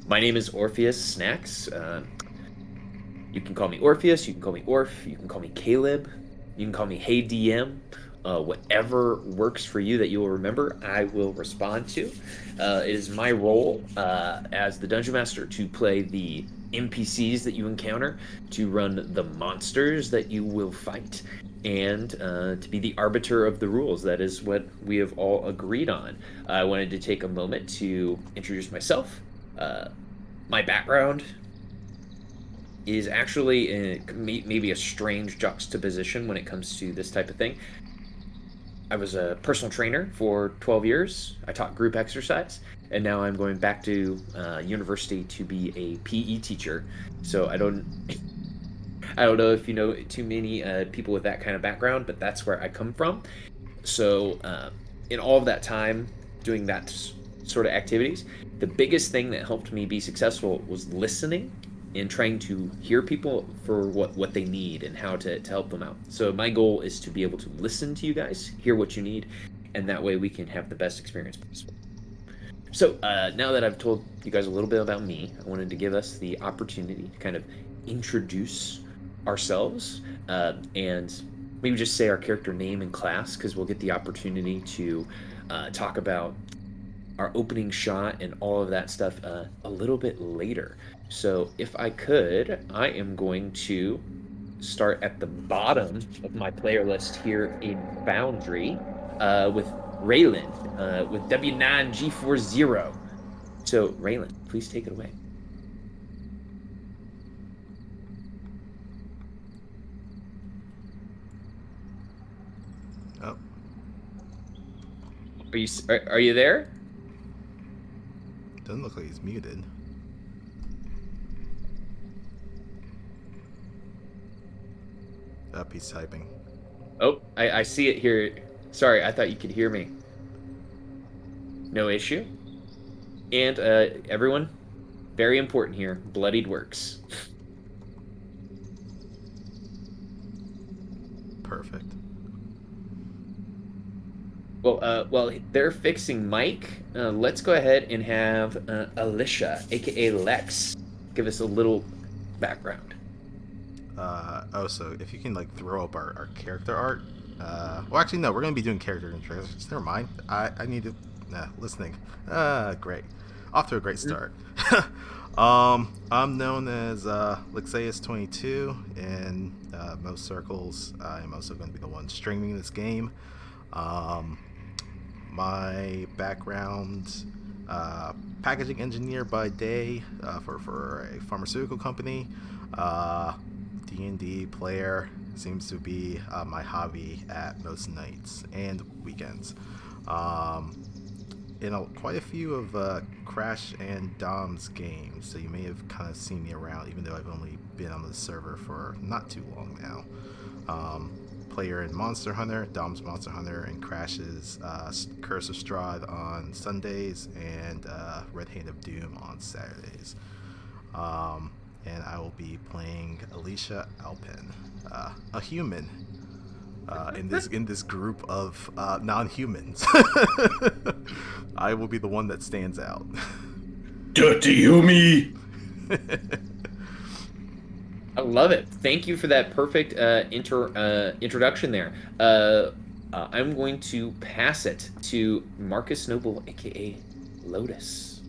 My name is Orpheus Snacks. You can call me Orpheus, you can call me Orf, you can call me Caleb, you can call me Hey DM. Whatever works for you that you will remember, I will respond to. It is my role as the Dungeon Master to play the NPCs that you encounter, to run the monsters that you will fight, and to be the arbiter of the rules. That is what we have all agreed on. I wanted to take a moment to introduce myself, uh, my background, is actually maybe a strange juxtaposition when it comes to this type of thing. I was a personal trainer for 12 years. I taught group exercise, and now I'm going back to university to be a PE teacher. So I don't know if you know too many people with that kind of background, but that's where I come from. So in all of that time doing that sort of activities, the biggest thing that helped me be successful was listening and trying to hear people for what they need and how to help them out. So my goal is to be able to listen to you guys, hear what you need, and that way we can have the best experience possible. So now that I've told you guys a little bit about me, I wanted to give us the opportunity to kind of introduce ourselves and maybe just say our character name and class, because we'll get the opportunity to talk about our opening shot and all of that stuff a little bit later. So if I could, I am going to start at the bottom of my player list here in Foundry with Raylan with W9G40. So Raylan, please take it away. Oh, Are you there? doesn't look like he's muted. Up, he's typing. Oh, I see it here. Sorry, I thought you could hear me. No issue. And everyone, very important here, bloodied works. Perfect. Well, they're fixing Mike. Let's go ahead and have Alicia, aka Lex, give us a little background. So if you can like throw up our character art. Well, actually, no, we're gonna be doing character introductions. Never mind. I need to. Listening. Great. Off to a great Mhm. start. I'm known as Lixeus22 in most circles. I'm also going to be the one streaming this game. Um, my background, packaging engineer by day for a pharmaceutical company. Uh, D&D player seems to be my hobby at most nights and weekends. Um, in quite a few of Crash and Dom's games, so you may have kind of seen me around, even though I've only been on the server for not too long now. Player in Monster Hunter, Dom's Monster Hunter, and Crash's Curse of Strahd on Sundays, and Red Hand of Doom on Saturdays. And I will be playing Alicia Alpin, a human in this group of non-humans. I will be the one that stands out. Dirty Yumi! I love it. Thank you for that perfect introduction there. I'm going to pass it to Marcus Noble, aka Lotus.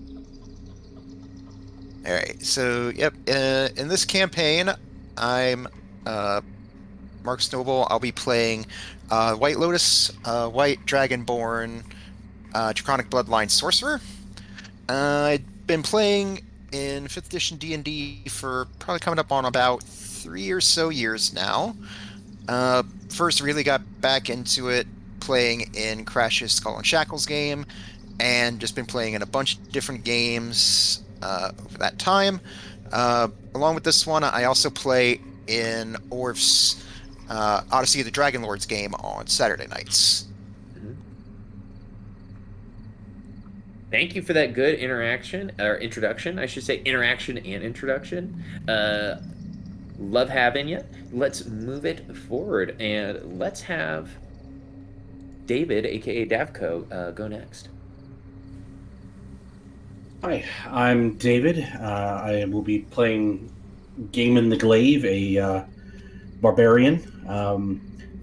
All right. So, yep. In this campaign, I'm Mark Snowball. I'll be playing White Lotus, White Dragonborn, Draconic Bloodline Sorcerer. I've been playing in 5th edition D&D for probably coming up on about 3 or so years now. First really got back into it playing in Crash's Skull and Shackles game, and just been playing in a bunch of different games over that time. Along with this one, I also play in Orf's Odyssey of the Dragon Lords game on Saturday nights. Mhm. Thank you for that good interaction or introduction. I should say interaction and introduction. Love having you. Let's move it forward and let's have David, aka Davco, go next. Hi, I'm David. I will be playing Game in the Glaive, a barbarian.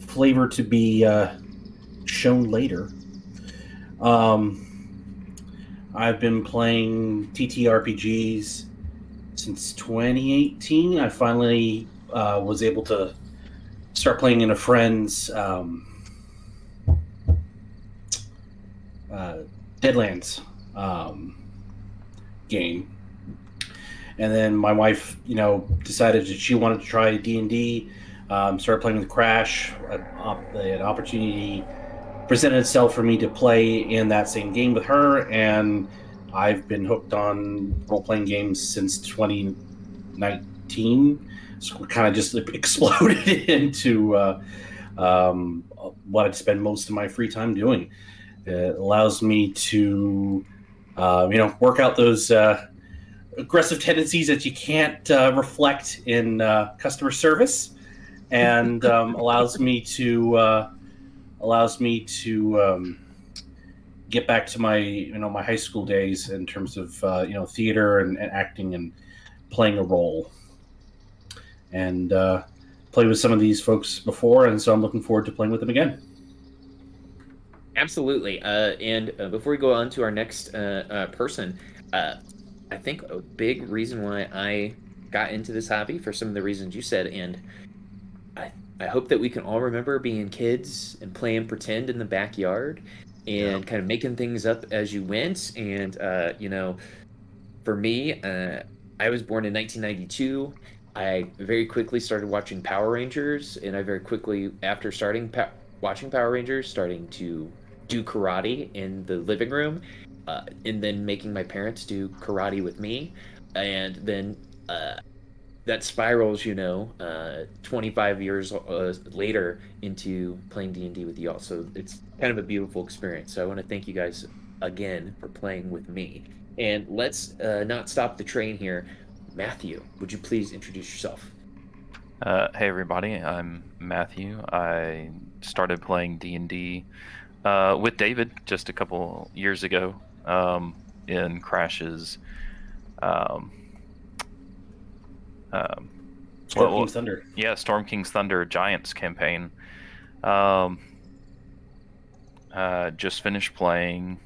Flavor to be shown later. Um, I've been playing TTRPGs since 2018. I finally was able to start playing in a friend's uh, Deadlands game. And then my wife, decided that she wanted to try D&D. Started playing with Crash. An opportunity presented itself for me to play in that same game with her, and I've been hooked on role-playing games since 2019. So it kind of just exploded into what I'd spend most of my free time doing. It allows me to, work out those aggressive tendencies that you can't reflect in customer service, and allows me to get back to my high school days in terms of theater and acting and playing a role, and played with some of these folks before, and so I'm looking forward to playing with them again. Absolutely. And before we go on to our next person, uh, I think a big reason why I got into this hobby for some of the reasons you said, and I hope that we can all remember being kids and playing pretend in the backyard Yeah. and kind of making things up as you went. And for me, I was born in 1992. I very quickly started watching Power Rangers, and I very quickly, after watching Power Rangers, starting to do karate in the living room, and then making my parents do karate with me, and then that spirals, 25 years later into playing D&D with y'all. So it's kind of a beautiful experience. So I want to thank you guys again for playing with me. And let's not stop the train here. Matthew, would you please introduce yourself? Hey everybody, I'm Matthew. I started playing D&D with David just a couple years ago in Crash's um, um, Storm King's Thunder. yeah, Storm King's Thunder Giants campaign. Um, just finished playing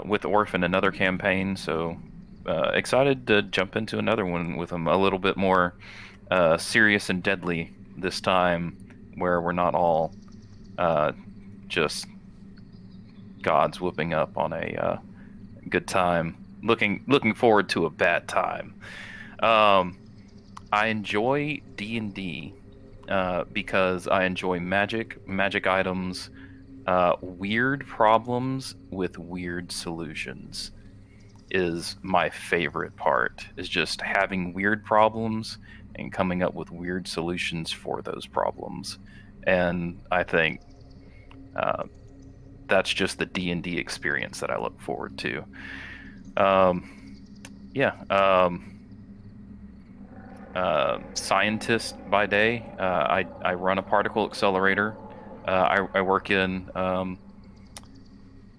with Orphan another campaign, so excited to jump into another one with him, a little bit more serious and deadly this time, where we're not all just gods whooping up on a good time. Looking forward to a bad time. I enjoy D&D because I enjoy magic items, weird problems with weird solutions is my favorite part, is just having weird problems and coming up with weird solutions for those problems. And I think that's just the D&D experience that I look forward to. Yeah. Scientist by day. I run a particle accelerator. I work in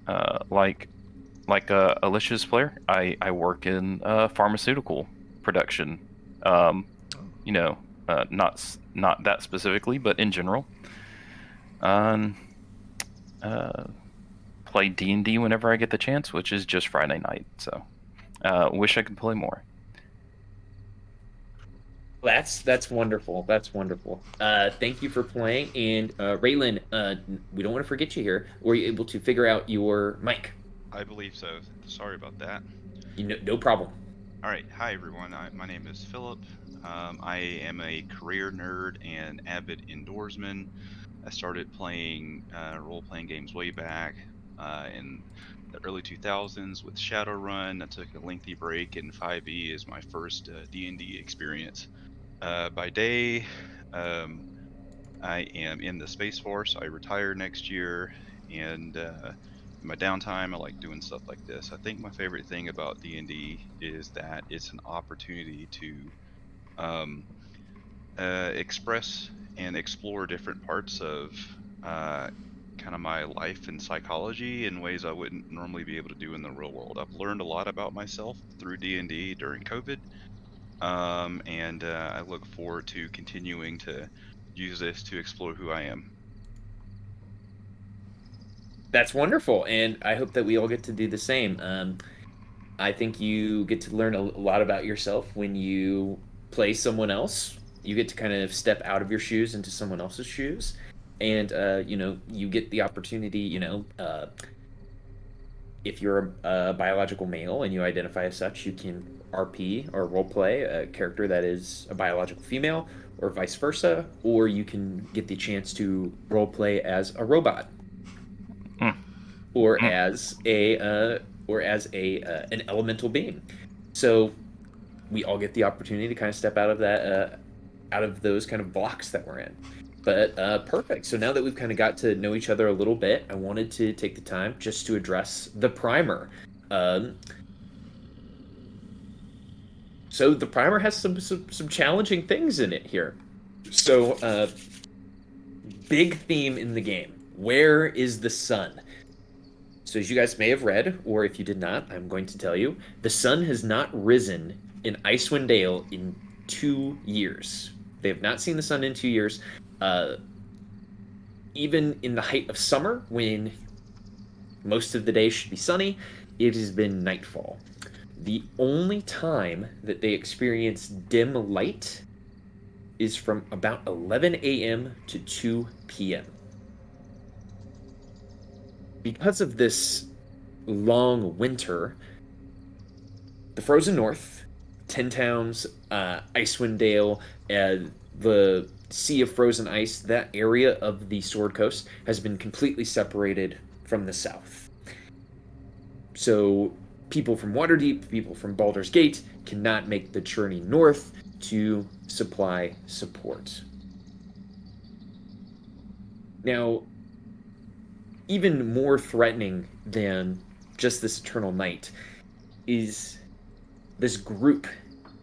Alicia's player. I work in pharmaceutical production. You know, not that specifically, but in general. Play D&D whenever I get the chance, which is just Friday night. So, wish I could play more. That's wonderful. That's wonderful. Thank you for playing. And Raylan, we don't want to forget you here. Were you able to figure out your mic? I believe so. Sorry about that. No problem. All right. Hi, everyone. My name is Philip. I am a career nerd and avid indoorsman. I started playing role-playing games way back in the early 2000s with Shadowrun. I took a lengthy break, and 5e is my first D&D experience. By day, I am in the Space Force. I retire next year, and in my downtime, I like doing stuff like this. I think my favorite thing about D&D is that it's an opportunity to um, express and explore different parts of kind kind of my life and psychology in ways I wouldn't normally be able to do in the real world. I've learned a lot about myself through D&D during COVID, and I look forward to continuing to use this to explore who I am. That's wonderful, and I hope that we all get to do the same. I think you get to learn a lot about yourself when you play someone else. You get to kind of step out of your shoes into someone else's shoes, and you get the opportunity. If you're a biological male and you identify as such, you can RP or roleplay a character that is a biological female, or vice versa, or you can get the chance to roleplay as a robot Mm. or Mm. as a an elemental being. So we all get the opportunity to kind of step out of that out of those kind of blocks that we're in. But perfect. So now that we've kind of got to know each other a little bit, I wanted to take the time just to address the primer. So the primer has some challenging things in it here. So big theme in the game. Where is the sun? So as you guys may have read, or if you did not, I'm going to tell you, the sun has not risen in Icewind Dale in 2 years. They have not seen the sun in 2 years. Even in the height of summer, when most of the day should be sunny, it has been nightfall. The only time that they experience dim light is from about 11 a.m. to 2 p.m. Because of this long winter, the frozen north, Ten Towns, Icewind Dale, the Sea of Frozen Ice, that area of the Sword Coast has been completely separated from the south. So people from Waterdeep, people from Baldur's Gate cannot make the journey north to supply support. Now, even more threatening than just this eternal night is this group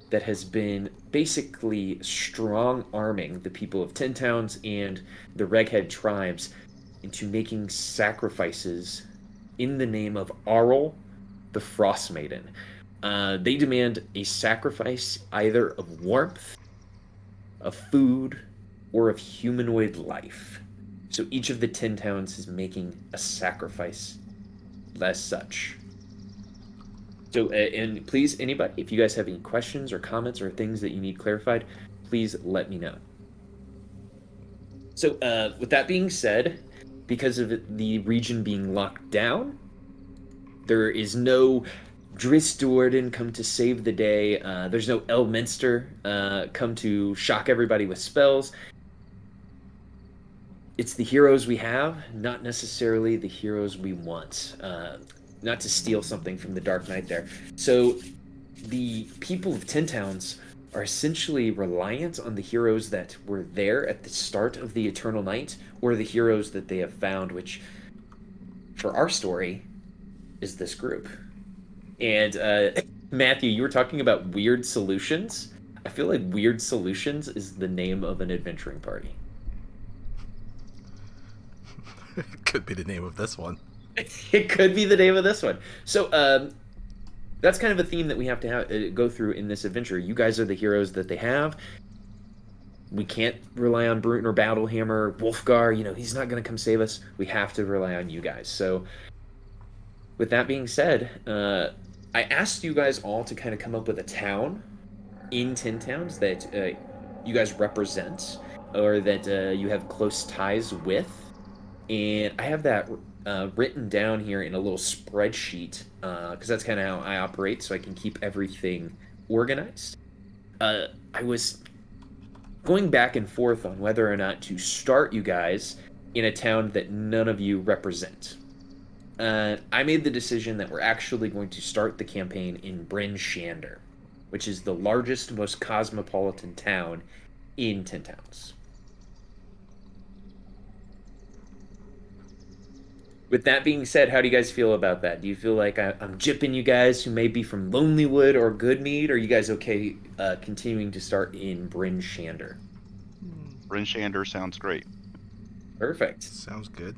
that has been basically strong arming the people of Ten Towns and the Reghed Tribes into making sacrifices in the name of Auril, the Frostmaiden. They demand a sacrifice either of warmth, of food, or of humanoid life. So each of the Ten Towns is making a sacrifice as such. So, and please, anybody, if you guys have any questions or comments or things that you need clarified, please let me know. So, with that being said, because of the region being locked down, there is no Driss Do'Urden come to save the day. There's no Elminster come to shock everybody with spells. It's the heroes we have, not necessarily the heroes we want. Not to steal something from the Dark Knight there. So the people of Ten Towns are essentially reliant on the heroes that were there at the start of the Eternal Night, or the heroes that they have found, which, for our story, is this group. And Matthew, you were talking about Weird Solutions. I feel like Weird Solutions is the name of an adventuring party. Could be the name of this one. It could be the name of this one. So that's kind of a theme that we have to go through in this adventure. You guys are the heroes that they have. We can't rely on Bruten or Battlehammer, Wolfgar. He's not going to come save us. We have to rely on you guys. So with that being said, I asked you guys all to kind of come up with a town in Ten Towns that you guys represent, or that you have close ties with. And I have that written down here in a little spreadsheet, because that's kind of how I operate, so I can keep everything organized. I was going back and forth on whether or not to start you guys in a town that none of you represent. I made the decision that we're actually going to start the campaign in Bryn Shander, which is the largest, most cosmopolitan town in Ten Towns. With that being said, how do you guys feel about that? Do you feel like I'm gypping you guys who may be from Lonelywood or Goodmead? Or are you guys okay continuing to start in Bryn Shander? Bryn Shander sounds great. Perfect. Sounds good.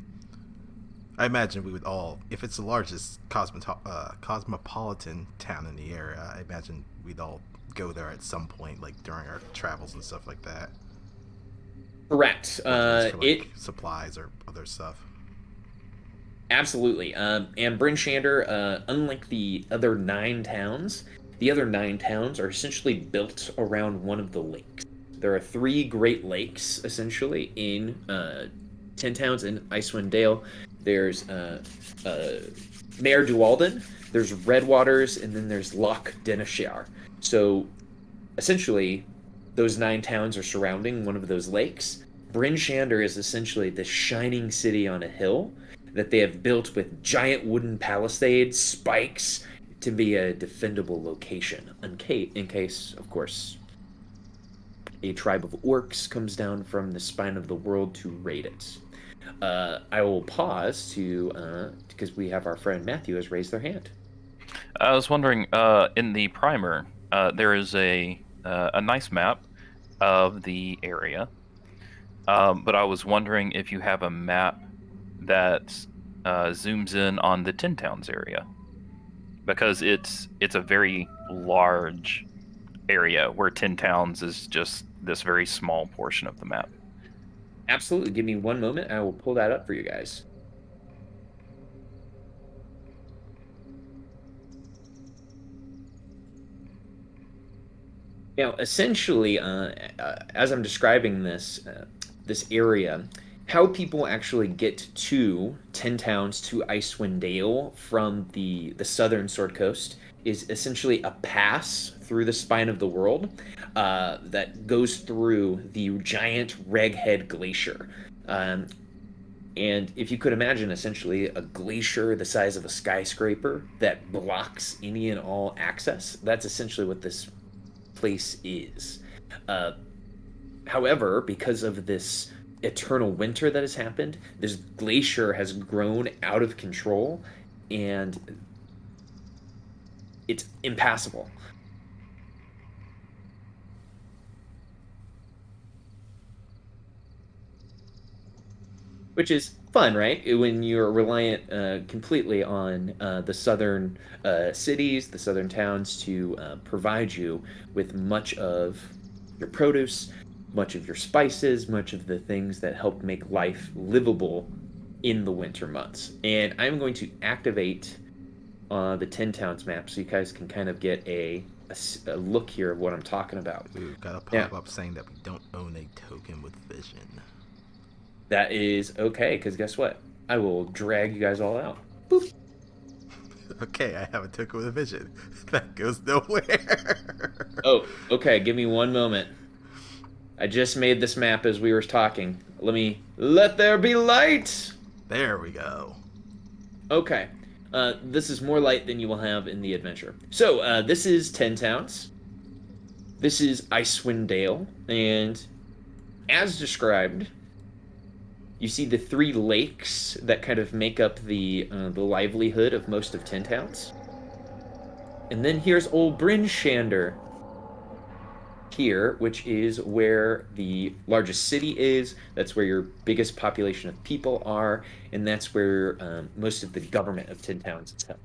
I imagine we would all, if it's the largest cosmopolitan town in the area, I imagine we'd all go there at some point, like during our travels and stuff like that. Correct. Whether it's for like It supplies or other stuff. absolutely. And Bryn Shander, unlike the other 9 towns are essentially built around one of the lakes. There are 3 Great Lakes essentially in 10 towns in Icewind Dale. There's Mayor Dualden, there's Redwaters, and then there's Loch Denishar. So essentially, those 9 towns are surrounding one of those lakes. Bryn Shander is essentially this shining city on a hill that they have built with giant wooden palisades, spikes, to be a defendable location in case, of course, a tribe of orcs comes down from the spine of the world to raid it. I will pause to because we have our friend Matthew has raised their hand. I was wondering, in the primer, there is a nice map of the area, but I was wondering if you have a map that zooms in on the Tin Towns area, because it's a very large area where Tin Towns is just this very small portion of the map. Absolutely. Give me one moment. I will pull that up for you guys. Now, essentially, as I'm describing this area, how people actually get to 10 towns to Icewind Dale from the southern Sword Coast is essentially a pass through the spine of the world that goes through the giant Reghed Glacier. And if you could imagine essentially a glacier the size of a skyscraper that blocks any and all access, that's essentially what this place is. However, because of this eternal winter that has happened, this glacier has grown out of control and it's impassable. Which is fun, right? When you're reliant completely on the southern cities, the southern towns to provide you with much of your produce, much of your spices, much of the things that help make life livable in the winter months. And I'm going to activate the 10 towns map so you guys can kind of get a look here of what I'm talking about. Ooh, got a pop-up saying that we don't own a token with vision. That is okay, because guess what? I will drag you guys all out. Boop. Okay, I have a token with a vision. That goes nowhere. Oh, okay. Give me one moment. I just made this map as we were talking. Let there be light! There we go. Okay. This is more light than you will have in the adventure. So, this is 10 towns. This is Icewind Dale. And as described, you see the 3 lakes that kind of make up the livelihood of most of 10 towns. And then here's old Bryn Shander here, which is where the largest city is. That's where your biggest population of people are, and that's where most of the government of 10 towns is held.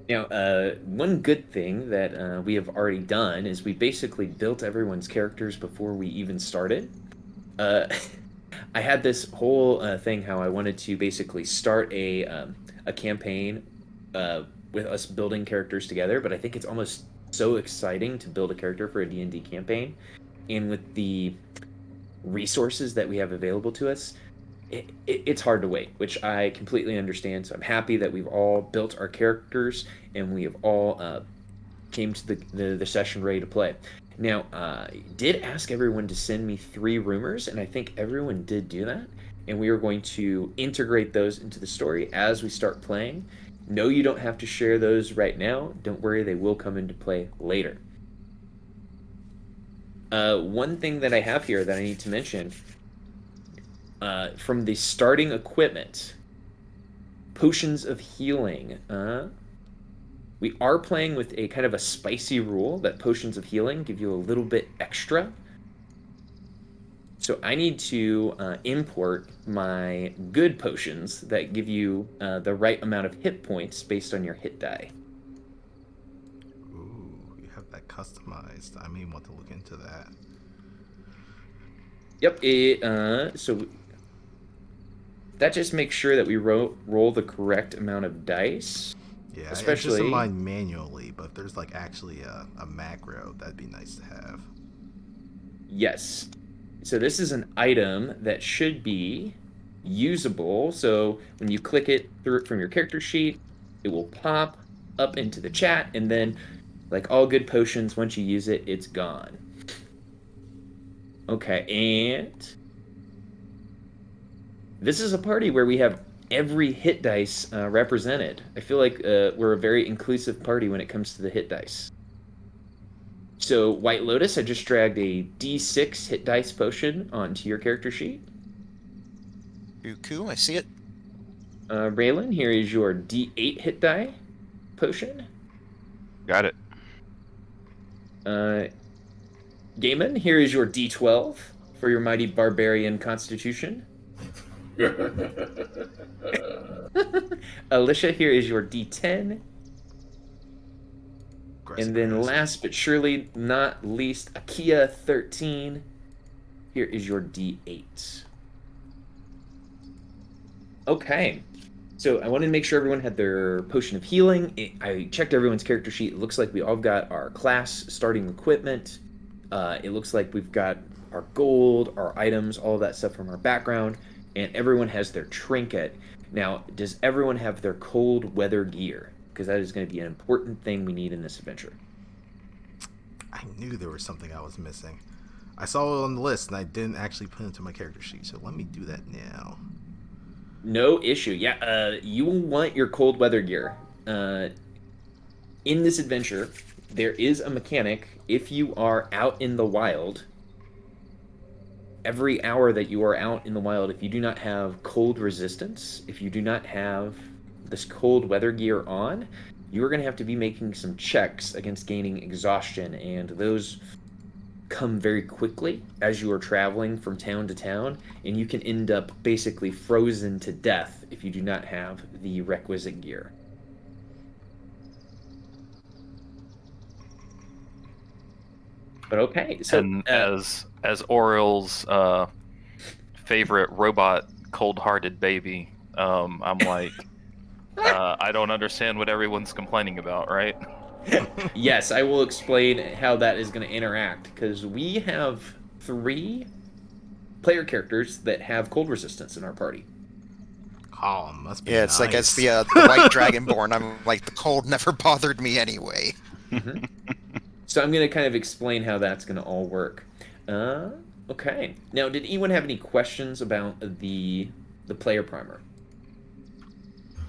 Now, one good thing that we have already done is we basically built everyone's characters before we even started. I had this whole thing how I wanted to basically start a campaign with us building characters together, but I think it's almost so exciting to build a character for a D&D campaign, and with the resources that we have available to us, it's hard to wait, which I completely understand. So I'm happy that we've all built our characters and we have all came to the session ready to play. Now, I did ask everyone to send me 3 rumors, and I think everyone did do that. And we are going to integrate those into the story as we start playing. No, you don't have to share those right now. Don't worry, they will come into play later. One thing that I have here that I need to mention, from the starting equipment, potions of healing. We are playing with a kind of a spicy rule that potions of healing give you a little bit extra. So I need to import my good potions that give you the right amount of hit points based on your hit die. Ooh, you have that customized. I may want to look into that. Yep. So that just makes sure that we roll the correct amount of dice. Yeah, I just Especially in mine manually, but if there's like actually a macro, that'd be nice to have. Yes. So this is an item that should be usable. So when you click it through from your character sheet, it will pop up into the chat, and then, like all good potions, once you use it, it's gone. Okay, and this is a party where we have every hit dice represented. I feel like we're a very inclusive party when it comes to the hit dice. So, White Lotus, I just dragged a D6 hit dice potion onto your character sheet. Cool, I see it. Raylan, here is your D8 hit die potion. Got it. Gaiman, here is your D12 for your mighty barbarian constitution. Alicia, here is your D10. And then last but surely not least, Akia 13. Here is your D8. Okay. So I wanted to make sure everyone had their potion of healing. I checked everyone's character sheet. It looks like we all got our class starting equipment. It looks like we've got our gold, our items, all of that stuff from our background. And everyone has their trinket. Now, does everyone have their cold weather gear? Because that is going to be an important thing we need in this adventure. I knew there was something I was missing. I saw it on the list, and I didn't actually put it into my character sheet, so let me do that now. No issue. Yeah, you will want your cold weather gear. In this adventure, there is a mechanic. If you are out in the wild, every hour that you are out in the wild, if you do not have cold resistance, if you do not have this cold weather gear on, you are going to have to be making some checks against gaining exhaustion, and those come very quickly as you are traveling from town to town, and you can end up basically frozen to death if you do not have the requisite gear. But okay, so And as Auril's favorite robot, cold-hearted baby, I'm like, I don't understand what everyone's complaining about, right? yes, I will explain how that is going to interact, because we have 3 player characters that have cold resistance in our party. Oh, must be Yeah, it's nice. like as the white dragonborn. I'm like, the cold never bothered me anyway. Mm-hmm. So I'm going to kind of explain how that's going to all work. Okay. Now, did anyone have any questions about the player primer?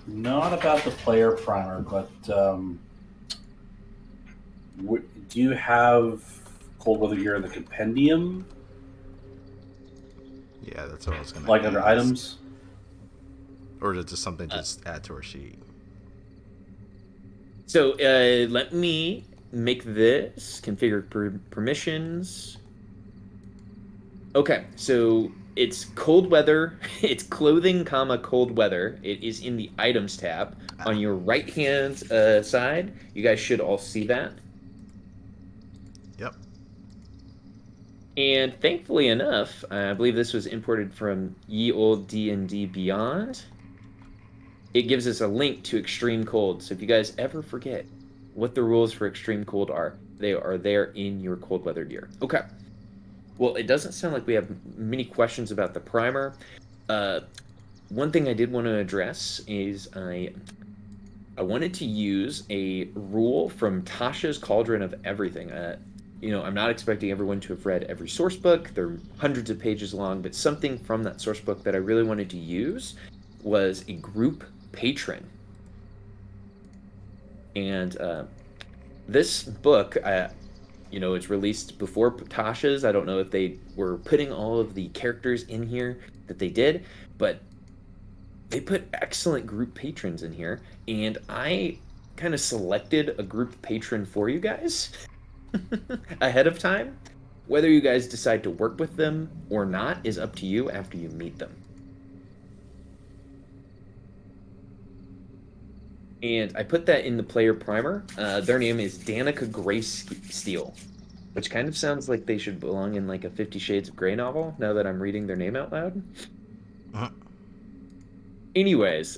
Not about the player primer, but do you have cold weather gear in the compendium? Yeah, that's what I was going to Like under items? Or is it just something just add to our sheet? So let me make this configure permissions. Okay, so it's cold weather. It's clothing, cold weather. It is in the items tab on your right hand side. You guys should all see that. Yep. And thankfully enough, I believe this was imported from Ye Old D&D Beyond. It gives us a link to Extreme Cold. So if you guys ever forget what the rules for Extreme Cold are, they are there in your cold weather gear. Okay. Well, it doesn't sound like we have many questions about the primer. One thing I did want to address is I wanted to use a rule from Tasha's Cauldron of Everything. I'm not expecting everyone to have read every source book. They're hundreds of pages long, but something from that source book that I really wanted to use was a group patron. And this book, it's released before Tasha's. I don't know if they were putting all of the characters in here that they did, but they put excellent group patrons in here. And I kind of selected a group patron for you guys ahead of time. Whether you guys decide to work with them or not is up to you after you meet them. And I put that in the player primer. Their name is Danica Graysteel, which kind of sounds like they should belong in like a 50 Shades of Grey novel, now that I'm reading their name out loud. Anyways,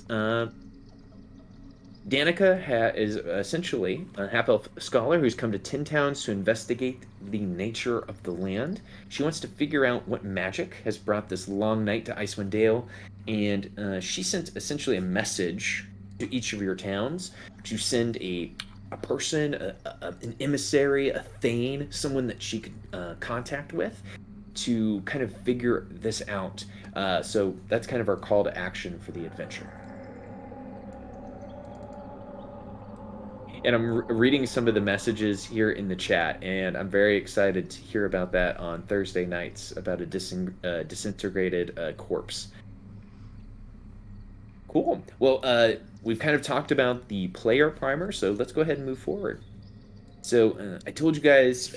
Danica is essentially a half-elf scholar who's come to Tin Towns to investigate the nature of the land. She wants to figure out what magic has brought this long night to Icewind Dale, and she sent essentially a message to each of your towns to send a person, an emissary, a thane, someone that she could contact with to kind of figure this out. So that's kind of our call to action for the adventure. And I'm reading some of the messages here in the chat, and I'm very excited to hear about that on Thursday nights about a disintegrated corpse. Cool. Well, we've kind of talked about the player primer, so let's go ahead and move forward. So I told you guys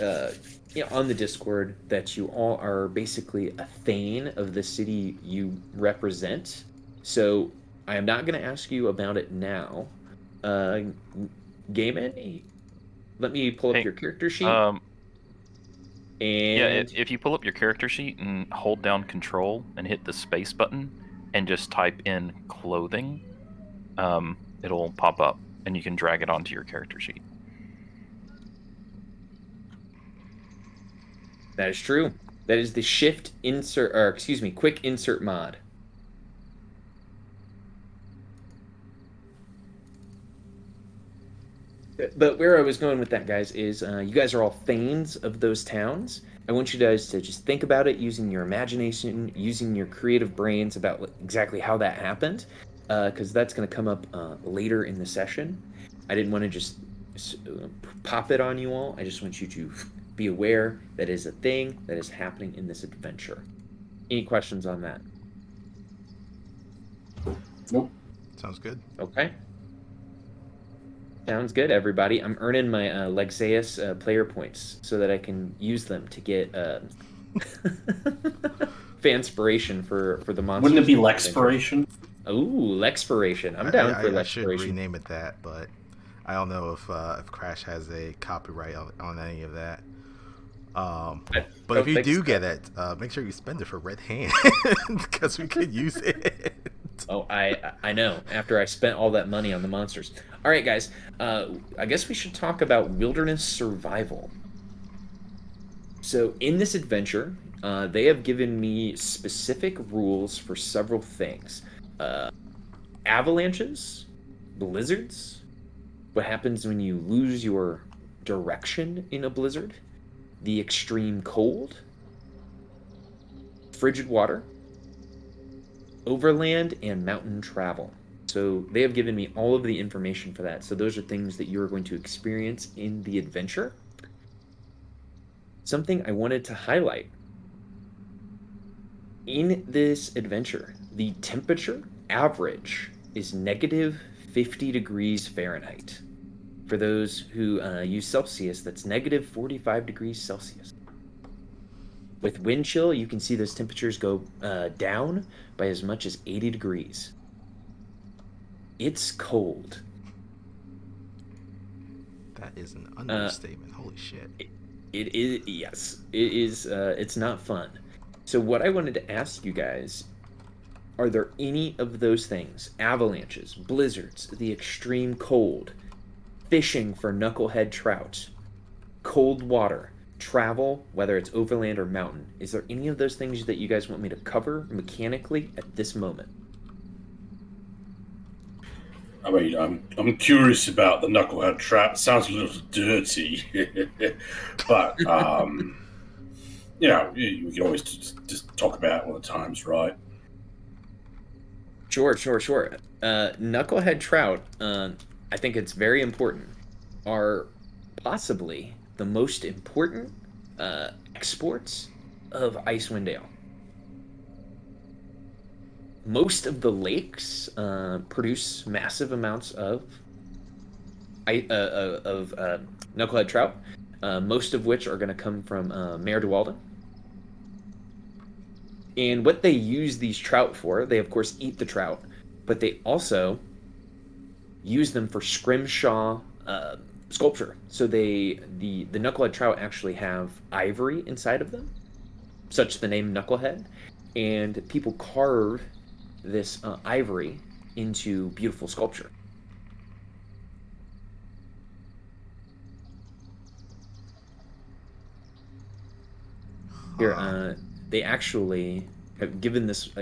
on the Discord that you all are basically a thane of the city you represent. So I am not going to ask you about it now. Gaiman, let me pull up your character sheet. Yeah, And if you pull up your character sheet and hold down Control and hit the space button and just type in clothing, it'll pop up and you can drag it onto your character sheet. that is true. That is the quick insert mod. But where I was going with that, guys, is you guys are all thanes of those towns. I want you guys to just think about it using your imagination, using your creative brains about exactly how that happened, because that's going to come up later in the session. I didn't want to just pop it on you all. I just want you to be aware that is a thing that is happening in this adventure. Any questions on that? Nope. Sounds good. Okay. Sounds good, everybody. I'm earning my Lexaeus player points so that I can use them to get fanspiration for the monsters. Wouldn't it be Lexpiration? Ooh, Lexpiration. I'm down for I should Lexpiration. rename it that, but I don't know if Crash has a copyright on any of that. But if you do get it, make sure you spend it for Red Hand because we could use it. Oh, I know. After I spent all that money on the monsters. All right, guys. I guess we should talk about wilderness survival. So in this adventure, they have given me specific rules for several things. Avalanches, blizzards, what happens when you lose your direction in a blizzard, the extreme cold, frigid water, overland, and mountain travel. So they have given me all of the information for that. So those are things that you're going to experience in the adventure. Something I wanted to highlight. In this adventure, the temperature average is negative 50 degrees Fahrenheit. For those who use Celsius, that's negative 45 degrees Celsius. With wind chill, you can see those temperatures go down by as much as 80 degrees. It's cold. That is an understatement. Holy shit. It is, yes. It is, it's not fun. So what I wanted to ask you guys, are there any of those things, avalanches, blizzards, the extreme cold, fishing for knucklehead trout, cold water, travel, whether it's overland or mountain, is there any of those things that you guys want me to cover mechanically at this moment? I mean, I'm curious about the knucklehead trap. It sounds a little dirty, but you know, we can always just talk about it all the times, right? Sure. Knucklehead trout, I think it's very important, are possibly the most important exports of Icewind Dale. Most of the lakes produce massive amounts of knucklehead trout, most of which are going to come from Mare Dualda. And what they use these trout for, they of course eat the trout, but they also use them for scrimshaw sculpture. So the knucklehead trout actually have ivory inside of them, such the name knucklehead, and people carve this ivory into beautiful sculpture. Here, they actually have given this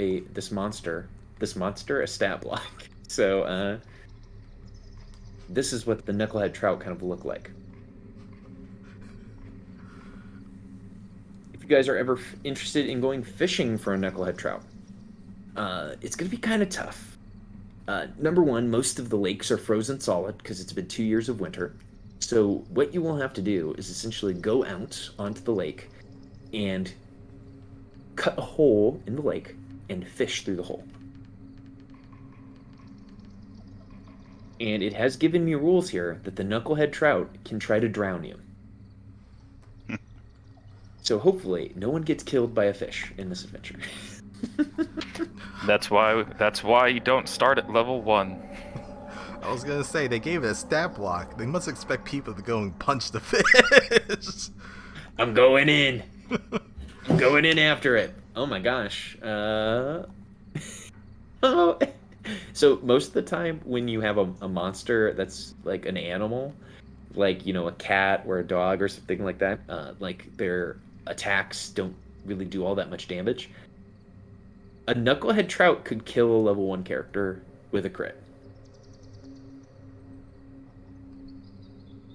monster a stat block. So this is what the knucklehead trout kind of look like. If you guys are ever interested in going fishing for a knucklehead trout, it's going to be kind of tough. Number one, most of the lakes are frozen solid because it's been 2 years of winter. So what you will have to do is essentially go out onto the lake and cut a hole in the lake and fish through the hole. And it has given me rules here that the knucklehead trout can try to drown you. So hopefully no one gets killed by a fish in this adventure. That's why you don't start at level 1. I was gonna say, they gave it a stat block. They must expect people to go and punch the fish. I'm going in. I'm going in after it. Oh my gosh. Oh. So most of the time when you have a monster that's like an animal, like, a cat or a dog or something like that, like their attacks don't really do all that much damage. A knucklehead trout could kill a level 1 character with a crit.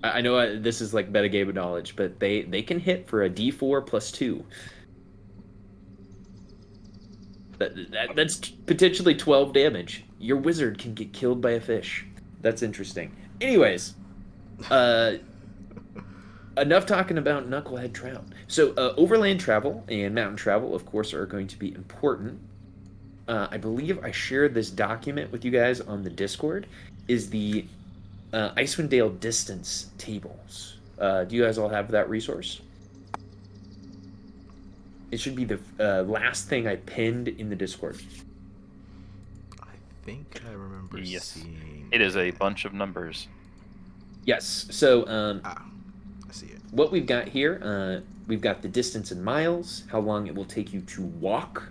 I know this is like metagame knowledge, but they can hit for a D4 plus 2. That's potentially 12 damage. Your wizard can get killed by a fish. That's interesting. Anyways, enough talking about knucklehead trout. So overland travel and mountain travel, of course, are going to be important. I believe I shared this document with you guys on the Discord. Is the Icewind Dale distance tables. Do you guys all have that resource? It should be the last thing I pinned in the Discord. I think I remember seeing... It is a bunch of numbers. Yes. So I see it. what we've got here, we've got the distance in miles, how long it will take you to walk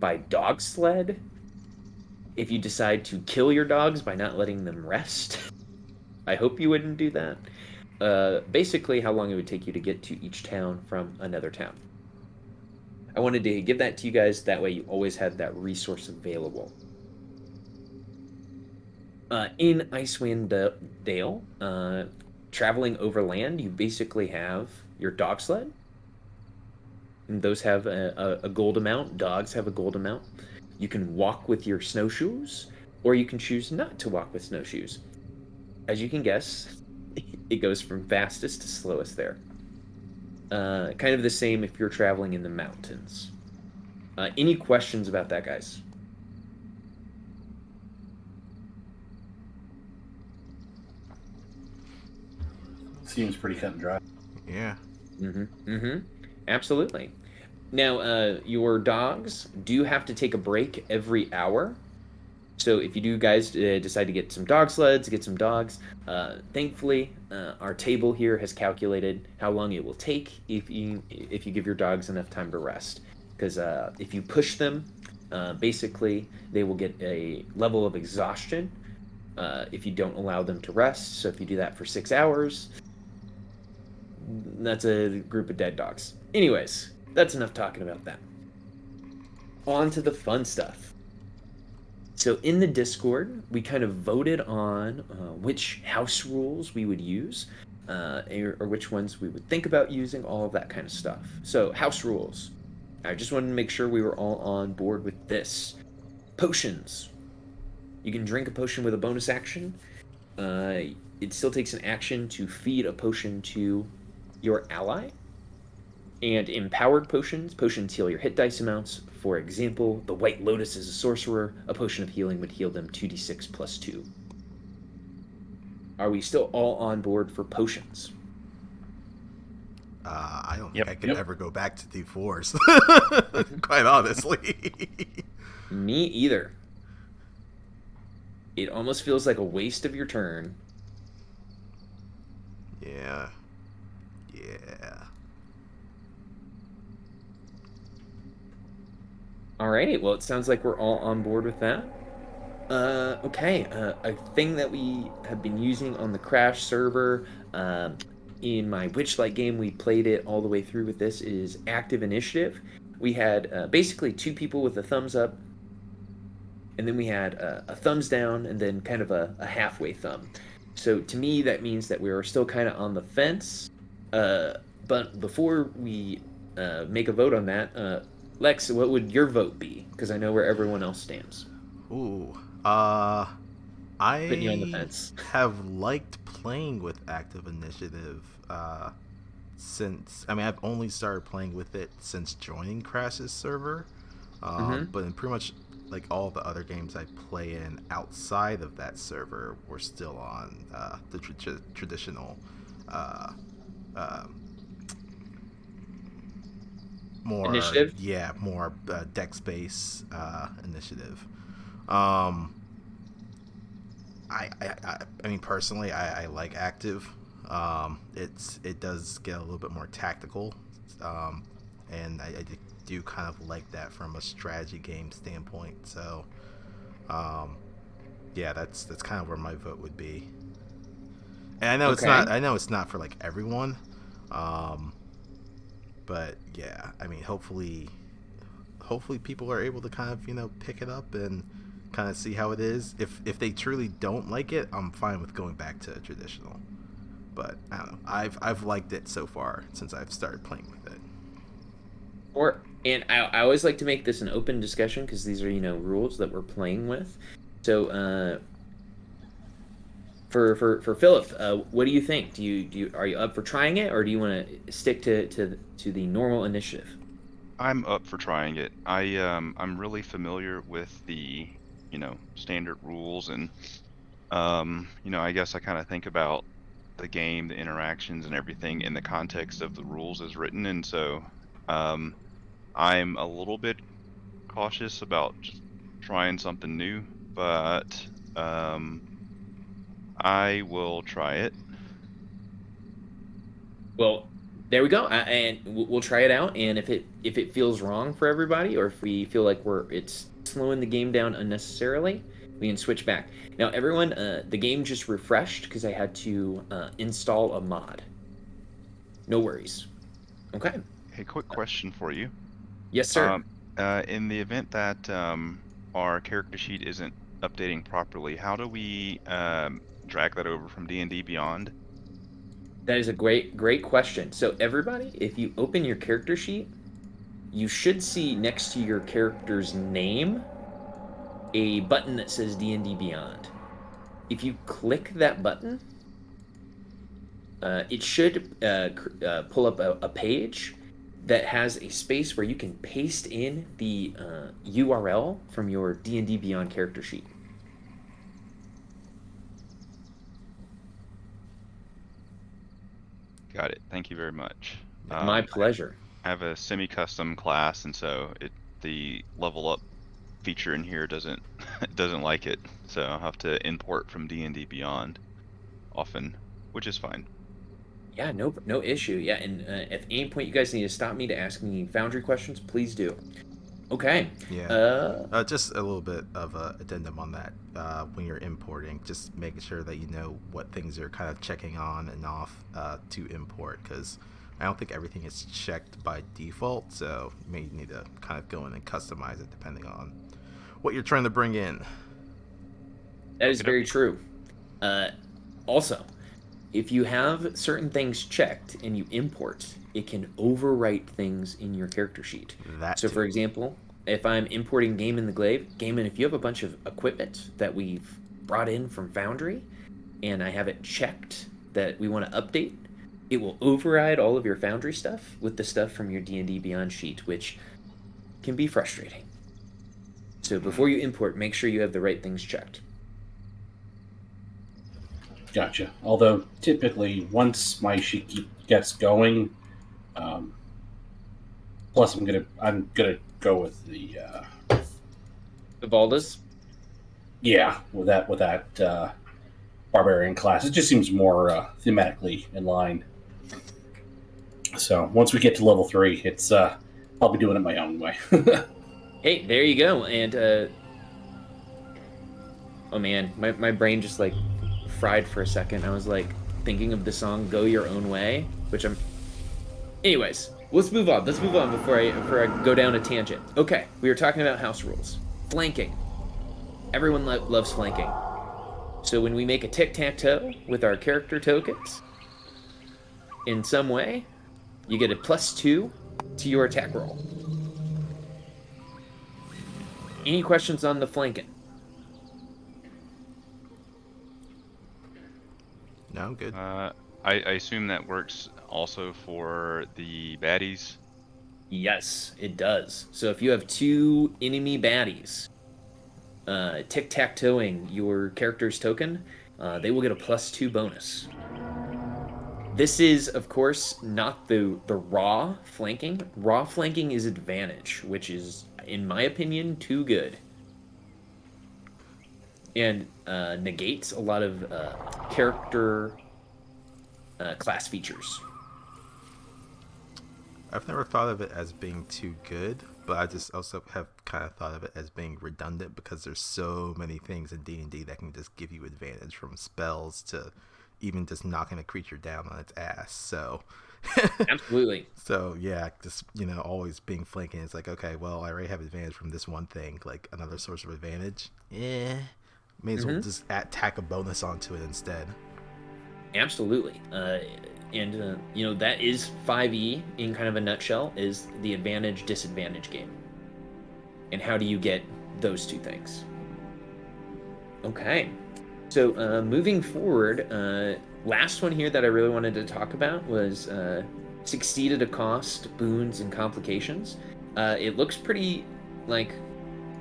by dog sled, if you decide to kill your dogs by not letting them rest. I hope you wouldn't do that. Basically, how long it would take you to get to each town from another town. I wanted to give that to you guys, that way you always had that resource available. In Icewind Dale, traveling overland, you basically have your dog sled. And those have a gold amount. Dogs have a gold amount. You can walk with your snowshoes, or you can choose not to walk with snowshoes. As you can guess, it goes from fastest to slowest there. Kind of the same if you're traveling in the mountains. Any questions about that, guys? Seems pretty cut and dry. Yeah. Absolutely. Now, your dogs do have to take a break every hour. So if you do guys decide to get some dog sleds, get some dogs, thankfully our table here has calculated how long it will take if you give your dogs enough time to rest. Because if you push them, basically they will get a level of exhaustion if you don't allow them to rest. So if you do that for 6 hours, that's a group of dead dogs. Anyways, that's enough talking about that. On to the fun stuff. So in the Discord, we kind of voted on which house rules we would use, or which ones we would think about using, all of that kind of stuff. So house rules. I just wanted to make sure we were all on board with this. Potions. You can drink a potion with a bonus action. It still takes an action to feed a potion to your ally. And empowered potions heal your hit dice amounts. For example, the White Lotus is a sorcerer. A potion of healing would heal them 2d6 plus 2. are we still all on board for potions? I don't think Yep. I could Yep. ever go back to D4s. Mhm. Quite honestly. Me either. It almost feels like a waste of your turn. Yeah. Yeah. Alrighty, well, it sounds like we're all on board with that. Okay, a thing that we have been using on the Crash server, in my Witchlight game, we played it all the way through with this, is active initiative. We had basically two people with a thumbs up, and then we had a thumbs down, and then kind of a halfway thumb. So to me, that means that we are still kind of on the fence. Uh, but before we make a vote on that, Lex, what would your vote be? Because I know where everyone else stands. Ooh. Putting you on the I fence. have liked playing with active initiative since. I mean, I've only started playing with it since joining Crash's server. Mm-hmm. But in pretty much like all the other games I play in outside of that server, we're still on the traditional, uh, uh, Initiative. more deck space initiative. Um, I mean, personally, I like active. It does get a little bit more tactical, and I do kind of like that from a strategy game standpoint. So, um, yeah, that's kind of where my vote would be. And I know it's Okay. not. I know it's not for like everyone, um, but yeah, I mean, hopefully people are able to kind of pick it up and kind of see how it is. If they truly don't like it, I'm fine with going back to traditional. But I don't know. I've liked it so far since I've started playing with it. And I always like to make this an open discussion because these are, rules that we're playing with. So, for Philip, what do you think? Do you are you up for trying it, or do you want to stick to the normal initiative? I'm up for trying it. I'm really familiar with the, standard rules and I guess I kind of think about the game, the interactions and everything in the context of the rules as written, and so um I'm a little bit cautious about just trying something new, but um I will try it. Well, there we go, and we'll try it out. And if it feels wrong for everybody, or if we feel like it's slowing the game down unnecessarily, we can switch back. Now, everyone, the game just refreshed because I had to install a mod. No worries. Okay. Hey, quick question for you. Yes, sir. Um, in the event that our character sheet isn't updating properly, how do we drag that over from D&D Beyond? That is a great question. So, everybody, if you open your character sheet, you should see next to your character's name a button that says D&D Beyond. If you click that button, it should pull up a page that has a space where you can paste in the URL from your D&D Beyond character sheet. Got it. Thank you very much. Yeah. My pleasure. I have a semi-custom class, and so the level up feature in here doesn't doesn't like it, so I'll have to import from D&D Beyond often, which is fine. Yeah, no issue. Yeah, and at any point you guys need to stop me to ask me Foundry questions, please do. Okay. Yeah. Just a little bit of a addendum on that. When you're importing, just making sure that you know what things you're kind of checking on and off to import, because I don't think everything is checked by default. So you may need to kind of go in and customize it depending on what you're trying to bring in. That is Okey very dokey. true. Also, if you have certain things checked and you import, it can overwrite things in your character sheet. That So, for too. example, if I'm importing Game in the Glaive, Game in, if you have a bunch of equipment that we've brought in from Foundry and I have it checked that we want to update, it will override all of your Foundry stuff with the stuff from your D&D Beyond sheet, which can be frustrating. So, Hmm. before you import, make sure you have the right things checked. Gotcha. Although typically, once my sheet gets going, um, plus I'm gonna go with the Evaldas? with that barbarian class. It just seems more thematically in line. So once we get to level 3, it's I'll be doing it my own way. Hey, there you go. And oh man, my brain just like fried for a second. I was like thinking of the song "Go Your Own Way," which I'm. Anyways, let's move on. Let's move on before I go down a tangent. Okay, we were talking about house rules. Flanking. Everyone loves flanking. So when we make a tic-tac-toe with our character tokens, in some way, you get a +2 to your attack roll. Any questions on the flanking? No, I'm good. I assume that works also for the baddies. Yes, it does. So if you have 2 enemy baddies tic-tac-toeing your character's token, they will get a +2 bonus. This is, of course, not the raw flanking. Raw flanking is advantage, which is, in my opinion, too good. And negates a lot of character class features. I've never thought of it as being too good, but I just also have kind of thought of it as being redundant because there's so many things in D&D that can just give you advantage, from spells to even just knocking a creature down on its ass. So Absolutely. So yeah, just always being flanking. It's like, okay, well, I already have advantage from this one thing. Like another source of advantage. May as well just tack a bonus onto it instead. Absolutely. And that is 5e in kind of a nutshell, is the advantage disadvantage game. And how do you get those two things? Okay. So moving forward, last one here that I really wanted to talk about was succeed at a cost, boons, and complications. It looks pretty like,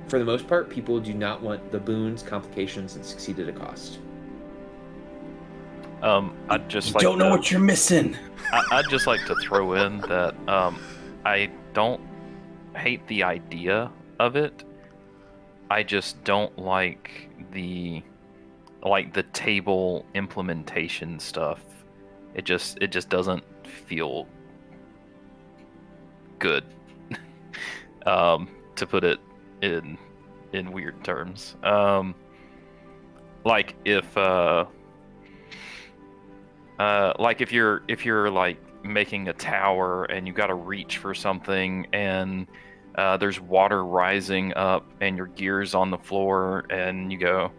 for the most part, people do not want the boons, complications, and succeed at a cost. I'd just You like don't know what you're missing. I'd just like to throw in that I don't hate the idea of it. I just don't like the table implementation stuff. It just doesn't feel good. To put it in weird terms. Like if you're like making a tower and you got to reach for something and there's water rising up and your gear's on the floor and you go,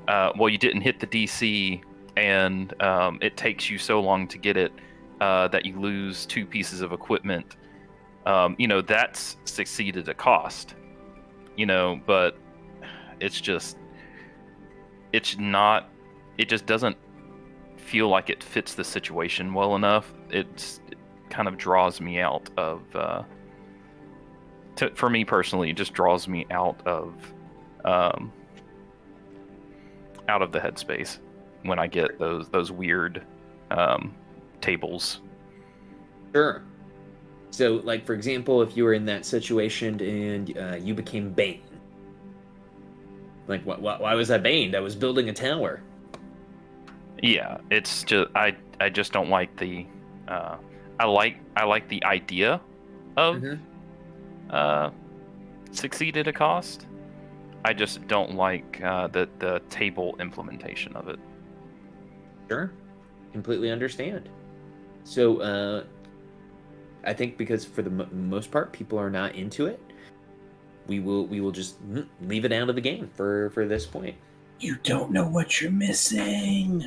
well, you didn't hit the DC and it takes you so long to get it that you lose 2 pieces of equipment. That's succeed at a cost. But it just doesn't feel like it fits the situation well enough. It kind of draws me out of for me personally, it just draws me out of the headspace when I get those weird tables. Sure. So, like, for example, if you were in that situation and you became Bane. Like, why was I Bane? I was building a tower. Yeah, it's just I just don't like the I like the idea of succeed at a cost. I just don't like the table implementation of it. Sure, completely understand. So I think because for the most part people are not into it, we will just leave it out of the game for this point. You don't know what you're missing.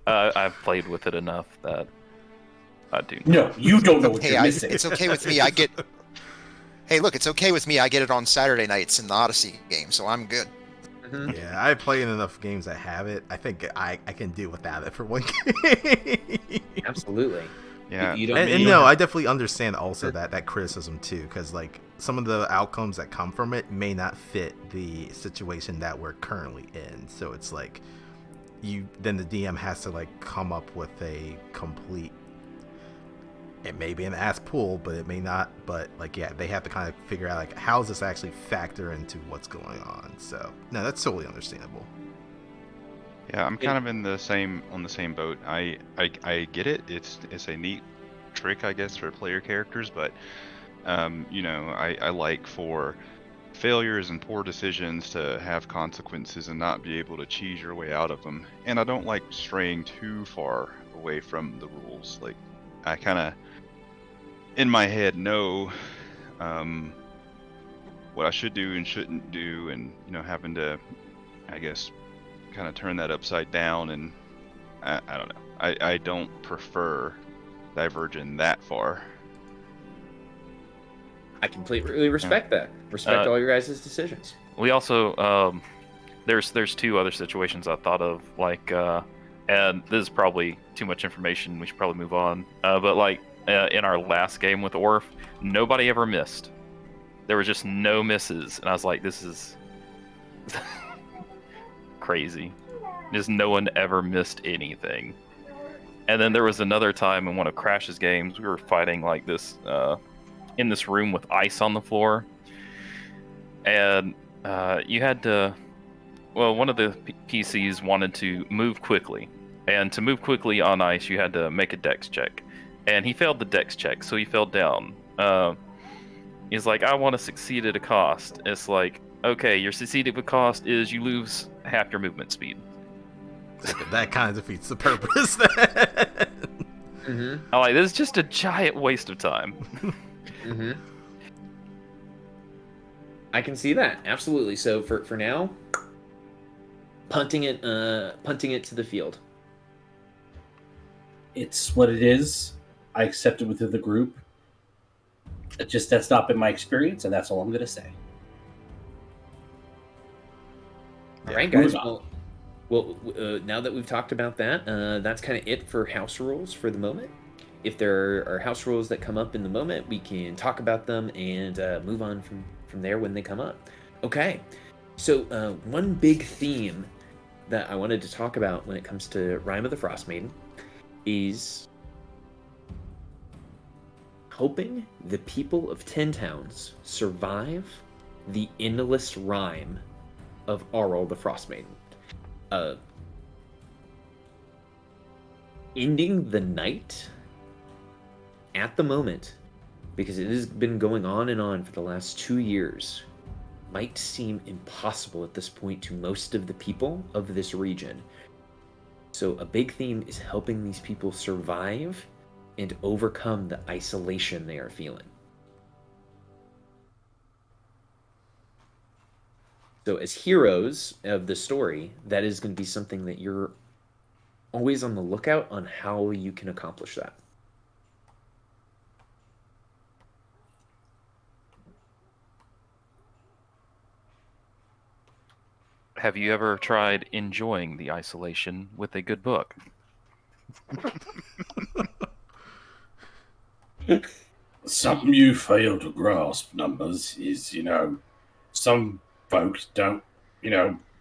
I've played with it enough that I do. No, you don't know what you're missing. It's okay with me. Hey, look, it's okay with me. I get it on Saturday nights in the Odyssey game, so I'm good. Yeah, I've played enough games that have it. I think I can deal without it for one game. Absolutely. Yeah. You don't And no, I definitely understand also that criticism too, because like some of the outcomes that come from it may not fit the situation that we're currently in. So it's like, then the DM has to like come up with a complete. It may be an ass pool, but it may not. But like, yeah, they have to kind of figure out like how does this actually factor into what's going on. So no, that's totally understandable. Yeah, I'm kind of on the same boat. I get it. It's a neat trick, I guess, for player characters, but I like for failures and poor decisions to have consequences and not be able to cheese your way out of them. And I don't like straying too far away from the rules. Like, I kind of in my head know what I should do and shouldn't do, and having to, I guess, kind of turn that upside down. And I don't know. I don't prefer diverging that far. I completely respect that. Respect all your guys' decisions. We also there's two other situations I thought of, like and this is probably too much information. We should probably move on. But like in our last game with Orf, nobody ever missed. There was just no misses, and I was like, this is crazy. Just no one ever missed anything. And then there was another time in one of Crash's games, we were fighting like this in this room with ice on the floor, and you had to. Well, one of the PCs wanted to move quickly, and to move quickly on ice, you had to make a dex check. And he failed the dex check, so he fell down. He's like, I want to succeed at a cost. It's like, okay, your succeed at a cost is you lose half your movement speed. That kind of defeats the purpose. Mm-hmm. I'm like, this is just a giant waste of time. Mm-hmm. I can see that, absolutely. So for now, punting it to the field. It's what it is. I accept it within the group. That's not been my experience, and that's all I'm going to say. All right, guys. Well, now that we've talked about that, that's kind of it for house rules for the moment. If there are house rules that come up in the moment, we can talk about them and move on from there when they come up. Okay, so one big theme that I wanted to talk about when it comes to Rime of the Frostmaiden is helping the people of 10 Towns survive the endless rime of Auril the Frostmaiden. Ending the night at the moment, because it has been going on and on for the last 2 years, might seem impossible at this point to most of the people of this region. So a big theme is helping these people survive and overcome the isolation they are feeling. So as heroes of the story, that is going to be something that you're always on the lookout on how you can accomplish that. Have you ever tried enjoying the isolation with a good book? Something you fail to grasp, Numbers, is, some folks don't,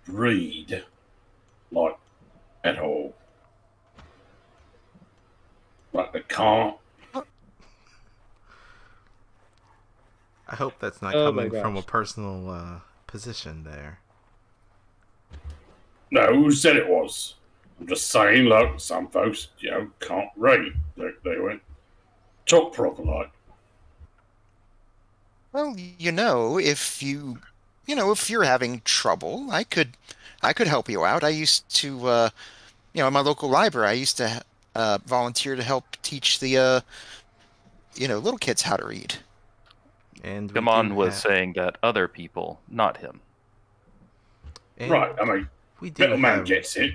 read, like, at all. Like, they can't. I hope that's not Oh my coming from a gosh. personal position there. No, who said it was? I'm just saying, look, some folks, can't read. They won't talk proper, like. Well, if you're having trouble, I could help you out. I used to, in my local library, I used to volunteer to help teach the, little kids how to read. And Gamon was saying that other people, not him. Right, I mean, we do little man have, gets it.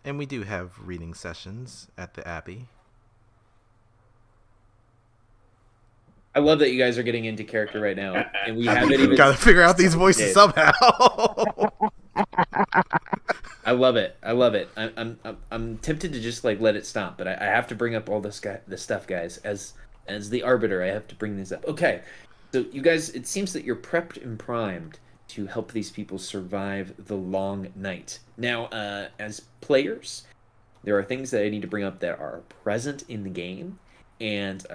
and we do have reading sessions at the Abbey. I love that you guys are getting into character right now, and we haven't even Gotta figure out these voices somehow. I love it. I'm tempted to just like let it stop, but I have to bring up all this stuff, guys. As the arbiter, I have to bring this up. Okay, so you guys, it seems that you're prepped and primed to help these people survive the long night. Now, as players, there are things that I need to bring up that are present in the game, and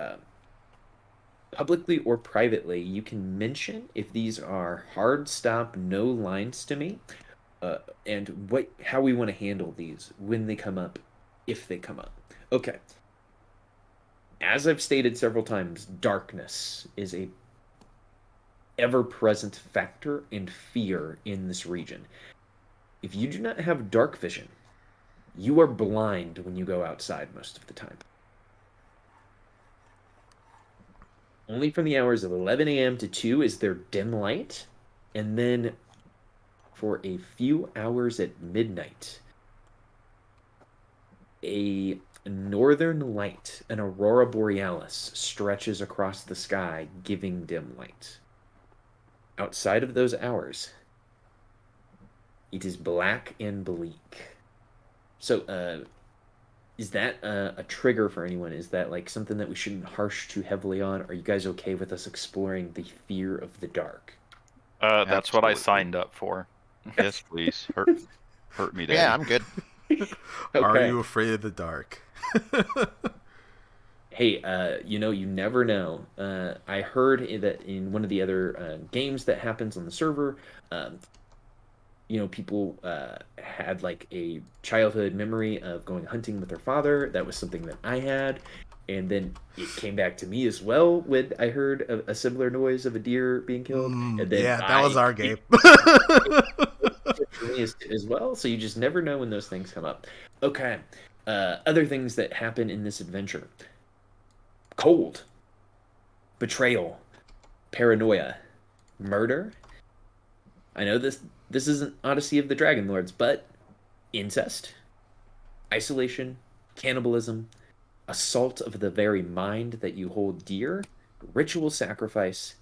publicly or privately, you can mention if these are hard stop, no lines to me, and how we want to handle these when they come up, if they come up. Okay. As I've stated several times, darkness is a ever-present factor and fear in this region. If you do not have dark vision, you are blind when you go outside most of the time. Only from the hours of 11 a.m. to 2 is there dim light, and then for a few hours at midnight, a northern light, an aurora borealis, stretches across the sky, giving dim light. Outside of those hours, it is black and bleak. So, is that a trigger for anyone? Is that like something that we shouldn't harsh too heavily on? Are you guys okay with us exploring the fear of the dark? That's what I Absolutely. signed up for. Yes, please. Hurt me, Daddy. Yeah, I'm good. Are Okay. you afraid of the dark? Hey, you never know. I heard that in one of the other games that happens on the server, people had like a childhood memory of going hunting with their father. That was something that I had. And then it came back to me as well when I heard a similar noise of a deer being killed. And then Yeah, that was our game. for me as well. So you just never know when those things come up. Okay. Other things that happen in this adventure: cold, betrayal, paranoia, murder. I know this isn't Odyssey of the Dragon Lords, but incest, isolation, cannibalism, assault of the very mind that you hold dear, ritual sacrifice,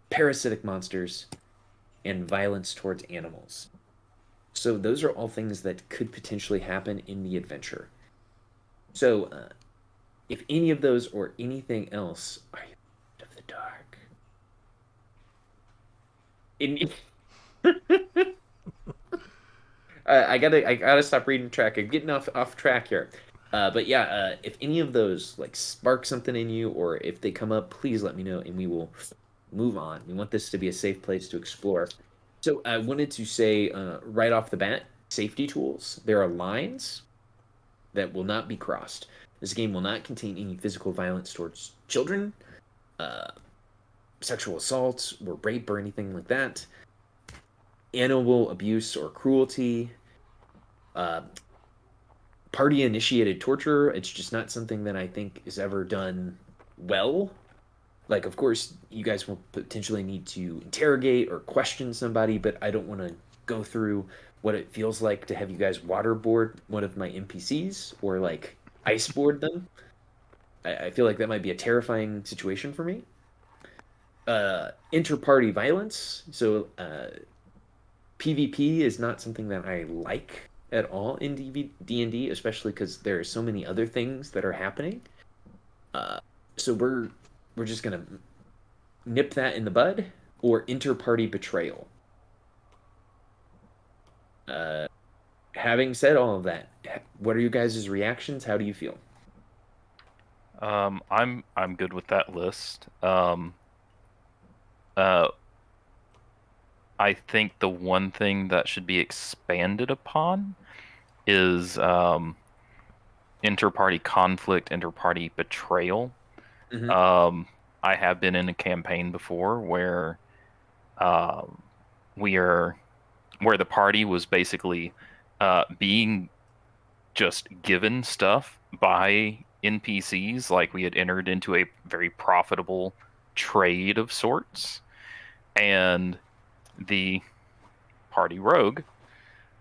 parasitic monsters, and violence towards animals. So those are all things that could potentially happen in the adventure. So, if any of those or anything else, are you afraid of the dark? In I gotta stop reading track. I'm getting off track here. But yeah, if any of those like spark something in you, or if they come up, please let me know, and we will move on. We want this to be a safe place to explore. So I wanted to say right off the bat, safety tools. There are lines that will not be crossed. This game will not contain any physical violence towards children, uh, sexual assault, or rape, or anything like that. Animal abuse or cruelty, uh, party initiated torture. It's just not something that I think is ever done well. Like, of course, you guys will potentially need to interrogate or question somebody, but I don't want to go through what it feels like to have you guys waterboard one of my NPCs or like iceboard them. I feel like that might be a terrifying situation for me. Inter-party violence. So, PvP is not something that I like at all in D&D, especially because there are so many other things that are happening. So we're just gonna nip that in the bud, or inter-party betrayal. Having said all of that, what are you guys' reactions? How do you feel? I'm good with that list. Uh, I think the one thing that should be expanded upon is inter-party conflict, inter-party betrayal. Mhm. I have been in a campaign before where um, where the party was basically being just given stuff by NPCs, like we had entered into a very profitable trade of sorts, and the party rogue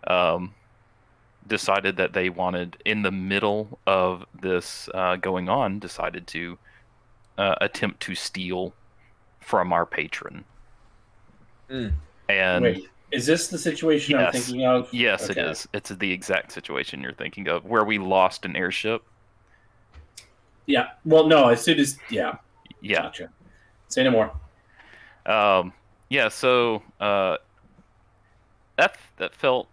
um, decided that they wanted, in the middle of this going on, decided to attempt to steal from our patron. Mm. And Wait, is this the situation I'm yes, thinking of? yes, it Okay. is. It's the exact situation you're thinking of, where we lost an airship. Yeah. Well, no. As soon as Yeah. gotcha. Say no more. Yeah. So that felt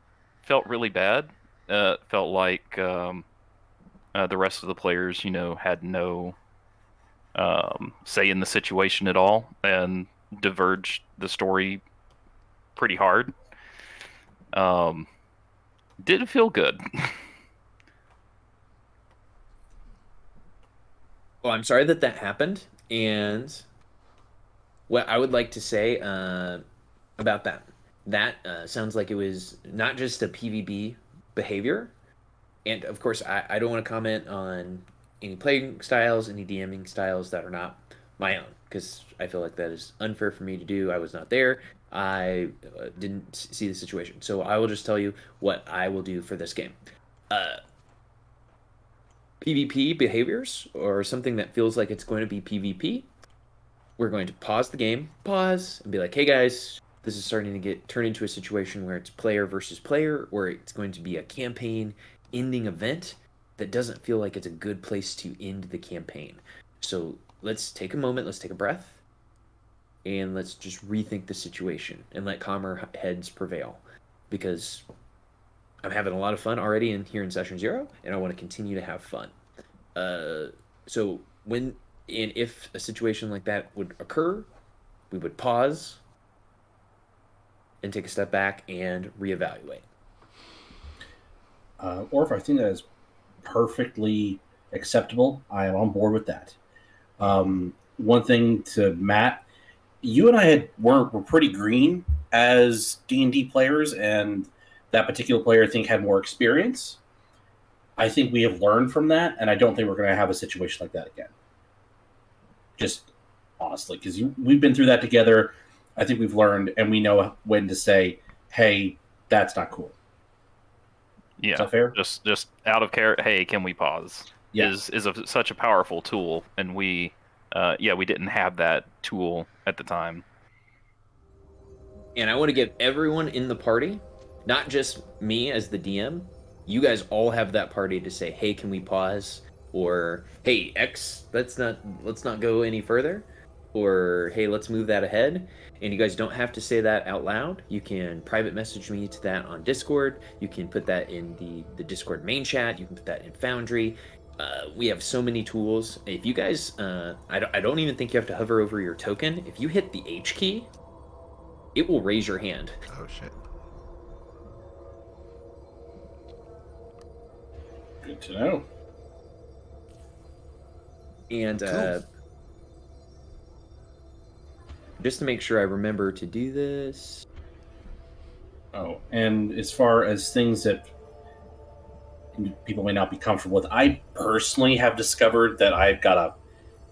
really bad. Felt like the rest of the players, had no say in the situation at all, and diverged the story pretty hard. Didn't feel good. Well, I'm sorry that that happened, and what I would like to say about that, that sounds like it was not just a PvP behavior, and of course, I don't want to comment on any playing styles, any DMing styles that are not my own, because I feel like that is unfair for me to do. I was not there. I didn't see the situation. So I will just tell you what I will do for this game. Uh, PvP behaviors, or something that feels like it's going to be PvP, we're going to pause the game, pause, and be like, hey guys, this is starting to get turned into a situation where it's player versus player, or it's going to be a campaign ending event that doesn't feel like it's a good place to end the campaign. So let's take a moment, let's take a breath, and let's just rethink the situation and let calmer heads prevail. Because I'm having a lot of fun already in here in session 0, and I want to continue to have fun. So when and if a situation like that would occur, we would pause and take a step back and reevaluate. Orf, I think that is perfectly acceptable. I am on board with that. One thing to Matt, you and I were pretty green as D&D players, and that particular player I think had more experience. I think we have learned from that, and I don't think we're going to have a situation like that again. Just honestly, because we've been through that together. I think we've learned, and we know when to say, "Hey, that's not cool." Yeah, is that fair? Just out of care. Hey, can we pause? Yeah. Is such a powerful tool, and we didn't have that tool at the time. And I want to give everyone in the party, not just me as the DM, you guys all have that party to say, hey, can we pause? Or hey, X, let's not go any further. Or hey, let's move that ahead. And you guys don't have to say that out loud. You can private message me to that on Discord. You can put that in the Discord main chat. You can put that in Foundry. We have so many tools. If you guys, I don't even think you have to hover over your token. If you hit the H key, it will raise your hand. Oh shit. Good to know. And Cool. just to make sure I remember to do this. Oh, and as far as things that people may not be comfortable with, I personally have discovered that I've got a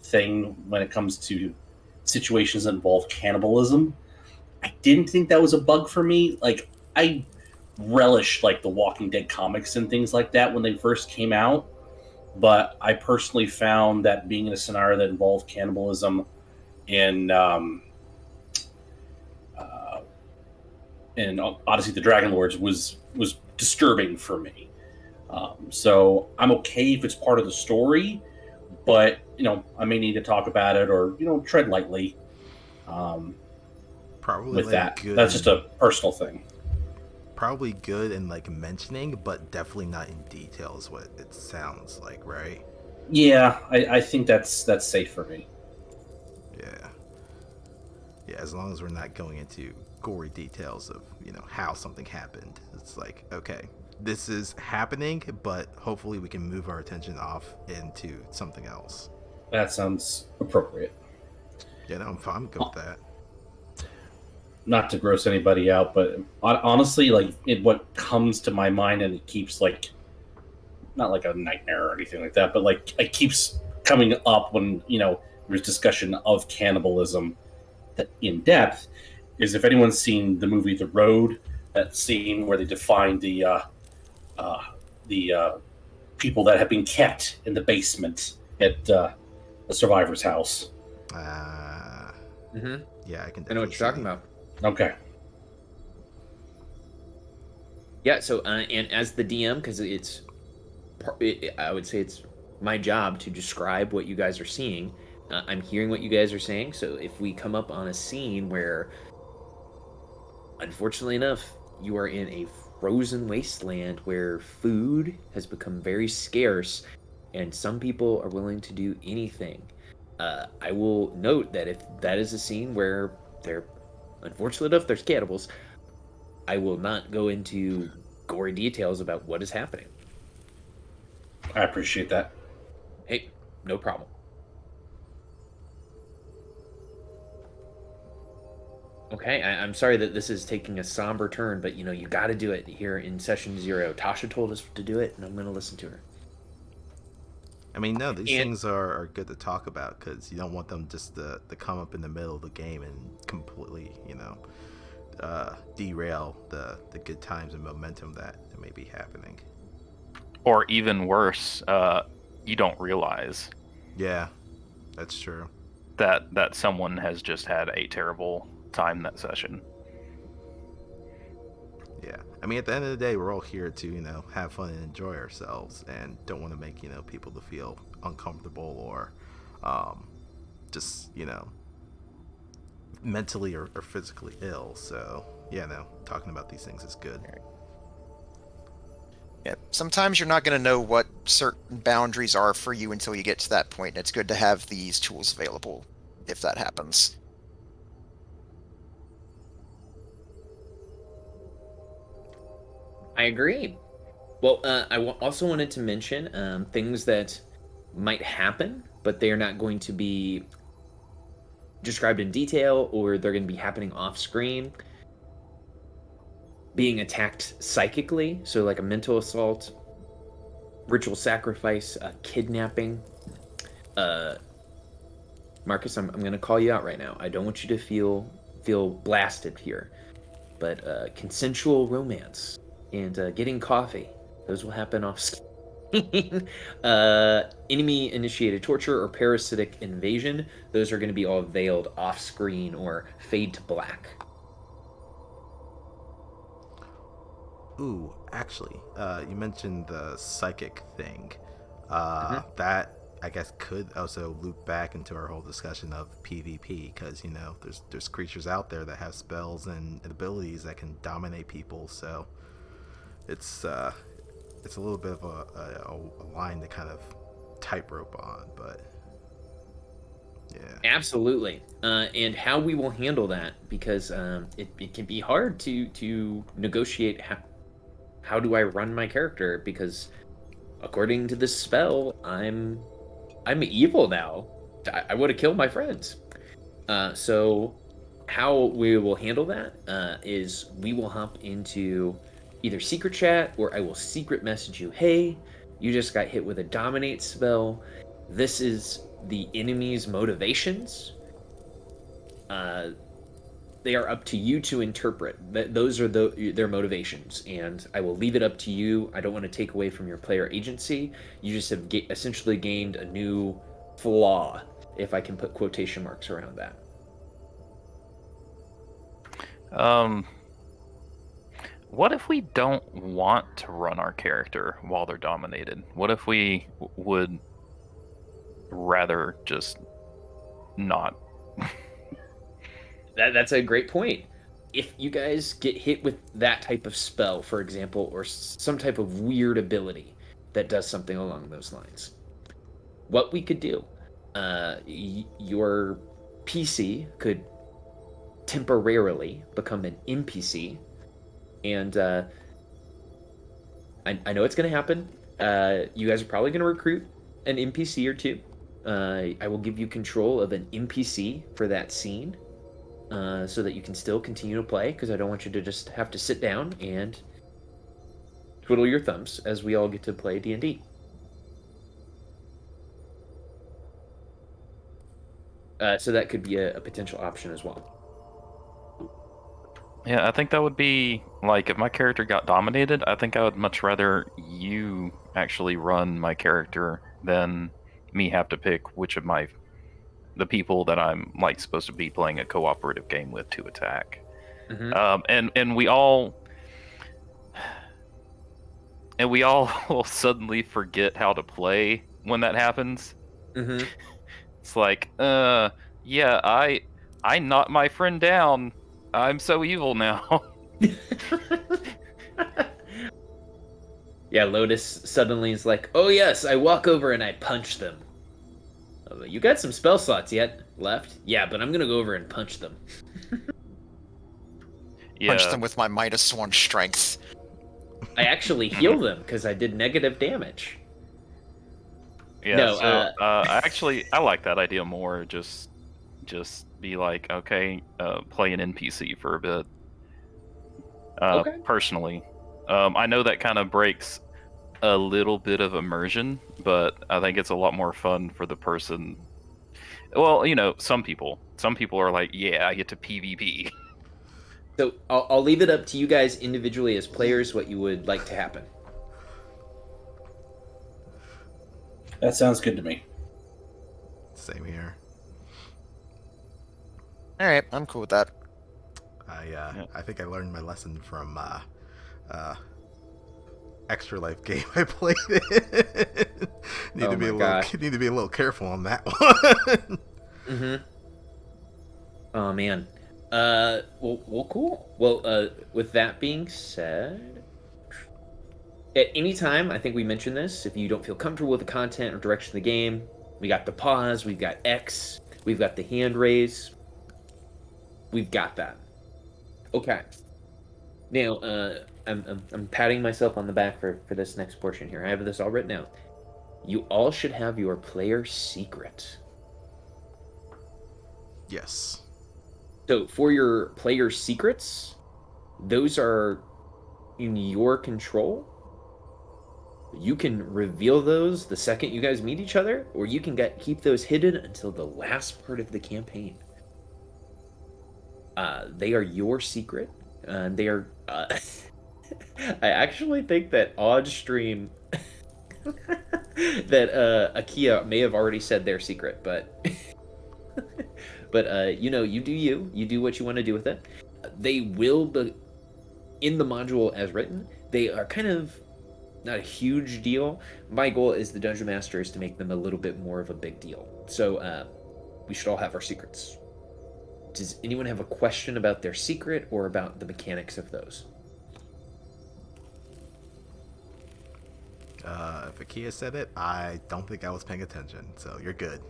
thing when it comes to situations that involve cannibalism. I didn't think that was a bug for me. Like, I relish like the Walking Dead comics and things like that when they first came out, but I personally found that being in a scenario that involved cannibalism in Odyssey of the Dragon Lords was disturbing for me. So I'm okay if it's part of the story, but I may need to talk about it or tread lightly. Probably With like that, good. that's just a personal thing. Probably good in like mentioning, but definitely not in detail is what it sounds like, right? Yeah, I think that's safe for me. Yeah, as long as we're not going into gory details of how something happened. It's like, okay, this is happening, but hopefully we can move our attention off into something else. That sounds appropriate. Yeah, no, I'm good with that. Not to gross anybody out, but honestly, like what comes to my mind, and it keeps like not like a nightmare or anything like that, but like it keeps coming up when there's discussion of cannibalism in depth. Is if anyone's seen the movie The Road, that scene where they define the people that have been kept in the basement at the survivor's house. Yeah, I can. I know what you're talking about. Okay. Yeah. So and as the DM, because I would say it's my job to describe what you guys are seeing. I'm hearing what you guys are saying. So if we come up on a scene where, unfortunately enough, you are in a frozen wasteland where food has become very scarce, and some people are willing to do anything. I will note that if that is a scene where they're unfortunate enough there's cannibals, I will not go into gory details about what is happening. I appreciate that. Hey, no problem. Okay, I'm sorry that this is taking a somber turn, but you got to do it here in session 0. Tasha told us to do it, and I'm going to listen to her. I mean, no, these And things are good to talk about because you don't want them just to come up in the middle of the game and completely, derail the good times and momentum that may be happening. Or even worse, you don't realize Yeah, that's true. that someone has just had a terrible time that session. Yeah, I mean, at the end of the day, we're all here to have fun and enjoy ourselves, and don't want to make people to feel uncomfortable or just mentally or physically ill. So yeah, no, talking about these things is good. Yeah, sometimes you're not going to know what certain boundaries are for you until you get to that point. It's good to have these tools available if that happens. I agree. Well, also wanted to mention things that might happen, but they are not going to be described in detail, or they're going to be happening off screen. Being attacked psychically, so like a mental assault, ritual sacrifice, kidnapping. Marcus, I'm going to call you out right now. I don't want you to feel blasted here, but consensual romance and getting coffee, those will happen off screen. Enemy initiated torture or parasitic invasion, those are going to be all veiled off screen or fade to black. Ooh, actually, you mentioned the psychic thing. Mhm. That I guess could also loop back into our whole discussion of PvP because there's creatures out there that have spells and abilities that can dominate people. So it's a little bit of a line to kind of tightrope on, but yeah. Absolutely. And how we will handle that, because it can be hard to negotiate how do I run my character, because according to this spell, I'm evil now. I would have killed my friends. So how we will handle that is we will hop into either secret chat, or I will secret message you, hey, you just got hit with a dominate spell. This is the enemy's motivations. Uh, they are up to you to interpret. Those are their motivations, and I will leave it up to you. I don't want to take away from your player agency. You just have essentially gained a new flaw, if I can put quotation marks around that. What if we don't want to run our character while they're dominated? What if we would rather just not? That's a great point. If you guys get hit with that type of spell, for example, or some type of weird ability that does something along those lines, what we could do, your PC could temporarily become an NPC, and I know it's going to happen. You guys are probably going to recruit an NPC or two. I will give you control of an NPC for that scene, so that you can still continue to play, because I don't want you to just have to sit down and twiddle your thumbs as we all get to play D&D. So that could be a potential option as well. Yeah, I think that would be like if my character got dominated. I think I would much rather you actually run my character than me have to pick which of the people that I'm like supposed to be playing a cooperative game with to attack. Mm-hmm. And we all will suddenly forget how to play when that happens. Mm-hmm. It's like, yeah, I knocked my friend down. I'm so evil now. Yeah, Lotus suddenly is like, "Oh yes," I walk over and I punch them. You got some spell slots yet left? Yeah, but I'm gonna go over and punch them. Punch Yeah. them with my -1 strength. I actually heal them because I did negative damage. Yeah, No, so I like that idea more. Just be like, okay, play an NPC for a bit. Okay. Personally, I know that kind of breaks a little bit of immersion, but I think it's a lot more fun for the person. Well, some people are like, yeah, I get to PvP. So I'll leave it up to you guys individually as players what you would like to happen. That sounds good to me. Same here. All right, I'm cool with that. I think I learned my lesson from Extra Life game I played it. Need to be a little careful on that one. Mm-hmm. Oh man. Well, cool. Well, with that being said, at any time, I think we mentioned this. If you don't feel comfortable with the content or direction of the game, we got the pause, we've got X, we've got the hand raise, we've got that. Okay. Now, I'm patting myself on the back for this next portion here. I have this all written out. You all should have your player secret. Yes. So for your player secrets, those are in your control. You can reveal those the second you guys meet each other, or you can keep those hidden until the last part of the campaign. They are your secret. They are. I actually think that Oddstream that Akia may have already said their secret, but you do you do what you want to do with it. They will be in the module as written. They are kind of not a huge deal. My goal is the Dungeon Master is to make them a little bit more of a big deal. So we should all have our secrets. Does anyone have a question about their secret or about the mechanics of those? If Akia said it, I don't think I was paying attention, so you're good.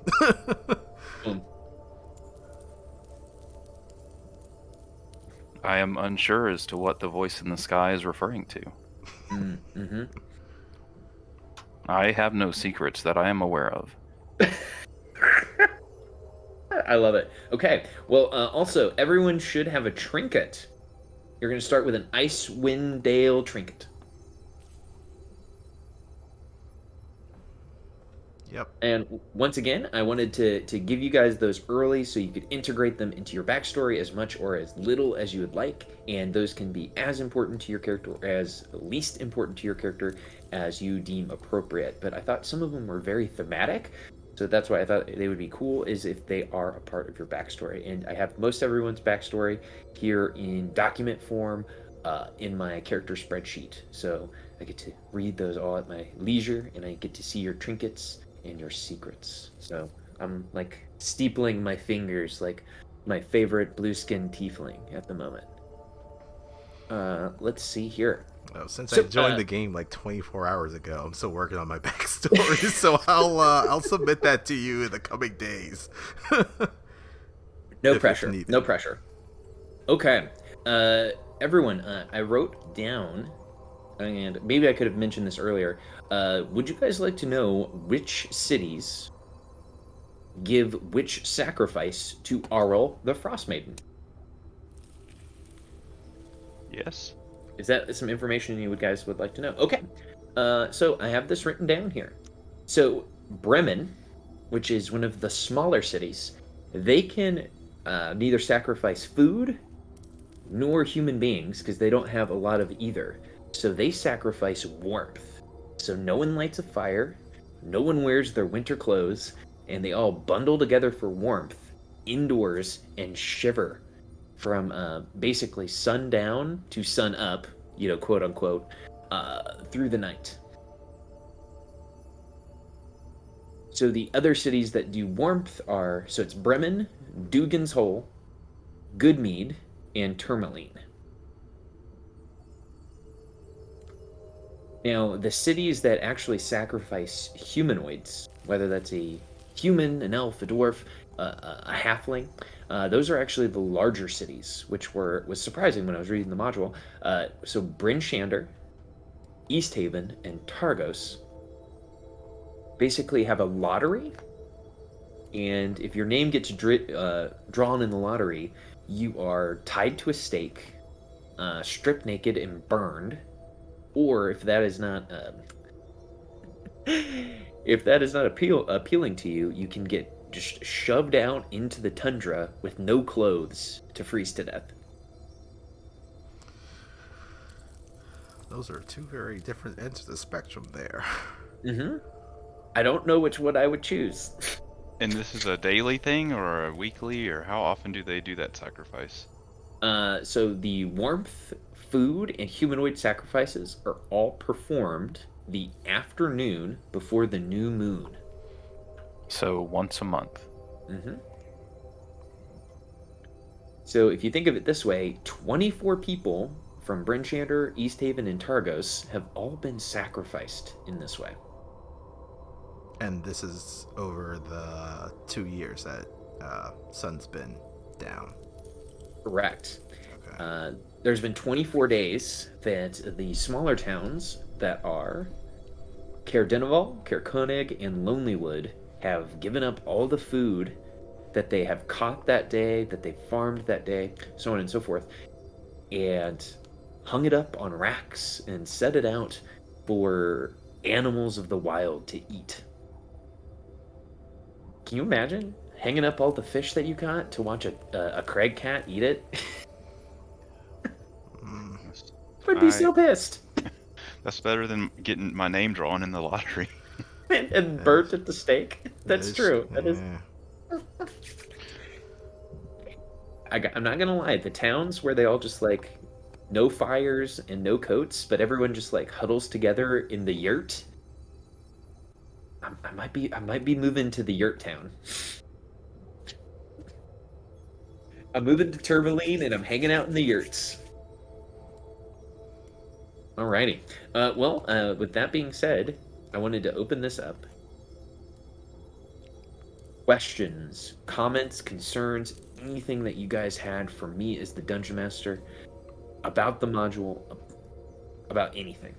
I am unsure as to what the voice in the sky is referring to. Mm-hmm. I have no secrets that I am aware of. I love it. Okay. Well, also, everyone should have a trinket. You're going to start with an Icewind Dale trinket. Yep. And once again, I wanted to give you guys those early so you could integrate them into your backstory as much or as little as you would like. And those can be as important to your character or as least important to your character as you deem appropriate. But I thought some of them were very thematic. So that's why I thought they would be cool is if they are a part of your backstory. And I have most everyone's backstory here in document form in my character spreadsheet. So I get to read those all at my leisure and I get to see your trinkets and your secrets. So I'm like steepling my fingers like my favorite blue-skinned tiefling at the moment. Let's see here. Oh, since I joined the game like 24 hours ago, I'm still working on my backstory, so I'll submit that to you in the coming days. No pressure. No pressure. Okay. Everyone, I wrote down, and maybe I could have mentioned this earlier. Would you guys like to know which cities give which sacrifice to Auril the Frostmaiden? Yes. Is that some information you guys would like to know? Okay. So I have this written down here. So Bremen, which is one of the smaller cities, they can neither sacrifice food nor human beings because they don't have a lot of either. So they sacrifice warmth. So no one lights a fire, no one wears their winter clothes, and they all bundle together for warmth indoors and shiver from basically sundown to sun up, quote unquote, through the night. So the other cities that do warmth are, so it's Bremen, Dugan's Hole, Goodmead, and Tourmaline. Now, the cities that actually sacrifice humanoids, whether that's a human, an elf, a dwarf, a halfling, those are actually the larger cities, which was surprising when I was reading the module. So Bryn Shander, East Haven, and Targos basically have a lottery, and if your name gets drawn in the lottery, you are tied to a stake, stripped naked, and burned. Or if that is not if that is not appealing to you, you can get just shoved out into the tundra with no clothes to freeze to death. Those are two very different ends of the spectrum there. Mm-hmm. I don't know which one I would choose. And this is a daily thing or a weekly, or how often do they do that sacrifice? So the warmth, food, and humanoid sacrifices are all performed the afternoon before the new moon. So once a month. Mm-hmm. So if you think of it this way, 24 people from Bryn Shander, East Haven, and Targos have all been sacrificed in this way. And this is over the 2 years that Sun's been down. Correct. Okay. There's been 24 days that the smaller towns that are Caer Dineval, Caer Koenig, and Lonelywood have given up all the food that they have caught that day, that they farmed that day, so on and so forth, and hung it up on racks and set it out for animals of the wild to eat. Can you imagine hanging up all the fish that you caught to watch a Craig cat eat it? I'd be so pissed. That's better than getting my name drawn in the lottery. and burnt at the stake. That's true. That is. I'm not gonna lie. The towns where they all just like no fires and no coats, but everyone just like huddles together in the yurt. I might be moving to the yurt town. I'm moving to Tourmaline and I'm hanging out in the yurts. Alrighty. With that being said, I wanted to open this up. Questions, comments, concerns, anything that you guys had for me as the Dungeon Master about the module, about anything.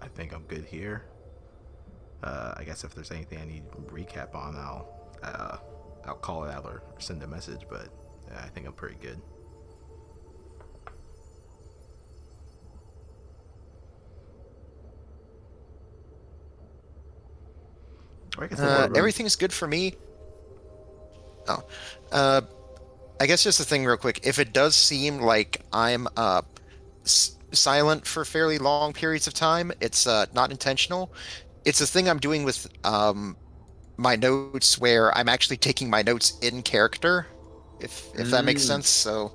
I think I'm good here. I guess if there's anything I need recap on, I'll call it out or send a message, but I think I'm pretty good. Everything's good for me. Oh, I guess just a thing real quick. If it does seem like I'm silent for fairly long periods of time, it's not intentional. It's a thing I'm doing with my notes where I'm actually taking my notes in character, if that makes sense. So,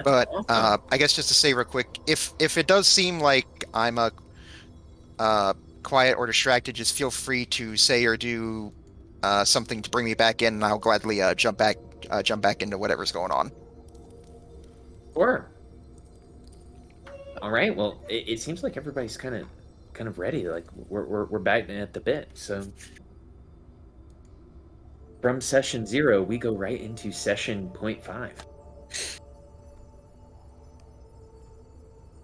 But awesome. I guess just to say real quick, if it does seem like I'm quiet or distracted, just feel free to say or do something to bring me back in, and I'll gladly jump back into whatever's going on. Sure. All right. Well, it seems like everybody's kind of ready. Like we're back at the bit. So from session 0, we go right into session 0.5.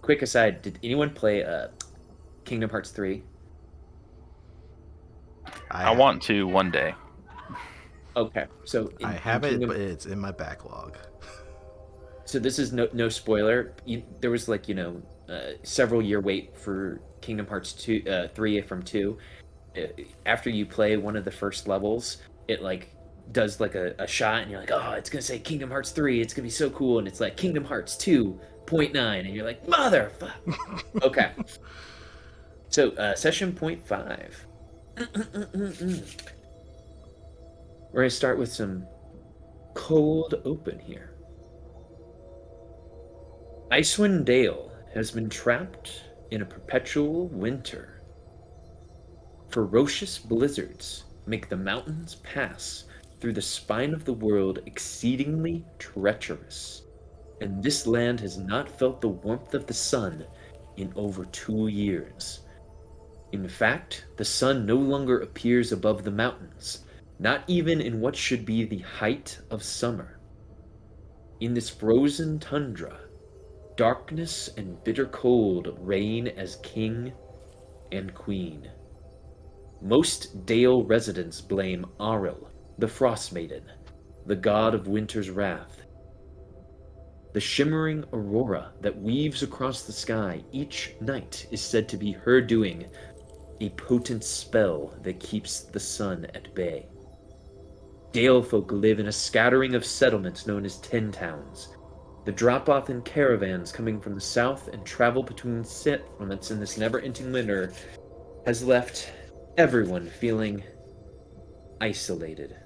Quick aside: did anyone play Kingdom Hearts 3? I want to one day. Okay, so I have it, but it's in my backlog. So this is no spoiler. There was like several year wait for Kingdom Hearts 3 from 2. After you play one of the first levels, it like does like a shot, and you're like, oh, it's gonna say Kingdom Hearts 3. It's gonna be so cool, and it's like Kingdom Hearts 2.9, and you're like, motherfucker. Okay. So session 0.5. We're going to start with some cold open here. Icewind Dale has been trapped in a perpetual winter. Ferocious blizzards make the mountains pass through the spine of the world exceedingly treacherous, and this land has not felt the warmth of the sun in over 2 years. In fact, the sun no longer appears above the mountains, not even in what should be the height of summer. In this frozen tundra, darkness and bitter cold reign as king and queen. Most Dale residents blame Auril, the Frostmaiden, the god of winter's wrath. The shimmering aurora that weaves across the sky each night is said to be her doing, a potent spell that keeps the sun at bay. Dale folk live in a scattering of settlements known as Ten Towns. The drop-off in caravans coming from the south and travel between settlements in this never-ending winter has left everyone feeling isolated.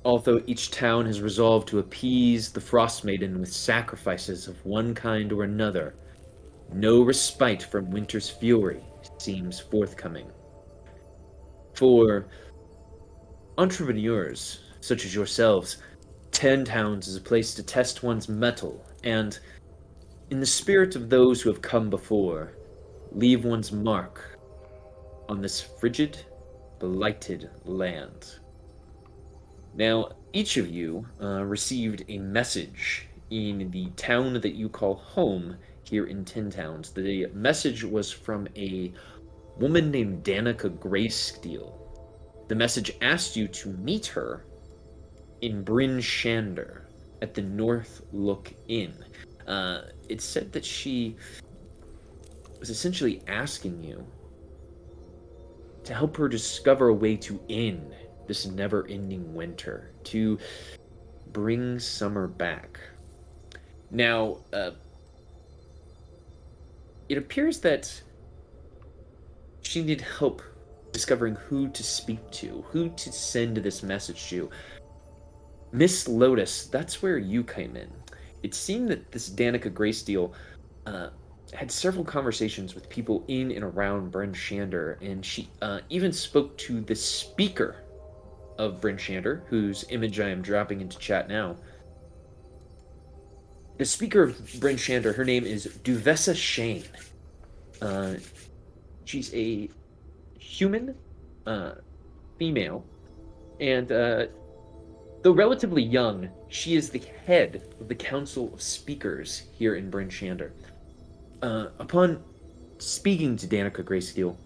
Although each town has resolved to appease the Frostmaiden with sacrifices of one kind or another, no respite from winter's fury seems forthcoming. For entrepreneurs such as yourselves, Ten Towns is a place to test one's mettle and, in the spirit of those who have come before, leave one's mark on this frigid, blighted land. Now, each of you received a message in the town that you call home here in Ten Towns. The message was from a woman named Danica Greysteel. The message asked you to meet her in Bryn Shander at the North Look Inn. It said that she was essentially asking you to help her discover a way to end this never-ending winter, to bring summer back. Now, it appears that she needed help discovering who to speak to, who to send this message to. Miss Lotus, that's where you came in. It seemed that this Danica Greysteel had several conversations with people in and around Bryn Shander, and she even spoke to the speaker of Bryn Shander, whose image I am dropping into chat now. The speaker of Bryn Shander, her name is Duvessa Shane. She's a human female, and though relatively young, she is the head of the Council of Speakers here in Bryn Shander. Upon speaking to Danica Greysteel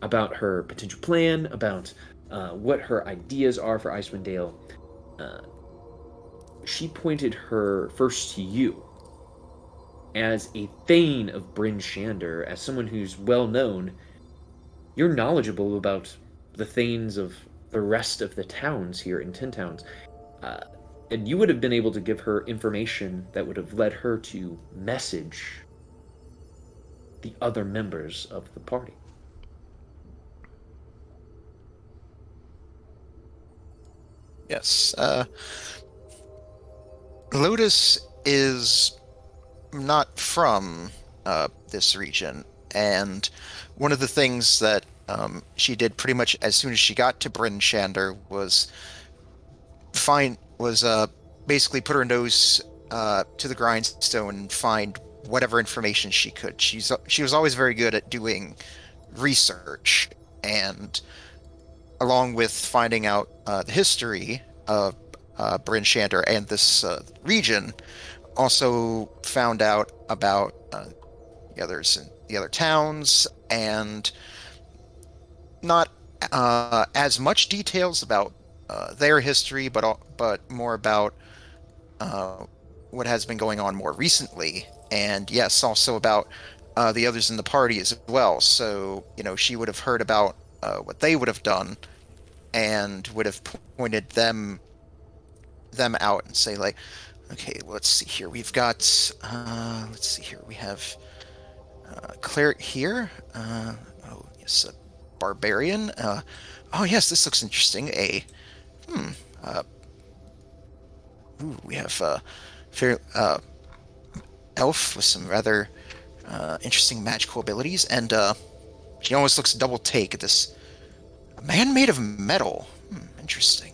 about her potential plan, about what her ideas are for Icewind Dale, she pointed her first to you as a Thane of Bryn Shander, as someone who's well known. You're knowledgeable about the Thanes of the rest of the towns here in Ten Towns, and you would have been able to give her information that would have led her to message the other members of the party. Yes. Lotus is not from this region, and one of the things that she did pretty much as soon as she got to Bryn Shander was basically put her nose to the grindstone and find whatever information she could. She was always very good at doing research, and along with finding out the history of Bryn Shander and this region, also found out about the other towns, and not as much details about their history, but more about what has been going on more recently, and yes, also about the others in the party as well. So, she would have heard about what they would have done, and would have pointed them out and say, like, okay, let's see here. We've got, we have cleric here. Oh, yes, a barbarian. Oh, yes, this looks interesting. We have elf with some rather interesting magical abilities, and she almost looks double take at this man made of metal. interesting.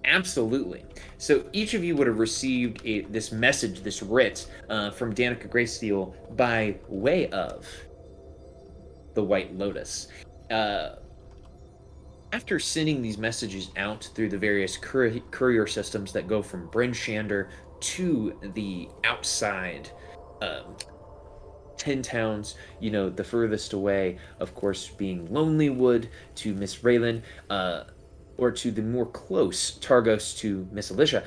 Absolutely. So each of you would have received this message, this writ from Danica Greysteel by way of the White Lotus. After sending these messages out through the various courier systems that go from Bryn Shander to the outside um, 10 towns, the furthest away, of course, being Lonelywood to Miss Raylan, or to the more close Targos to Miss Alicia,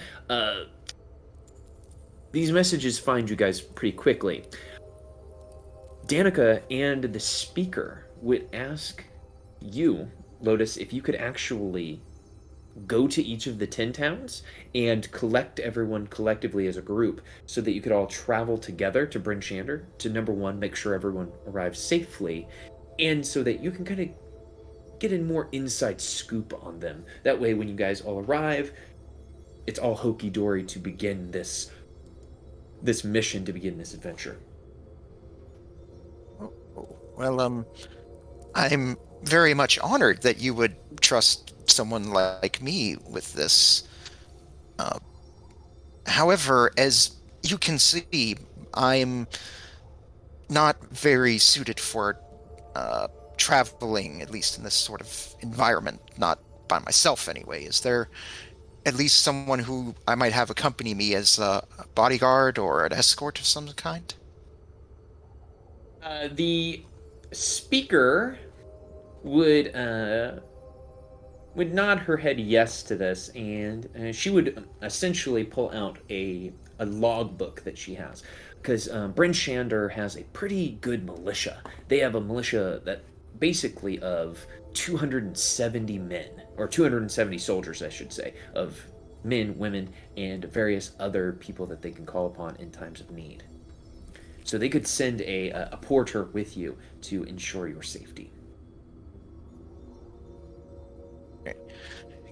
these messages find you guys pretty quickly. Danica and the speaker would ask you, Lotus, if you could actually go to each of the 10 towns and collect everyone collectively as a group so that you could all travel together to Bryn Shander to, number one, make sure everyone arrives safely, and so that you can kind of get a more inside scoop on them. That way, when you guys all arrive, it's all hokey-dory to begin this mission, to begin this adventure. Well, I'm very much honored that you would trust someone like me with this. However, as you can see, I'm not very suited for traveling, at least in this sort of environment, not by myself anyway. Is there at least someone who I might have accompany me as a bodyguard or an escort of some kind? The speaker would nod her head yes to this, and she would essentially pull out a logbook that she has, because Bryn Shander has a pretty good militia. They have a militia that basically of 270 men, or 270 soldiers, I should say, of men, women, and various other people that they can call upon in times of need. So they could send a porter with you to ensure your safety.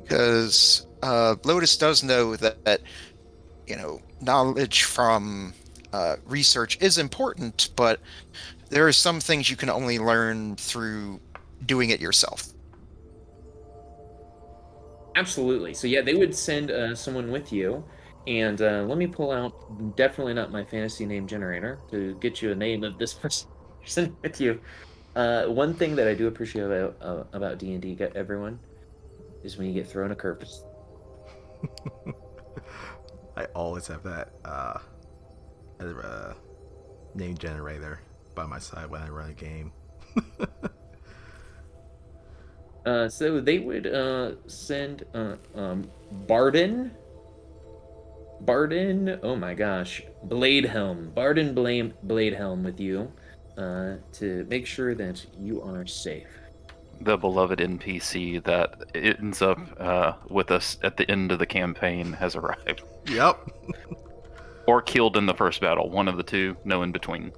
Because Lotus does know that knowledge from research is important, but there are some things you can only learn through doing it yourself. Absolutely. So yeah, they would send someone with you, and let me pull out, definitely not my fantasy name generator, to get you a name of this person with you. One thing that I do appreciate about D&D, everyone, is when you get thrown a curve. I always have that name generator by my side when I run a game. So they would send Barden, oh my gosh, Bladehelm with you to make sure that you are safe. The beloved NPC that ends up with us at the end of the campaign has arrived. Yep. Or killed in the first battle. One of the two, no in between.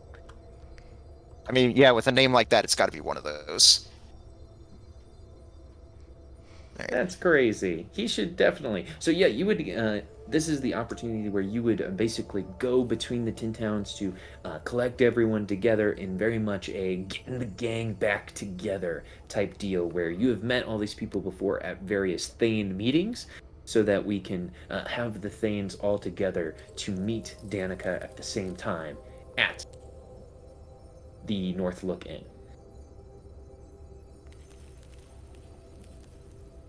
I mean, yeah, with a name like that, it's got to be one of those. That's crazy. He should definitely. So yeah, you would. This is the opportunity where you would basically go between the 10 towns to collect everyone together in very much a getting the gang back together type deal, where you have met all these people before at various Thane meetings, so that we can have the Thanes all together to meet Danica at the same time at the North Look Inn.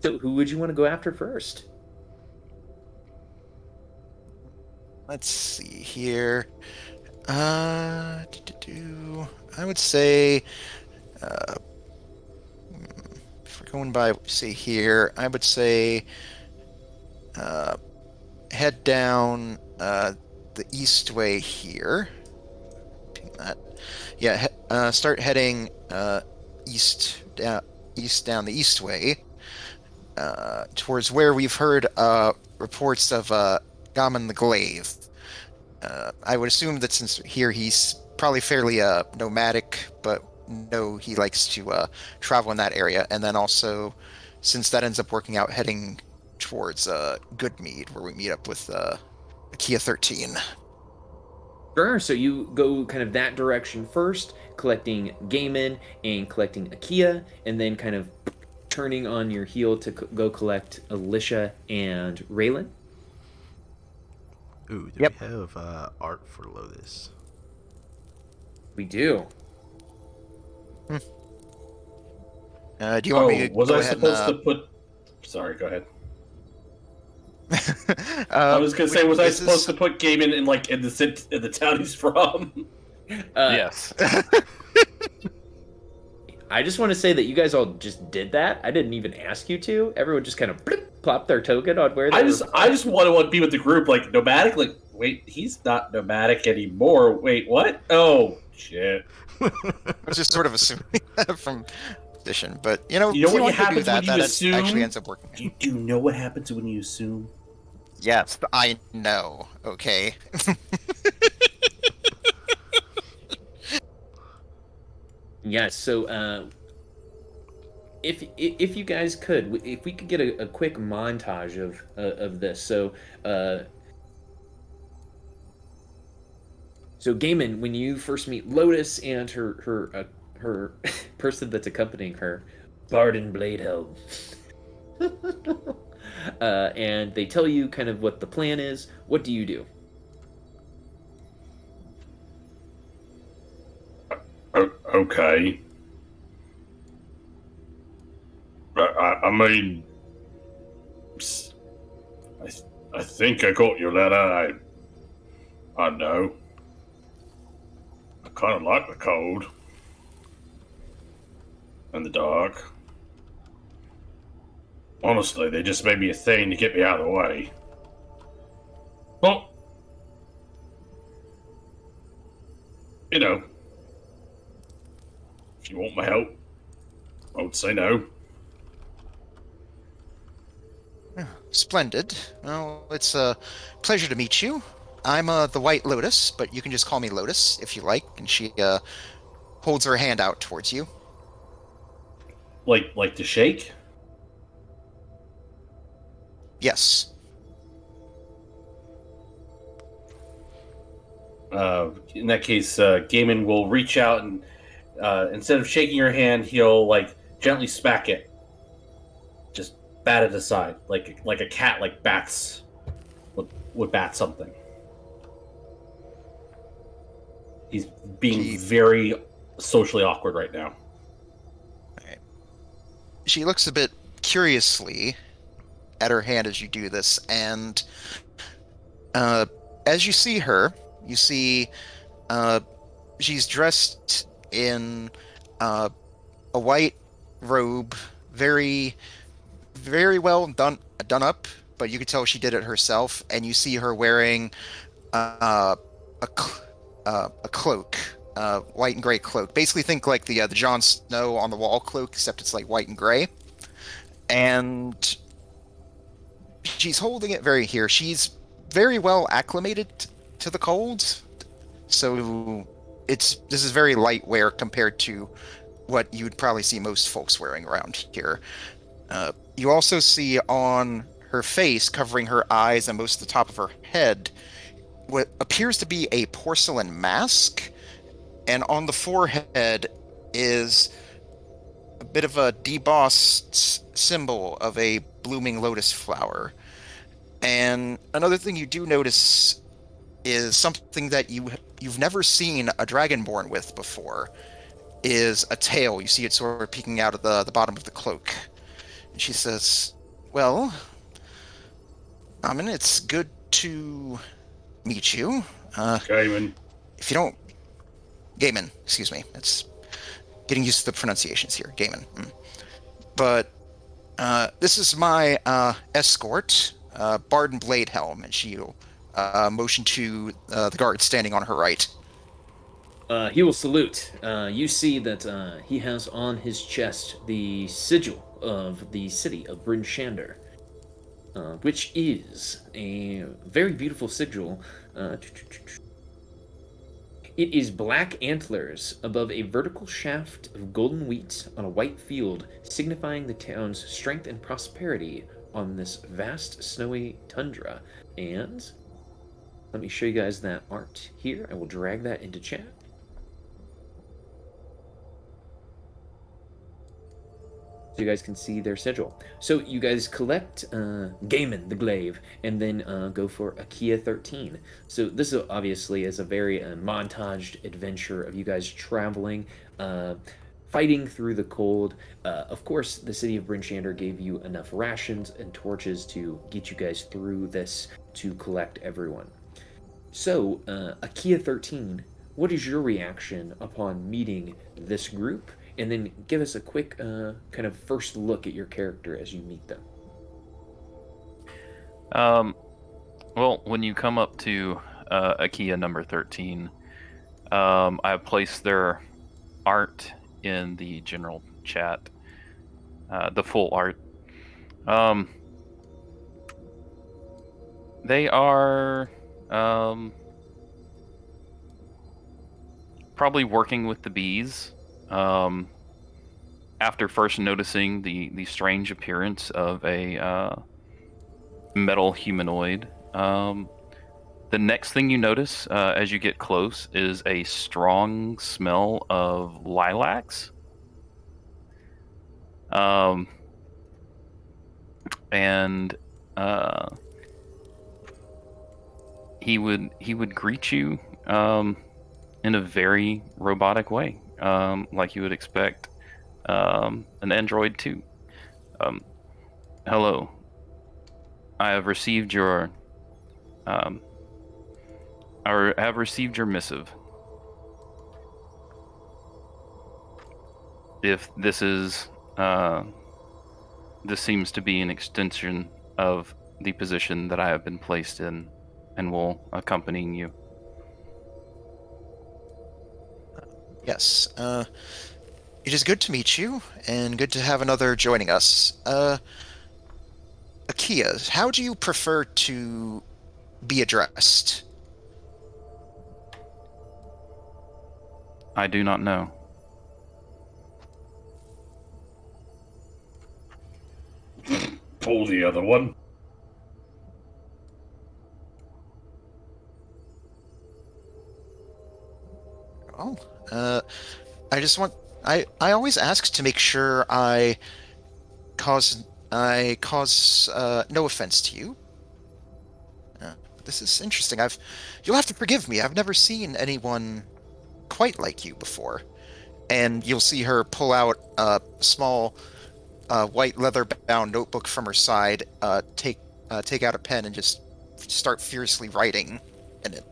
So who would you want to go after first? Let's see here. I would say, if we're going by what we see here, I would say head down the east way here. Yeah, start heading east down the east way towards where we've heard reports of Gammon the Glaive. I would assume that since here he's probably fairly nomadic, but no, he likes to travel in that area. And then also, since that ends up working out, heading towards Goodmead, where we meet up with Akia 13. Sure. So you go kind of that direction first, collecting Gaiman and collecting Akia, and then kind of turning on your heel to go collect Alicia and Raylan. Ooh, do Yep. we have art for Lotus? We do. Do you want me to was go I ahead supposed to and? put? Sorry, go ahead. I was gonna say, was I supposed to put Gaiman in like in the town he's from? Yes. I just want to say that you guys all just did that. I didn't even ask you to. Everyone just kind of plopped their token on where they were. I just want to be with the group, like nomadic. Like, wait, he's not nomadic anymore. Wait, what? Oh shit! I was just sort of assuming that from position, but you know You know what want to do happens that, when you that assume? actually ends up working. Do you know what happens when you assume? Yes, I know. Okay. Yes. So, if you guys could, if we could get a quick montage of this. So Gaiman, when you first meet Lotus and her person that's accompanying her, Barden Bladehelm, and they tell you kind of what the plan is. What do you do? Okay. I mean, I think I got your letter. I know. I kind of like the cold and the dark. Honestly, they just made me a thing to get me out of the way. Well, you know, if you want my help, I would say no. Splendid. Well, it's a pleasure to meet you. I'm the White Lotus, but you can just call me Lotus if you like. And she holds her hand out towards you. Like to shake? Yes. In that case, Gaiman will reach out and instead of shaking your hand, he'll like gently smack it. Just bat it aside, like a cat like bats would bat something. He's being very socially awkward right now. Right. She looks a bit curiously at her hand as you do this, and as you see her, you see she's dressed in a white robe, very, very well done up, but you can tell she did it herself. And you see her wearing a cloak, white and gray cloak. Basically, think like the Jon Snow on the wall cloak, except it's like white and gray. And she's holding it very here. She's very well acclimated to the cold, so this is very light wear compared to what you'd probably see most folks wearing around here. You also see on her face, covering her eyes and most of the top of her head, what appears to be a porcelain mask, and on the forehead is a bit of a debossed symbol of a blooming lotus flower. And another thing you do notice is something that you've never seen a dragonborn with before, is a tail. You see it sort of peeking out of the bottom of the cloak. And she says, well, I mean, it's good to meet you. Gaiman. If you don't... Gaiman, excuse me. It's getting used to the pronunciations here. Gaiman. But this is my escort, Barden Bladehelm, and she'll motion to the guard standing on her right. He will salute. You see that he has on his chest the sigil of the city of Bryn Shander, which is a very beautiful sigil. It is black antlers above a vertical shaft of golden wheat on a white field, signifying the town's strength and prosperity on this vast snowy tundra. And let me show you guys that art here. I will drag that into chat. So you guys can see their schedule. So you guys collect Gaiman, the glaive, and then go for Akia 13. So this obviously is a very montaged adventure of you guys traveling, fighting through the cold. Of course, the city of Bryn Shander gave you enough rations and torches to get you guys through this to collect everyone. So, Akia 13, what is your reaction upon meeting this group? And then give us a quick kind of first look at your character as you meet them. Well, when you come up to Akia number 13, I have placed their art in the general chat, the full art. They are probably working with the bees. After first noticing the strange appearance of a metal humanoid, the next thing you notice as you get close is a strong smell of lilacs. And he would greet you in a very robotic way, like you would expect an android to. Hello. I have received your missive. If this is this seems to be an extension of the position that I have been placed in, and will accompany you. Yes. It is good to meet you, and good to have another joining us. Akia, how do you prefer to be addressed? I do not know. Pull the other one. Oh, I just want... I always ask to make sure I cause no offense to you. This is interesting. You'll have to forgive me. I've never seen anyone quite like you before. And you'll see her pull out a small white leather-bound notebook from her side, take out a pen and just start fiercely writing in it.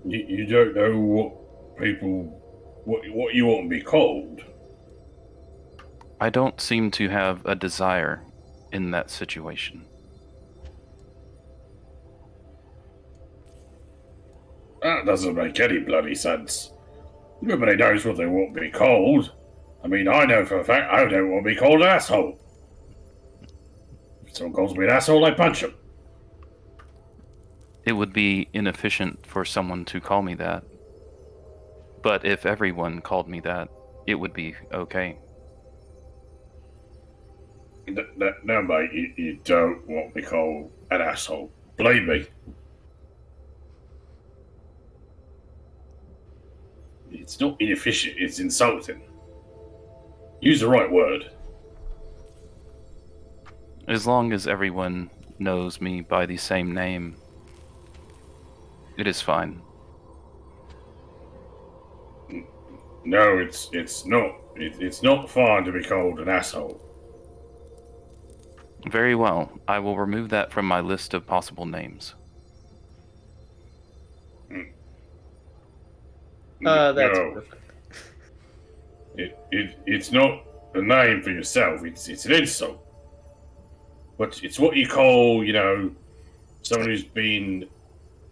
You don't know what you want to be called. I don't seem to have a desire in that situation. That doesn't make any bloody sense. Everybody knows what they want to be called. I mean, I know for a fact I don't want to be called an asshole. If someone calls me an asshole, I punch them. It would be inefficient for someone to call me that. But if everyone called me that, it would be okay. No, mate, you don't want to be called an asshole. Believe me. It's not inefficient, it's insulting. Use the right word. As long as everyone knows me by the same name, it is fine. No, it's not. It's not fine to be called an asshole. Very well. I will remove that from my list of possible names. That's no. perfect. It's not a name for yourself. It's an insult. But it's what you call, someone who's been,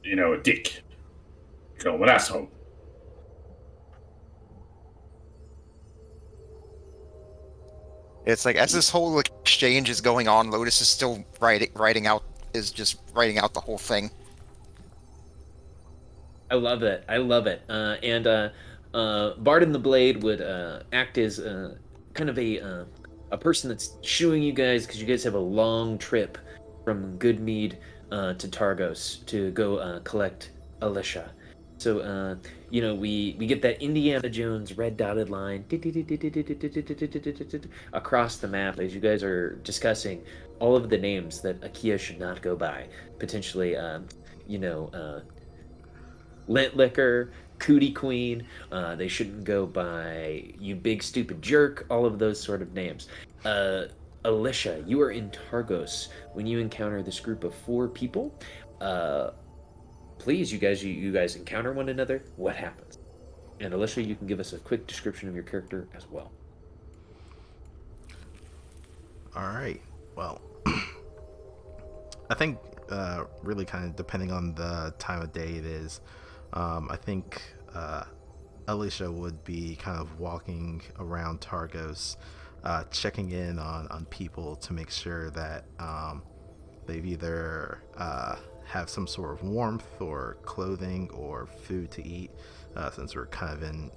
a dick. You call them an asshole. It's like, as this whole exchange is going on, Lotus is still writing out the whole thing. I love it. And Barden the Blade would act as kind of a person that's shooing you guys because you guys have a long trip from Goodmead to Targos to go collect Alicia. So, we get that Indiana Jones red dotted line across the map as you guys are discussing all of the names that Akia should not go by. Potentially, Lint Liquor, Cootie Queen. They shouldn't go by You Big Stupid Jerk, all of those sort of names. Alicia, you are in Targos when you encounter this group of 4 people. Please, you guys encounter one another. What happens? And Alicia, you can give us a quick description of your character as well. All right. Well, I think really kind of depending on the time of day it is, I think Alicia would be kind of walking around Targos, checking in on people to make sure that they've either have some sort of warmth or clothing or food to eat, since we're kind of in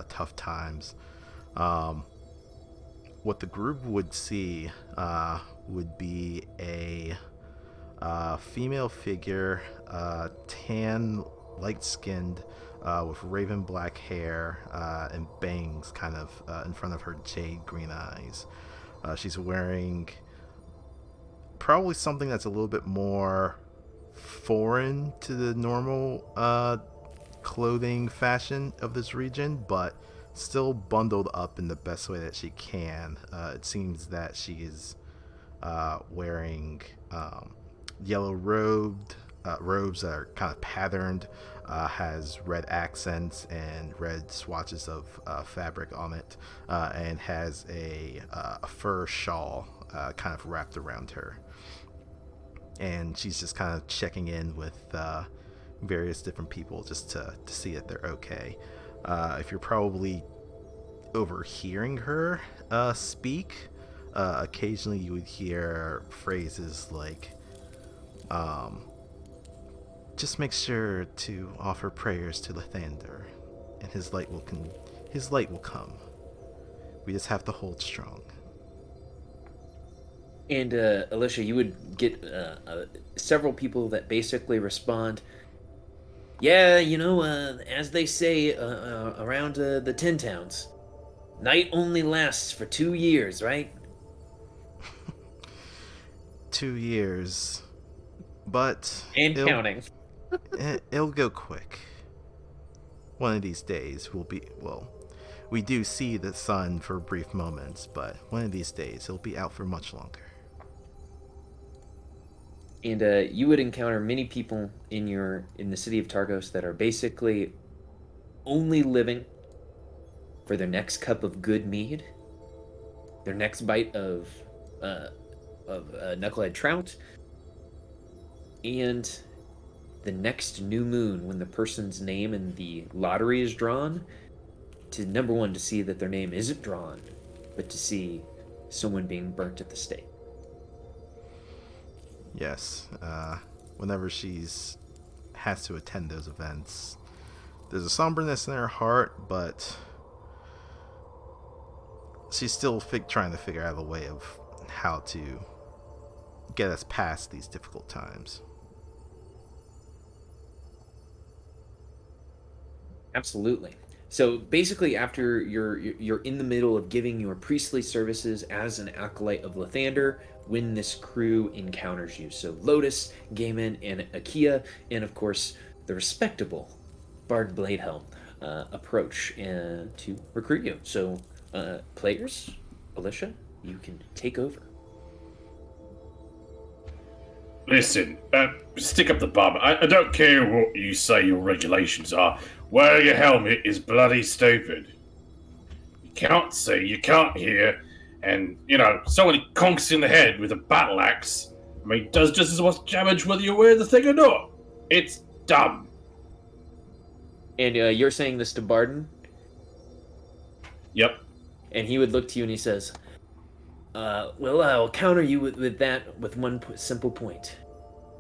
tough times. What the group would see would be a female figure, tan, light-skinned, with raven black hair and bangs kind of in front of her jade green eyes. She's wearing probably something that's a little bit more foreign to the normal clothing fashion of this region, but still bundled up in the best way that she can. It seems that she is wearing yellow robes that are kind of patterned, has red accents and red swatches of fabric on it, and has a fur shawl kind of wrapped around her. And she's just kind of checking in with various different people just to see that they're okay. If you're probably overhearing her speak, occasionally you would hear phrases like, just make sure to offer prayers to Lathander, and his light will come. We just have to hold strong. And Alicia, you would get several people that basically respond, yeah, as they say around the Tin Towns, night only lasts for 2 years, right? 2 years, but And counting. It'll go quick. One of these days we do see the sun for brief moments, but one of these days it'll be out for much longer. And you would encounter many people in the city of Targos that are basically only living for their next cup of good mead, their next bite of knucklehead trout, and the next new moon when the person's name in the lottery is drawn, to number one, to see that their name isn't drawn, but to see someone being burnt at the stake. Yes, whenever she's has to attend those events, there's a somberness in her heart, but she's still trying to figure out a way of how to get us past these difficult times. Absolutely. So basically, after you're in the middle of giving your priestly services as an acolyte of Lathander, when this crew encounters you. So Lotus, Gaiman, and Akia, and of course the respectable Bard Bladehelm approach to recruit you. So players, Alicia, you can take over. Listen, stick up the bum. I don't care what you say your regulations are. Wearing a helmet is bloody stupid. You can't see, you can't hear, and, someone conks in the head with a battle axe, does just as much damage whether you wear the thing or not. It's dumb. And you're saying this to Barden? Yep. And he would look to you and he says, well, I'll counter you with that with one simple point.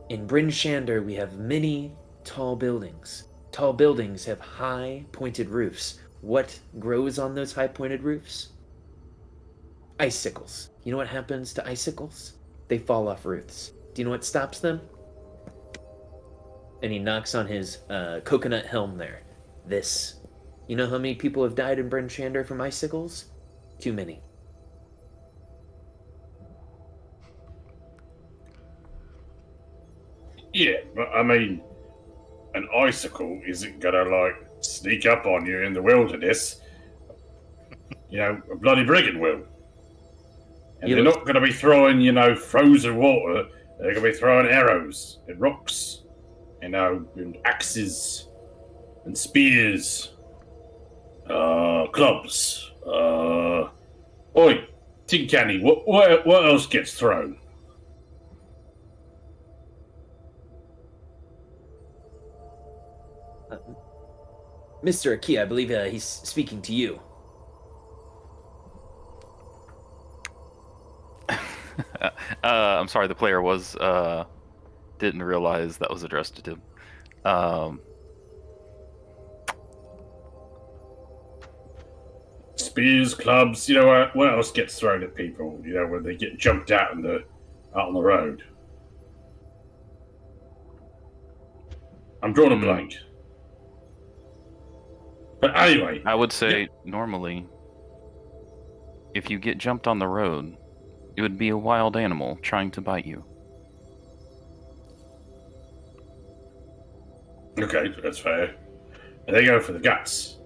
In Bryn Shander, we have many tall buildings. Tall buildings have high, pointed roofs. What grows on those high, pointed roofs? Icicles. You know what happens to icicles? They fall off roofs. Do you know what stops them? And he knocks on his coconut helm there. This. You know how many people have died in Bryn Shander from icicles? Too many. Yeah, but I mean, an icicle isn't gonna like sneak up on you in the wilderness. You know, a bloody brigand will. And You they're look- not gonna be throwing, frozen water. They're gonna be throwing arrows and rocks, and axes and spears, clubs. Oi, Tin Canny, what else gets thrown? Mr. Aki, I believe he's speaking to you. I'm sorry, the player was didn't realize that was addressed to him. Spears, clubs. What else gets thrown at people? When they get jumped out on the road. I'm drawing a blank. But anyway, I would say normally, if you get jumped on the road, it would be a wild animal trying to bite you. Okay, that's fair. And they go for the guts.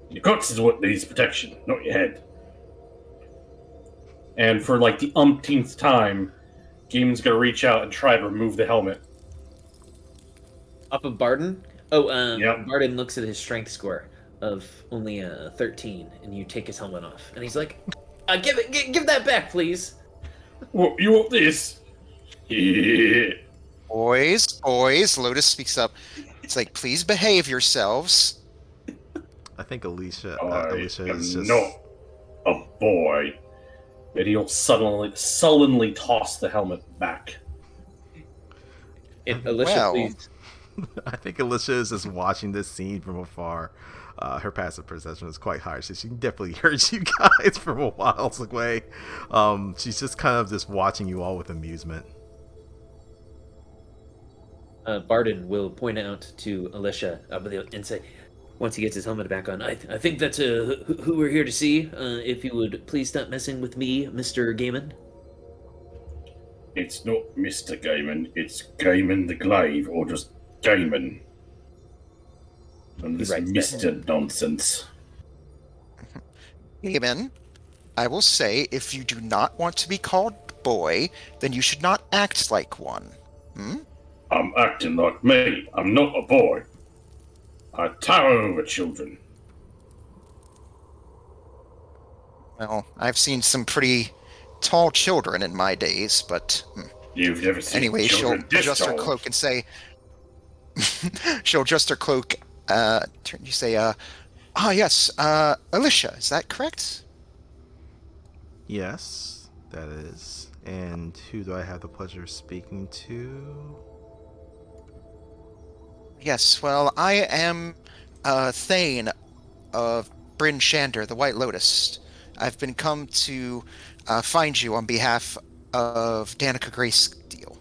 Your guts is what needs protection, not your head. And for like the umpteenth time, Gamon's gonna reach out and try to remove the helmet. Up of Barden? Oh, Yep. Barden looks at his strength score of only 13, and you take his helmet off. And he's like, give that back, please. What, you want this? Yeah. Boys, Lotus speaks up. It's like, please behave yourselves. I think Alicia I is am just not a boy. And he'll sullenly toss the helmet back. And Alicia, Well. please. I think Alicia is just watching this scene from afar. Her passive perception is quite high, so she definitely hears you guys from a miles away. She's just kind of just watching you all with amusement. Barden will point out to Alicia and say, once he gets his helmet back on, I think that's who we're here to see. If you would please stop messing with me, Mr. Gaiman. It's not Mr. Gaiman, it's Gaiman the Glaive, or just Gaiman. And this writes that. Mr. nonsense. Amen. I will say, if you do not want to be called boy, then you should not act like one. I'm acting like me. I'm not a boy. I tower over children. Well, I've seen some pretty tall children in my days, but You've never seen anyway, she'll children this adjust her tall. cloak and say, she'll adjust her cloak. You say, yes, Alicia, is that correct? Yes, that is. And who do I have the pleasure of speaking to? Yes, well, I am Thane of Bryn Shander, the White Lotus. I've been come to find you on behalf of Danica Grayscale.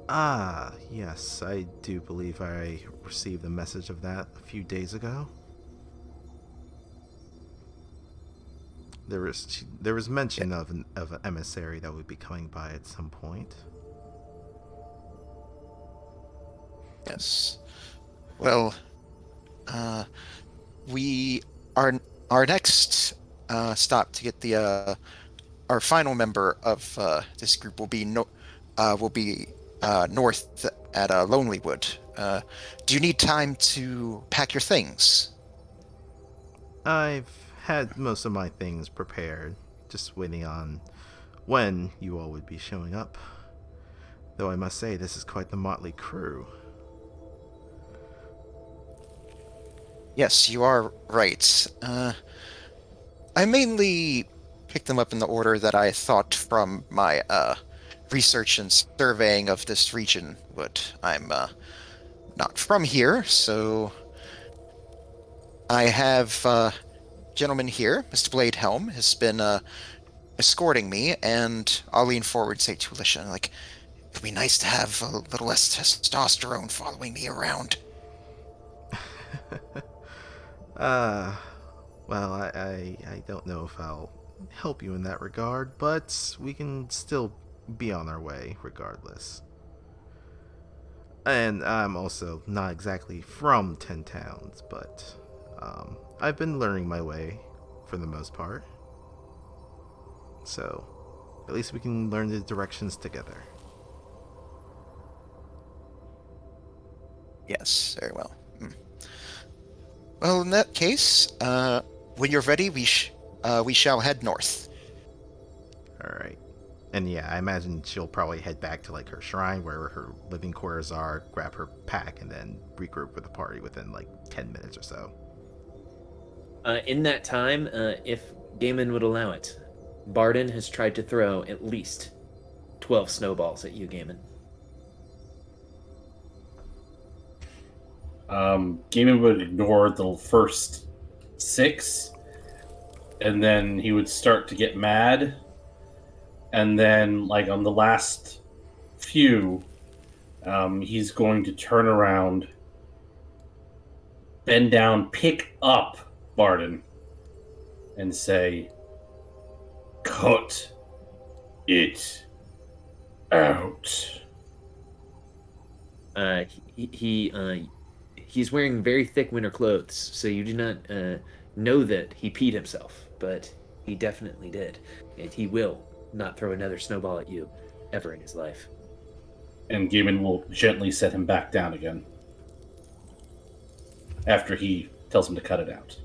Ah, yes, I do believe I received a message of that a few days ago. There was mention of an emissary that would be coming by at some point. Yes. Well, our next stop to get the our final member of this group will be north at Lonelywood. Do you need time to pack your things? I've had most of my things prepared, just waiting on when you all would be showing up. Though I must say, this is quite the motley crew. Yes, you are right. I mainly picked them up in the order that I thought from my research and surveying of this region would. I'm not from here, so I have gentleman here, Mr. Bladehelm, has been escorting me, and I'll lean forward and say to Alicia, like, it'd be nice to have a little less testosterone following me around. uh, well, I don't know if I'll help you in that regard, but we can still be on our way regardless. And I'm also not exactly from 10 towns, but I've been learning my way for the most part. So, at least we can learn the directions together. Yes, very well. Well, in that case, when you're ready, we shall head north. Alright. And yeah, I imagine she'll probably head back to like her shrine where her living quarters are, grab her pack, and then regroup with the party within like 10 minutes or so. In that time, if Gaiman would allow it, Barden has tried to throw at least 12 snowballs at you, Gaiman. Gaiman would ignore the first 6, and then he would start to get mad. And then, like, on the last few, he's going to turn around, bend down, pick up Barden, and say, "Cut it out." He's wearing very thick winter clothes, so you do not know that he peed himself, but he definitely did, and he will not throw another snowball at you ever in his life. And Gaiman will gently set him back down again after he tells him to cut it out.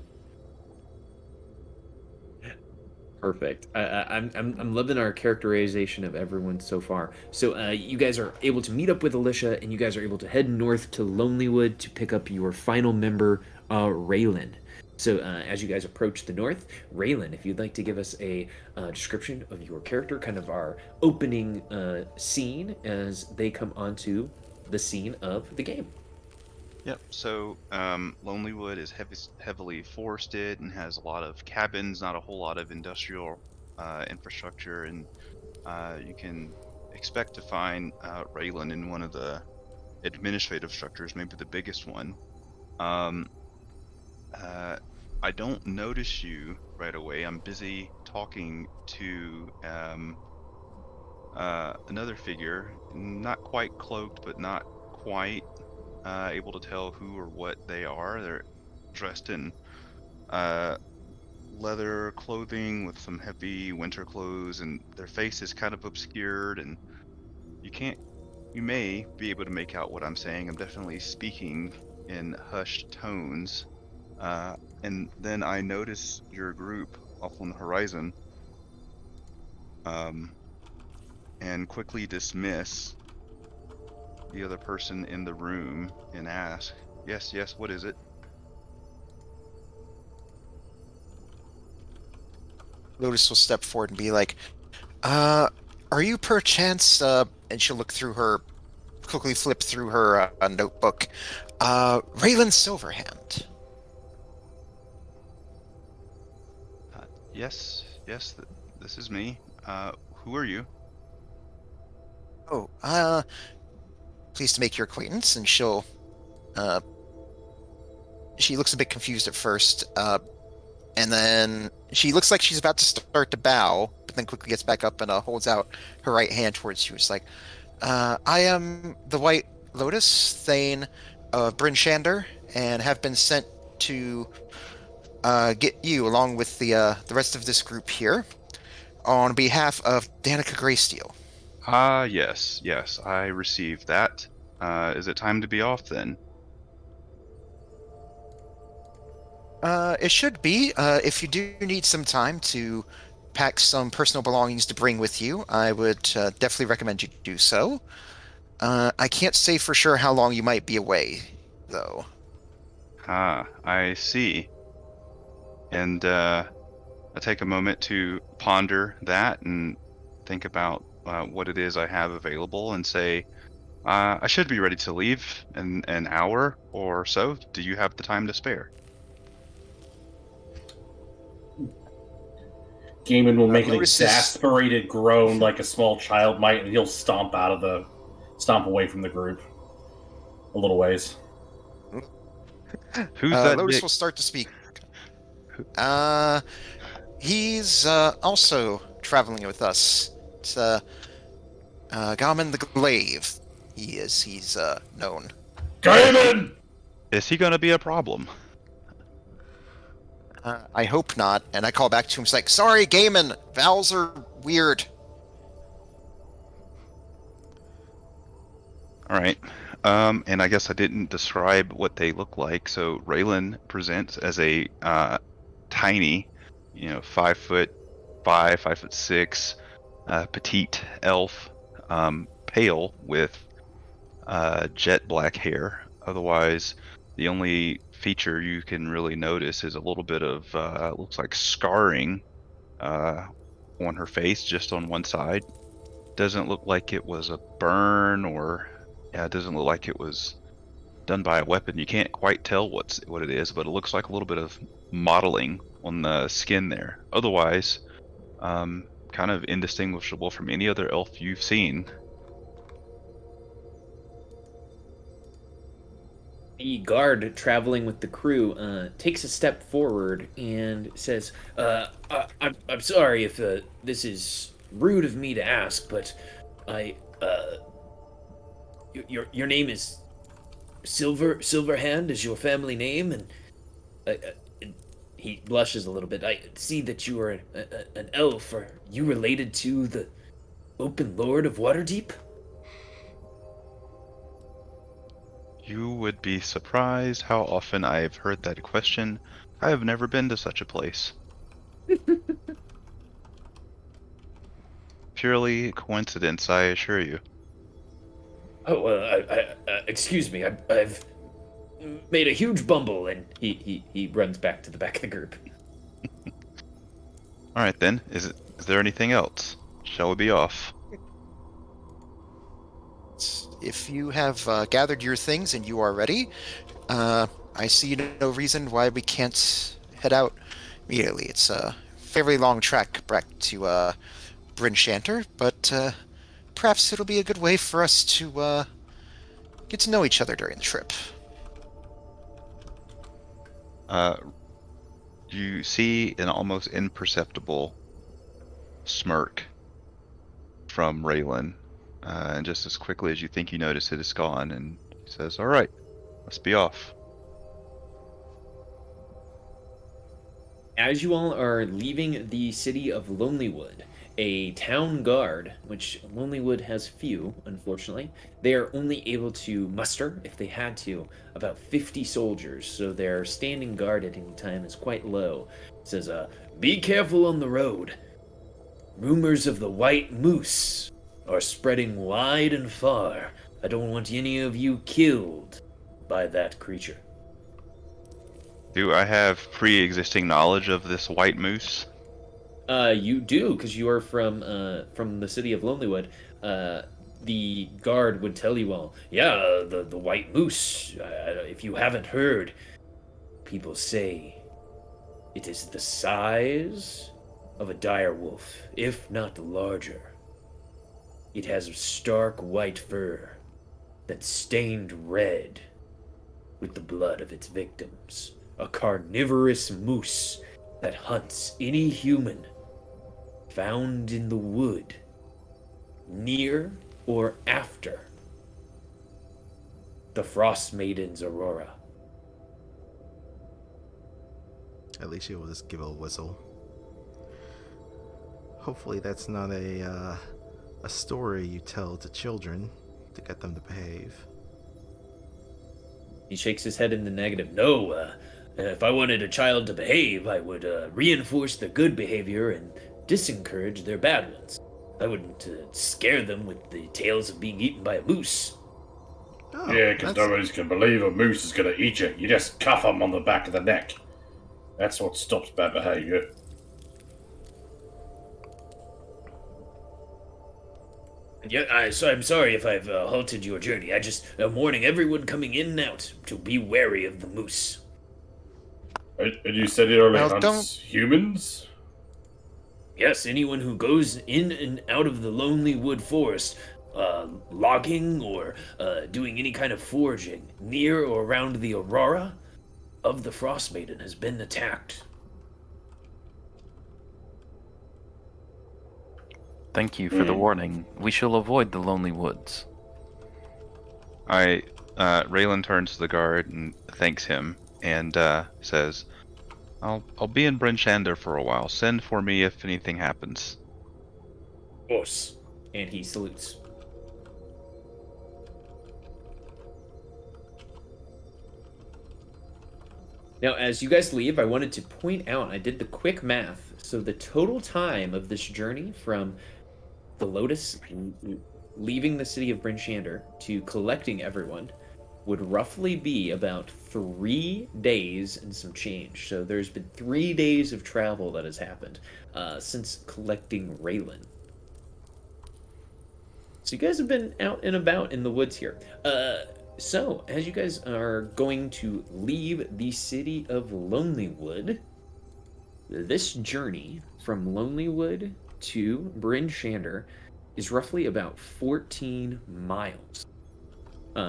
Perfect. I'm loving our characterization of everyone so far. So you guys are able to meet up with Alicia, and you guys are able to head north to Lonelywood to pick up your final member, Raylan. So as you guys approach the north, Raylan, if you'd like to give us a description of your character, kind of our opening scene as they come onto the scene of the game. Yep. So Lonelywood is heavily forested and has a lot of cabins, not a whole lot of industrial infrastructure, and you can expect to find Raylan in one of the administrative structures, maybe the biggest one. I don't notice you right away. I'm busy talking to another figure, not quite cloaked, but not quite able to tell who or what they are. They're dressed in leather clothing with some heavy winter clothes, and their face is kind of obscured, and you may be able to make out what I'm saying. I'm definitely speaking in hushed tones. And then I notice your group off on the horizon, and quickly dismiss the other person in the room and ask, yes, what is it? Lotus will step forward and be like, are you perchance, and she'll quickly flip through her notebook, Raylan Silverhand? Yes, this is me. Who are you? Oh, pleased to make your acquaintance. And she looks a bit confused at first, and then she looks like she's about to start to bow, but then quickly gets back up and holds out her right hand towards you. It's like, I am the White Lotus, Thane of Bryn Shander, and have been sent to get you along with the rest of this group here on behalf of Danica Greysteel. Yes, I received that. Is it time to be off then? It should be. If you do need some time to pack some personal belongings to bring with you, I would definitely recommend you do so. I can't say for sure how long you might be away, though. I see. And I take a moment to ponder that and think about what it is I have available and say, I should be ready to leave in an hour or so. Do you have the time to spare? Gaiman will make an Lotus is- exasperated groan like a small child might, and he'll stomp away from the group a little ways. Who's that Lotus dick? will start to speak. He's also traveling with us. It's Gaman the Glaive. He's known. Gaiman! Is he going to be a problem? I hope not. And I call back to him. It's like, sorry, Gaiman. Vowels are weird. All right. And I guess I didn't describe what they look like. So Raylan presents as a tiny, 5'5", 5'6", petite elf, pale with jet black hair. Otherwise, the only feature you can really notice is a little bit of looks like scarring on her face, just on one side. Doesn't look like it was a burn, or it doesn't look like it was done by a weapon. You can't quite tell what it is, but it looks like a little bit of mottling on the skin there. Otherwise, kind of indistinguishable from any other elf you've seen. The guard traveling with the crew takes a step forward and says, I'm sorry if this is rude of me to ask, but your name is Silverhand is your family name, and he blushes a little bit. I see that you are an elf. Are you related to the Open Lord of Waterdeep? You would be surprised how often I've heard that question. I have never been to such a place. Purely coincidence, I assure you. Oh, excuse me. I've made a huge bumble, and he runs back to the back of the group. All right then. Is there anything else? Shall we be off? If you have gathered your things and you are ready, I see no reason why we can't head out immediately. It's a fairly long trek back to Bryn Shanter, but perhaps it'll be a good way for us to get to know each other during the trip. You see an almost imperceptible smirk from Raylan, and just as quickly as you think you notice it, it's gone, and he says, "All right, let's be off." As you all are leaving the city of Lonelywood, a town guard, which Lonelywood has few, unfortunately, they are only able to muster, if they had to, about 50 soldiers, so their standing guard at any time is quite low. It says, be careful on the road. Rumors of the White Moose are spreading wide and far. I don't want any of you killed by that creature. Do I have pre-existing knowledge of this white moose? You do, because you are from the city of Lonelywood. The guard would tell you all, yeah, the White Moose, if you haven't heard, people say it is the size of a dire wolf, if not larger. It has stark white fur that's stained red with the blood of its victims. A carnivorous moose that hunts any human found in the wood, near or after the Frostmaiden's aurora. At least you will just give a whistle. Hopefully that's not a story you tell to children to get them to behave. He shakes his head in the negative. No, if I wanted a child to behave, I would reinforce their good behavior and disencourage their bad ones. I wouldn't scare them with the tales of being eaten by a moose. Oh, Yeah, because nobody's can believe a moose is going to eat you. You just cuff them on the back of the neck. That's what stops bad behavior. Yeah, so I'm sorry if I've halted your journey. I just am warning everyone coming in and out to be wary of the moose. And you said it only Well, hunts humans? Yes, anyone who goes in and out of the Lonely Wood Forest, logging or doing any kind of foraging near or around the Aurora of the Frostmaiden has been attacked. Thank you for the warning. We shall avoid the lonely woods. Raylan turns to the guard and thanks him and says, I'll be in Bryn Shander for a while. Send for me if anything happens. Of course. And he salutes. Now, as you guys leave, I wanted to point out, I did the quick math. So the total time of this journey from the Lotus leaving the city of Bryn Shander to collecting everyone would roughly be about 3 days and some change. So there's been 3 days of travel that has happened since collecting Raylan. So you guys have been out and about in the woods here. So as you guys are going to leave the city of Lonelywood, this journey from Lonelywood to Bryn Shander is roughly about 14 miles.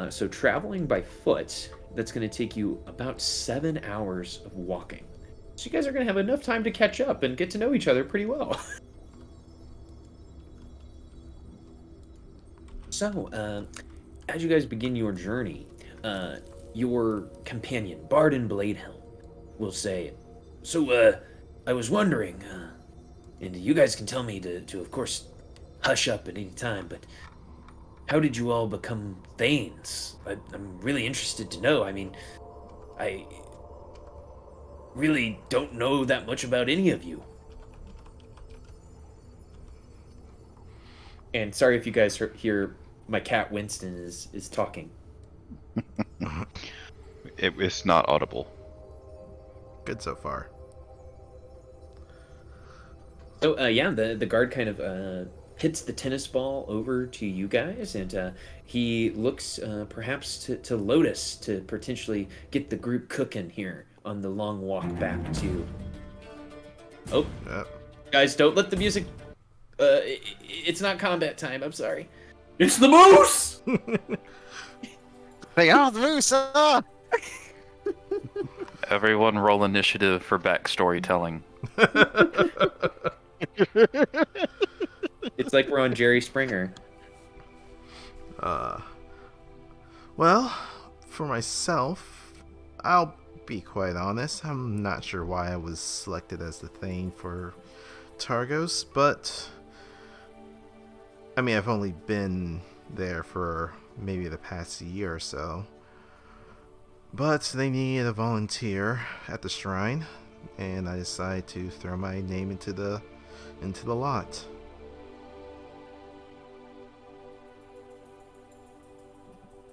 So traveling by foot, that's going to take you about 7 hours of walking. So you guys are going to have enough time to catch up and get to know each other pretty well. So, as you guys begin your journey, your companion, Barden Bladehelm, will say, So, I was wondering, and you guys can tell me to of course, hush up at any time, but how did you all become Thanes? I'm really interested to know. I mean, I really don't know that much about any of you. And sorry if you guys hear my cat Winston is talking. It's not audible. Good so far. So yeah, the guard kind of hits the tennis ball over to you guys, and he looks perhaps to Lotus to potentially get the group cooking here on the long walk back to. Oh, Yep. guys, don't let the music. It's not combat time. I'm sorry. It's the moose! Hey, the moose! Everyone roll initiative for backstorytelling. It's like we're on Jerry Springer. Well, for myself, I'll be quite honest. I'm not sure why I was selected as the Thane for Targos, but I mean, I've only been there for maybe the past year or so. But they needed a volunteer at the shrine, and I decided to throw my name into the lot.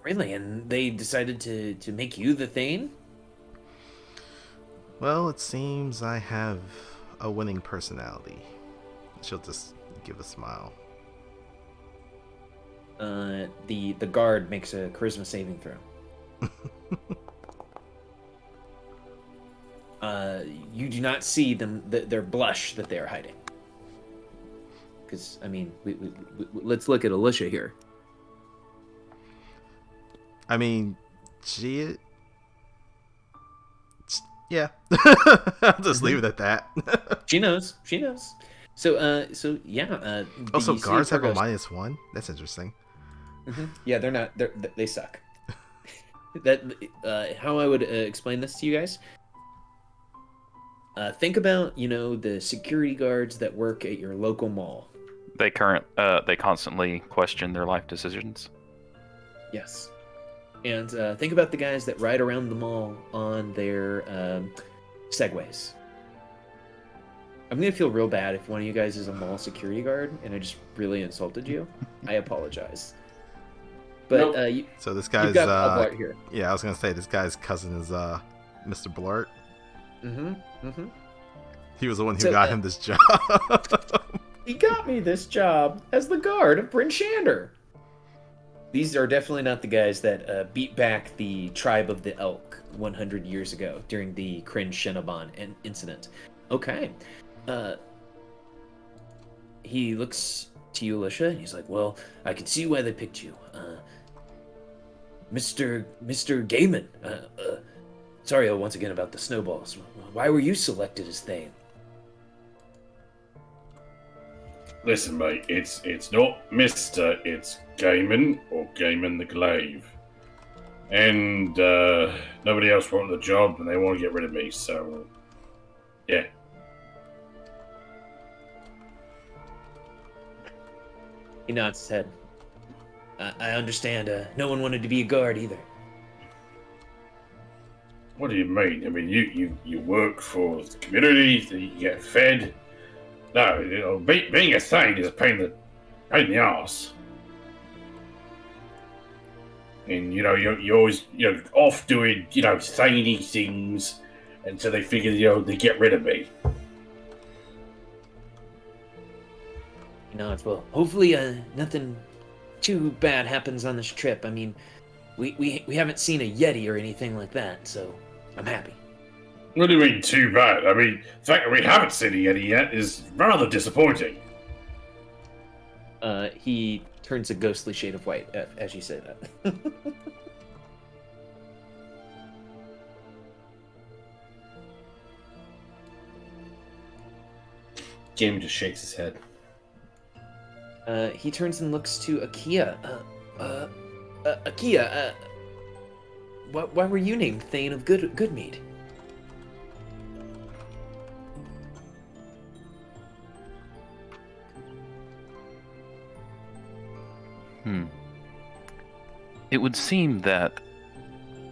Really? And they decided to make you the Thane? Well, it seems I have a winning personality. She'll just give a smile. The guard makes a charisma saving throw. You do not see them their blush that they are hiding. Because I mean, we let's look at Alicia here. I mean, yeah. I'll just leave it at that. She knows. So yeah. Also, the guards have a Targos- -1. That's interesting. Yeah, they're not. They suck. That how I would explain this to you guys. Think about the security guards that work at your local mall. They constantly question their life decisions. Yes. And think about the guys that ride around the mall on their segways. I'm going to feel real bad if one of you guys is a mall security guard and I just really insulted you. I apologize. But Nope. So this you've guy's got Paul Blart here. yeah, I was gonna say this guy's cousin is Mr. Blart. He was the one who So, got him this job. He got me this job as the guard of Bryn Shander. These are definitely not the guys that beat back the tribe of the Elk 100 years ago during the Kryn Shenabon incident. Okay. he looks to you, Alicia, and he's like, well, I can see why they picked you. Mr. Gaiman. Sorry once again about the snowballs. Why were you selected as Thane? Listen, mate, it's not Mr. It's Gaiman or Gaiman the Glaive. And nobody else wanted the job, and they want to get rid of me, so yeah. He nods his head. I understand. No one wanted to be a guard either. What do you mean? I mean, you work for the community, you get fed. No, being a Thane is a pain in the ass. And you're always off doing Thaney things, and so they figure they get rid of me. He nods. Well, hopefully nothing too bad happens on this trip. I mean, we haven't seen a Yeti or anything like that, so I'm happy. What do you mean too bad? I mean, the fact that we haven't seen a Yeti yet is rather disappointing. He turns a ghostly shade of white as you say that. Jamie just shakes his head. He turns and looks to Akia. Akia, why were you named Thane of Goodmead? It would seem that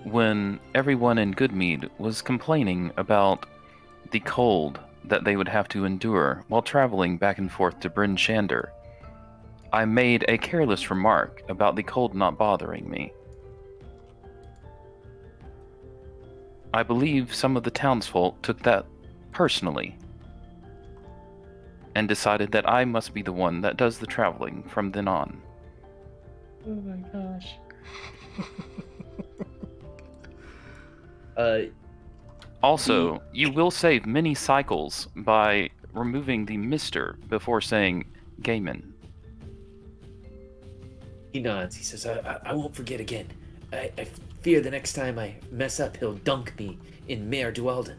when everyone in Goodmead was complaining about the cold that they would have to endure while traveling back and forth to Bryn Shander, I made a careless remark about the cold not bothering me. I believe some of the townsfolk took that personally and decided that I must be the one that does the traveling from then on. Oh my gosh. Also, you will save many cycles by removing the Mr. before saying Gaiman. He nods. He says, I won't forget again. I fear the next time I mess up, he'll dunk me in Mare Dualden.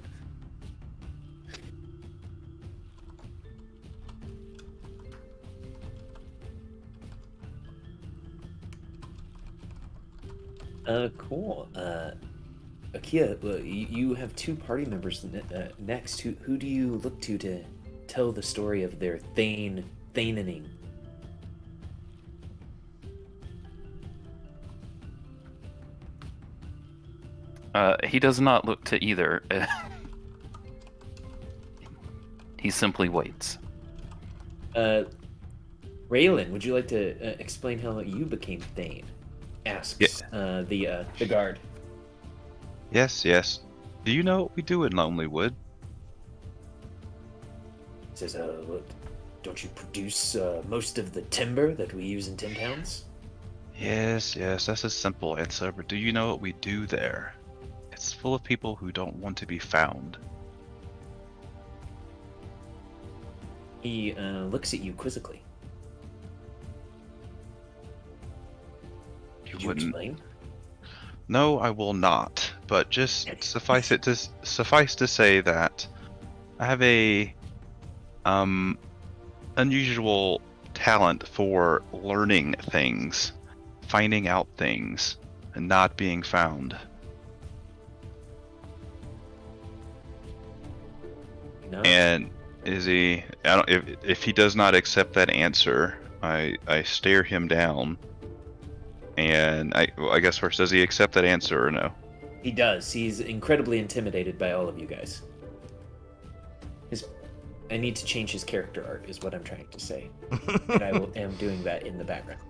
Cool. Akia, you have two party members next. Who do you look to tell the story of their Thanening? He does not look to either. He simply waits. Raylan, would you like to explain how you became Thane? Asks the guard. Yes. Do you know what we do in Lonelywood? He says, look, don't you produce most of the timber that we use in Tin Towns? Yes, that's a simple answer, but do you know what we do there? It's full of people who don't want to be found. He looks at you quizzically. Could you explain? No, I will not. But just suffice to say that I have a unusual talent for learning things, finding out things, and not being found. No. And is he? If he does not accept that answer, I stare him down. And I guess first, does he accept that answer or no? He does. He's incredibly intimidated by all of you guys. I need to change his character art, is what I'm trying to say. And I am doing that in the background.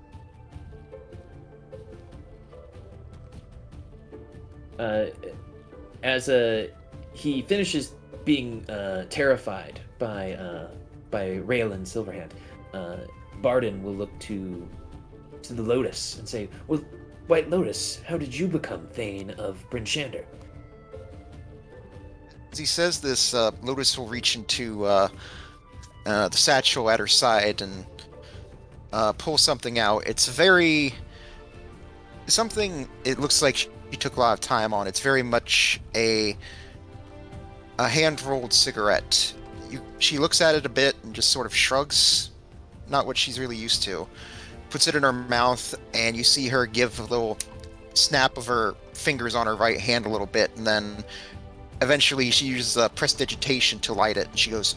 He finishes being terrified by Raylan Silverhand, Barden will look to the Lotus and say, well, White Lotus, how did you become Thane of Bryn Shander? As he says this, Lotus will reach into the satchel at her side and pull something out. It's very something. It looks like she took a lot of time on. It's very much a hand-rolled cigarette. She looks at it a bit and just sort of shrugs, not what she's really used to. Puts it in her mouth, and you see her give a little snap of her fingers on her right hand a little bit, and then eventually she uses prestidigitation to light it, and she goes,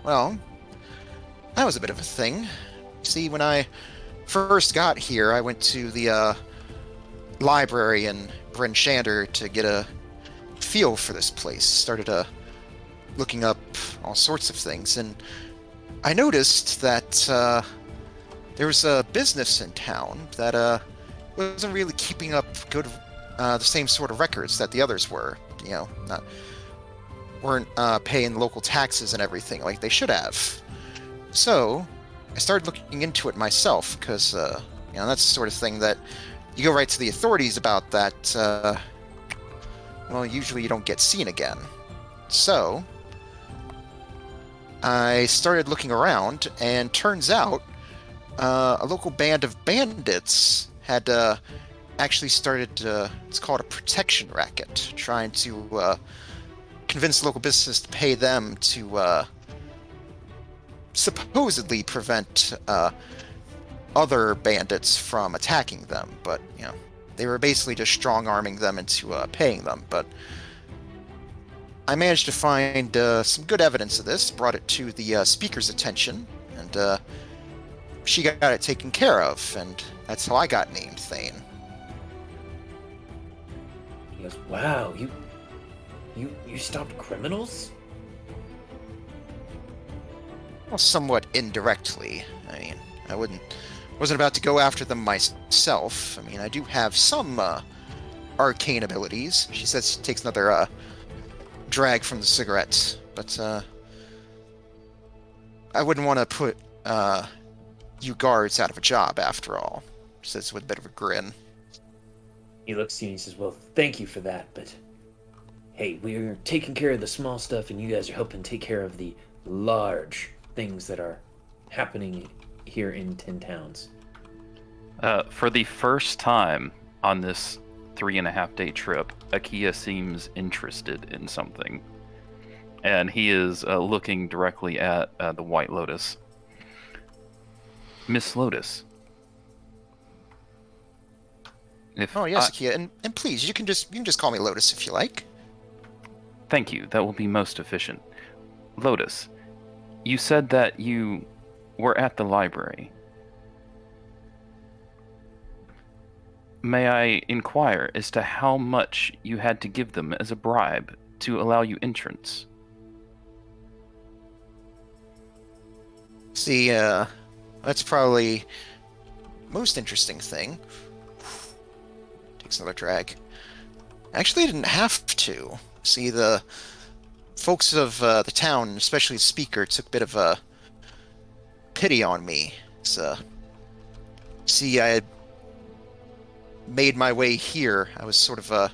well, that was a bit of a thing. See, when I first got here, I went to the library in Bryn Shander to get a feel for this place. Started looking up all sorts of things, and I noticed that there was a business in town that wasn't really keeping up the same sort of records that the others were. You know, weren't paying local taxes and everything like they should have. So I started looking into it myself because that's the sort of thing that you go right to the authorities about. That well, usually you don't get seen again. So I started looking around, and turns out a local band of bandits had actually started, it's called a protection racket, trying to convince local businesses to pay them to supposedly prevent other bandits from attacking them. But, they were basically just strong-arming them into paying them. But I managed to find some good evidence of this, brought it to the speaker's attention, and she got it taken care of, and that's how I got named Thane. He goes, wow, you stopped criminals? Well, somewhat indirectly. I mean, wasn't about to go after them myself. I mean, I do have some arcane abilities. She says she takes another drag from the cigarettes, but I wouldn't want to put you guards out of a job after all. She says with a bit of a grin. He looks to you and he says, well, thank you for that, but hey, we're taking care of the small stuff and you guys are helping take care of the large things that are happening here in 10 Towns. For the first time on this 3.5-day trip, Akia seems interested in something. And he is looking directly at the White Lotus. Miss Lotus. Oh yes, Akia, and please, you can just call me Lotus if you like. Thank you. That will be most efficient. Lotus, you said that you were at the library. May I inquire as to how much you had to give them as a bribe to allow you entrance? See, that's probably most interesting thing. Takes another drag. Actually, I didn't have to. See, the folks of the town, especially the speaker, took a bit of a pity on me. So, see, I had made my way here. I was sort of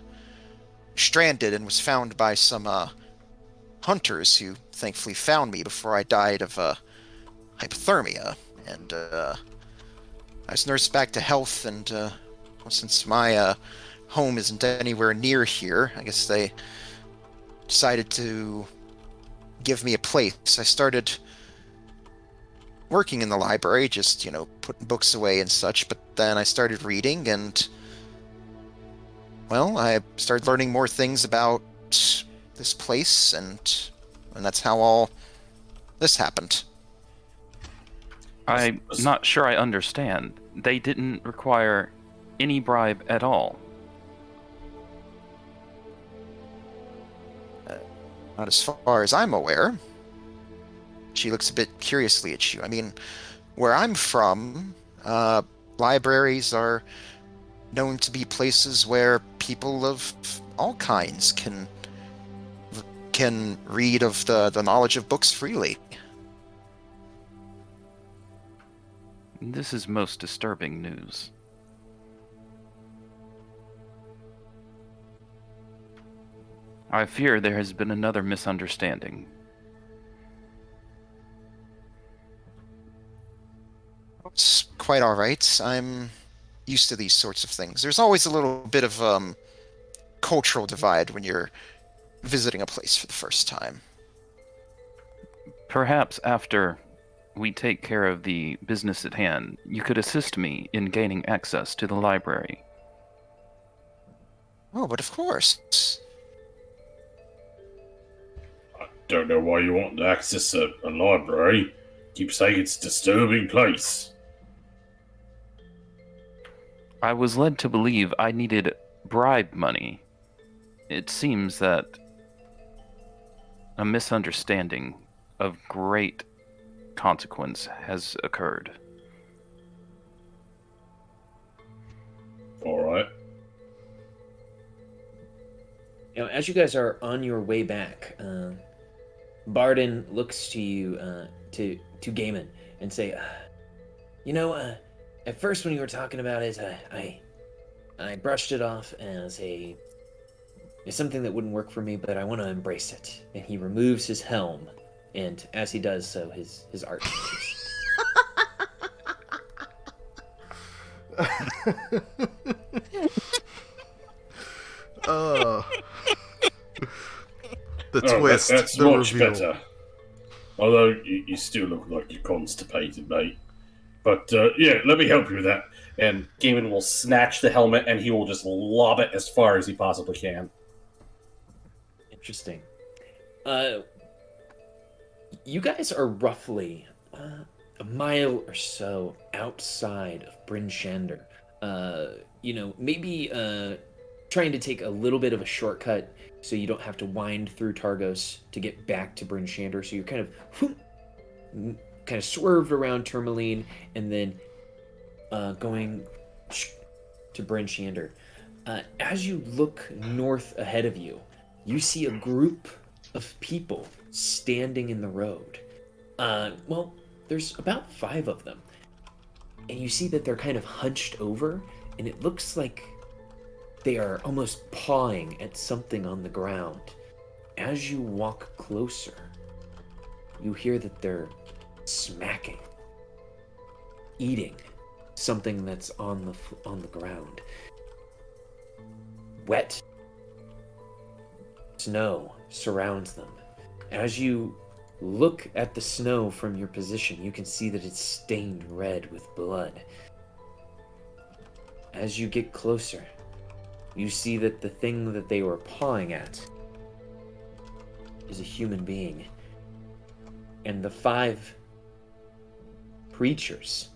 stranded and was found by some hunters who thankfully found me before I died of hypothermia. And I was nursed back to health, and well, since my home isn't anywhere near here, I guess they decided to give me a place. I started working in the library, just, putting books away and such, but then I started reading, and, well, I started learning more things about this place, and that's how all this happened. I'm not sure I understand. They didn't require any bribe at all. Not as far as I'm aware. She looks a bit curiously at you. I mean, where I'm from, libraries are known to be places where people of all kinds can read of the knowledge of books freely. This is most disturbing news. I fear there has been another misunderstanding. It's quite all right. I'm used to these sorts of things. There's always a little bit of cultural divide when you're visiting a place for the first time. Perhaps after we take care of the business at hand, you could assist me in gaining access to the library. Oh, but of course. I don't know why you want to access a library. Keep saying it's a disturbing place. I was led to believe I needed bribe money. It seems that a misunderstanding of great consequence has occurred. All right. You know, as you guys are on your way back, Barden looks to you, to Gaiman, and say, at first when you were talking about it, I brushed it off as something that wouldn't work for me, but I want to embrace it. And he removes his helm, and as he does so, his art changes. The twist, That's the much reveal. better. Although you still look like you're constipated, mate. But yeah, let me help you with that. And Gaiman will snatch the helmet and he will just lob it as far as he possibly can. Interesting. You guys are roughly a mile or so outside of Bryn Shander. Maybe trying to take a little bit of a shortcut so you don't have to wind through Targos to get back to Bryn Shander. So you're kind of swerved around Tourmaline and then going to Bryn Shander. As you look north ahead of you, you see a group of people standing in the road. There's about 5 of them. And you see that they're kind of hunched over, and it looks like they are almost pawing at something on the ground. As you walk closer, you hear that they're smacking, eating something that's on the ground. Wet snow surrounds them. As you look at the snow from your position, you can see that it's stained red with blood. As you get closer, you see that the thing that they were pawing at is a human being. And the 5 creatures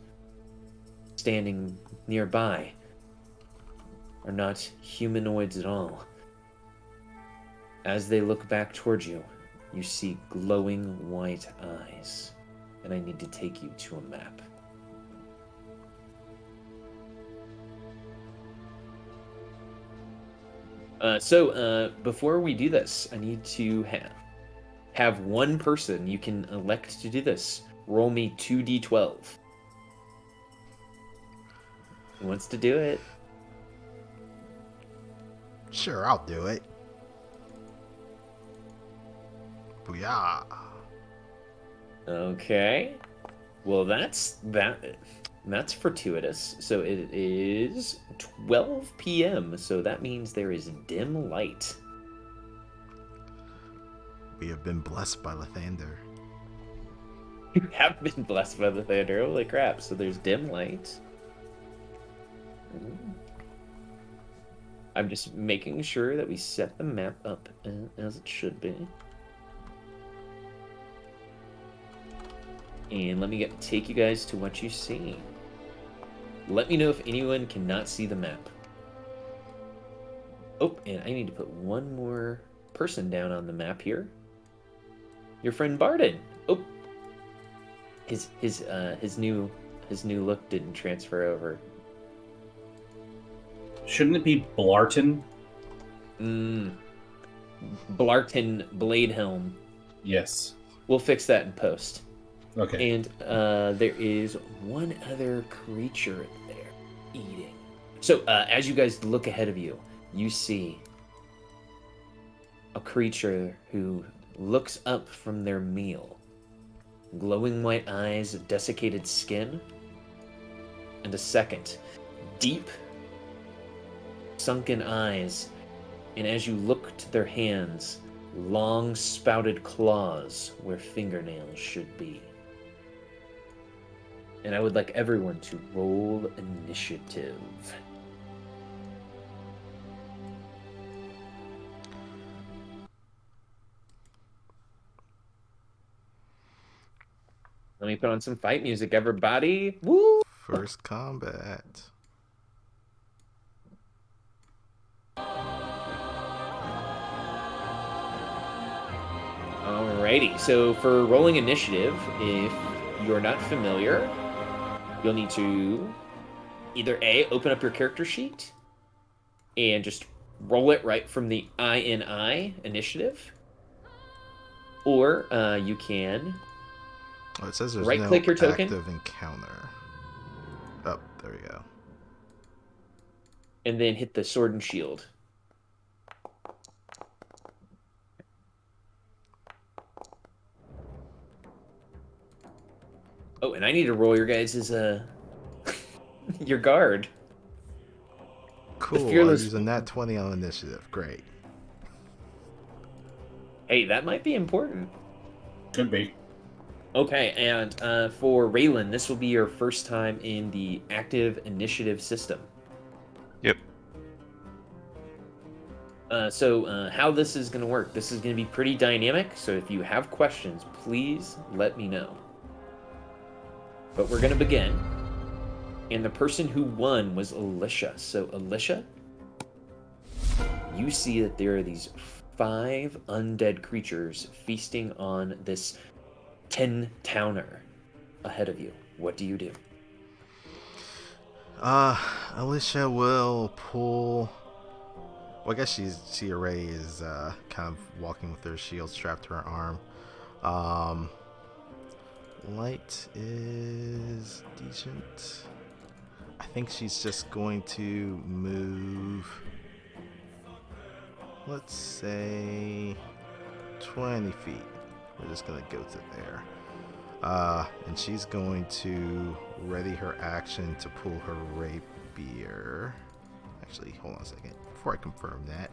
standing nearby are not humanoids at all. As they look back towards you, you see glowing white eyes, and I need to take you to a map. Before we do this, I need to have one person. You can elect to do this. Roll me 2d12. Who wants to do it? Sure, I'll do it. Booyah. Okay. Well, that's fortuitous. So it is 12 p.m. So that means there is dim light. We have been blessed by Lathander. You have been blessed by the thunder. Holy crap. So there's dim light. I'm just making sure that we set the map up as it should be. And let me take you guys to what you see. Let me know if anyone cannot see the map. Oh, and I need to put one more person down on the map here. Your friend Barden. Oh, his new look didn't transfer over. Shouldn't it be Blarton? Blarton Bladehelm. Yes. We'll fix that in post. Okay. And there is one other creature there eating. So as you guys look ahead of you, you see a creature who looks up from their meal. Glowing white eyes, desiccated skin, and a second. Deep, sunken eyes, and as you look to their hands, long spouted claws where fingernails should be. And I would like everyone to roll initiative. Let me put on some fight music, everybody. Woo! First combat. Alrighty, so for rolling initiative, if you're not familiar, you'll need to either A, open up your character sheet and just roll it right from the INI initiative, or you can Oh, it says there's right-click no your token. active encounter. Oh, there we go. and then hit the sword and shield. Oh, and I need to roll your guys' your guard. Cool. I'm fearless- using that 20 on initiative. Great. Hey, that might be important. Could be. Okay, and for Raylan, this will be your first time in the active initiative system. Yep. So how this is going to work, this is going to be pretty dynamic, so if you have questions, please let me know. But we're going to begin. And the person who won was Alicia. So Alicia, you see that there are these 5 undead creatures feasting on this 10-towner ahead of you. What do you do? Alicia will pull. Well, I guess she already is kind of walking with her shield strapped to her arm. Light is decent. I think she's just going to move, let's say 20 feet. We're just going to go to there. And she's going to ready her action to pull her rapier. Actually, hold on a second. Before I confirm that.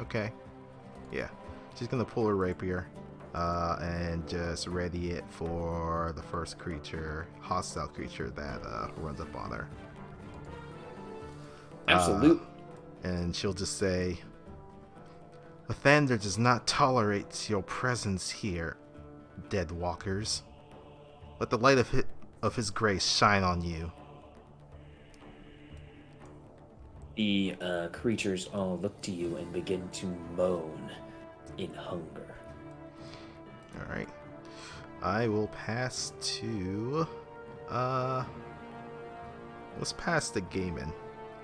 Okay. Yeah. She's going to pull her rapier. And just ready it for the first creature, hostile creature that runs up on her. Absolute. And she'll just say, "Lathander does not tolerate your presence here, dead walkers. Let the light of his grace shine on you." The creatures all look to you and begin to moan in hunger. Alright. I will pass to let's pass to Gaiman.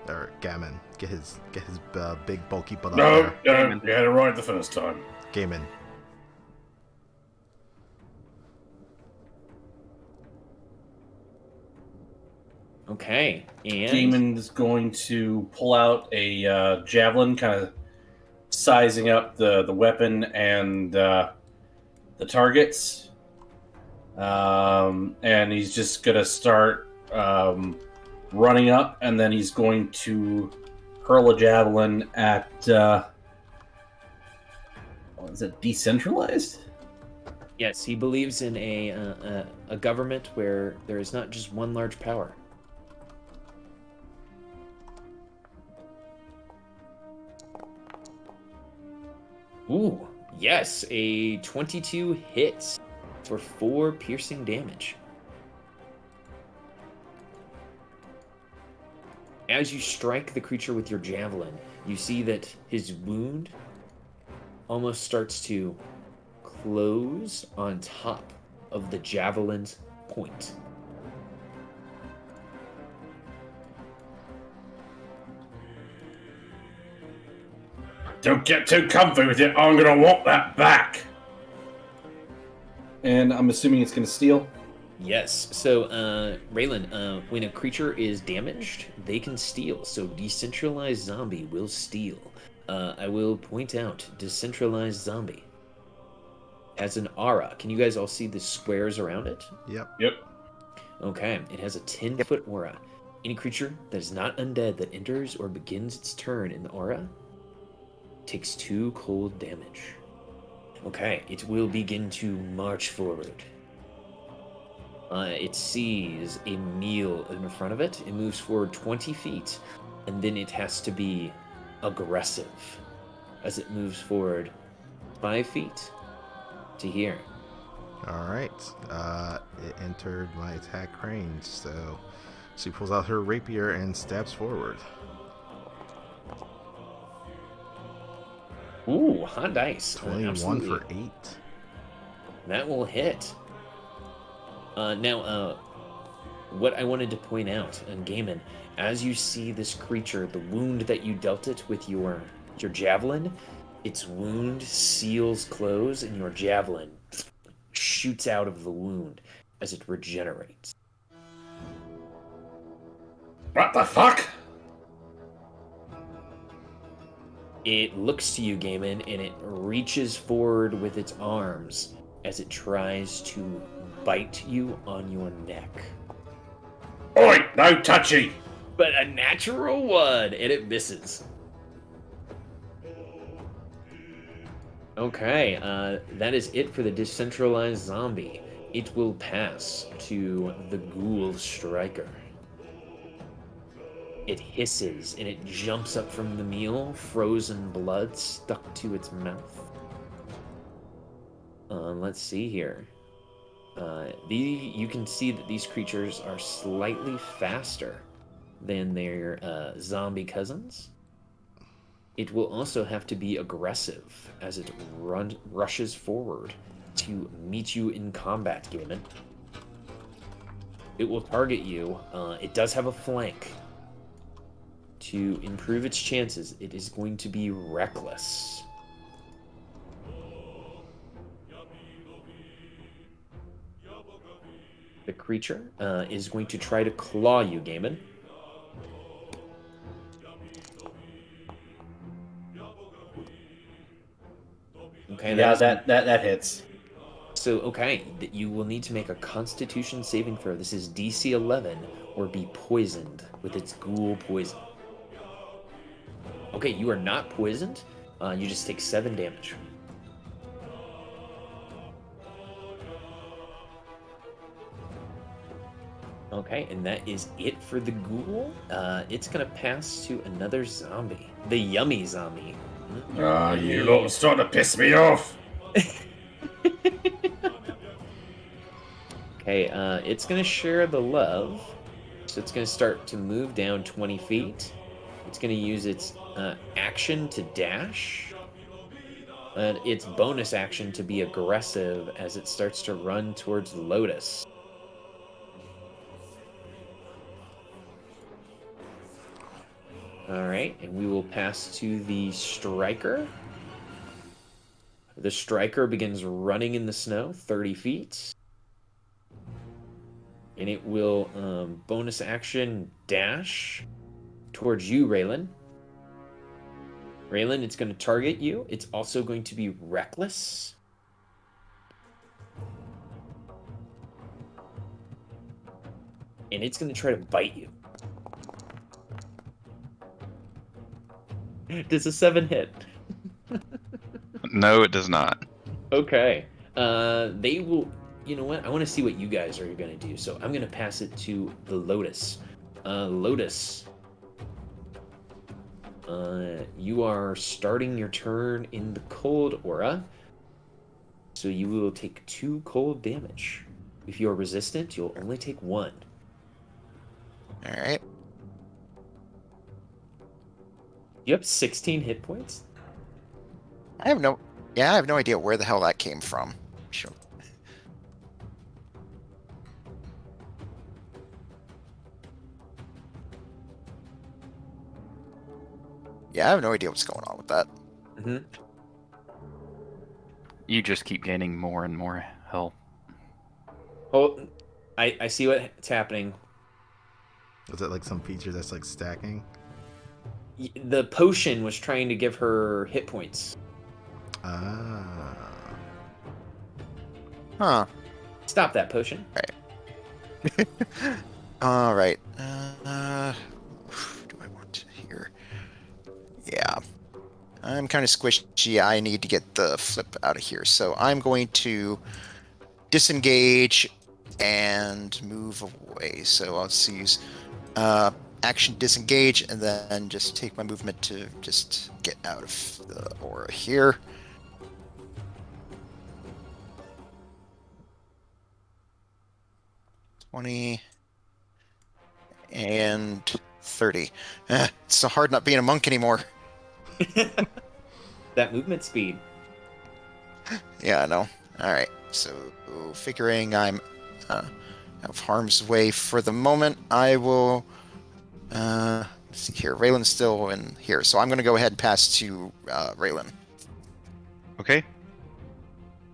Or Gammon. Get his big bulky butt up No, there. no, you had it right the first time. Gaiman. Okay, and Damon's going to pull out a javelin, kind of sizing up the weapon and the targets. And he's just going to start running up, and then he's going to hurl a javelin at... is it decentralized? yes, he believes in a government where there is not just one large power. Ooh, yes, a 22 hits for 4 piercing damage. As you strike the creature with your javelin, you see that his wound almost starts to close on top of the javelin's point. Don't get too comfy with it. I'm gonna want that back. And I'm assuming it's going to steal. Yes, so Raylan, when a creature is damaged, they can steal. So decentralized zombie will steal. I will point out, decentralized zombie has an aura. Can you guys all see the squares around it? Yep. Yep. Okay, it has a 10-foot aura. Any creature that is not undead that enters or begins its turn in the aura takes 2 cold damage. Okay, it will begin to march forward. It sees a meal in front of it. It moves forward 20 feet, and then it has to be aggressive as it moves forward 5 feet to here. All right. It entered my attack range, so she pulls out her rapier and stabs forward. Ooh, hot dice. 21 Absolutely. for 8. That will hit. Now, what I wanted to point out, and Gaiman, as you see this creature, the wound that you dealt it with your javelin, its wound seals close, and your javelin shoots out of the wound as it regenerates. What the fuck? It looks to you, Gaiman, and it reaches forward with its arms as it tries to bite you on your neck. Oi, no touchy! But a natural one, and it misses. Okay, that is it for the decentralized zombie. It will pass to the ghoul striker. It hisses and it jumps up from the meal, frozen blood stuck to its mouth. Let's see here. You can see that these creatures are slightly faster than their zombie cousins. It will also have to be aggressive as it rushes forward to meet you in combat, Gaiman. It will target you. It does have a flank. To improve its chances, it is going to be reckless. The creature is going to try to claw you, Gaiman. Okay, Yeah, that hits. So, okay, you will need to make a Constitution saving throw. This is DC 11, or be poisoned with its ghoul poison. Okay, you are not poisoned. You just take 7 damage. Okay, and that is it for the ghoul. It's gonna pass to another zombie, the yummy zombie. You lot are starting to piss me off. Okay, it's gonna share the love, so it's gonna start to move down 20 feet. It's gonna use its action to dash, and its bonus action to be aggressive as it starts to run towards Lotus. All right, and we will pass to the striker. The striker begins running in the snow 30 feet. And it will bonus action dash towards you, Raylan. Raylan, it's going to target you. It's also going to be reckless. And it's going to try to bite you. Does a 7 hit? No, it does not. Okay. They will... You know what? I want to see what you guys are going to do. So I'm going to pass it to the Lotus. Lotus. You are starting your turn in the cold aura. So you will take 2 cold damage. If you're resistant, you'll only take 1. All right. You have 16 hit points? I have no idea where the hell that came from. Sure. Yeah, I have no idea what's going on with that. Mm-hmm. You just keep gaining more and more health. Oh, I see what's happening. Is it like some feature that's like stacking? The potion was trying to give her hit points. Ah. Huh. Stop that potion. All right. Do I want to here? Yeah. I'm kind of squishy. I need to get the flip out of here. So I'm going to disengage and move away. So I'll just use action disengage and then just take my movement to just get out of the aura here. $20 and 30. It's so hard not being a monk anymore. That movement speed. Yeah, I know. All right. So figuring I'm out of harm's way for the moment, I will. Let's see here. Raylan's still in here, so I'm going to go ahead and pass to Raylan. Okay.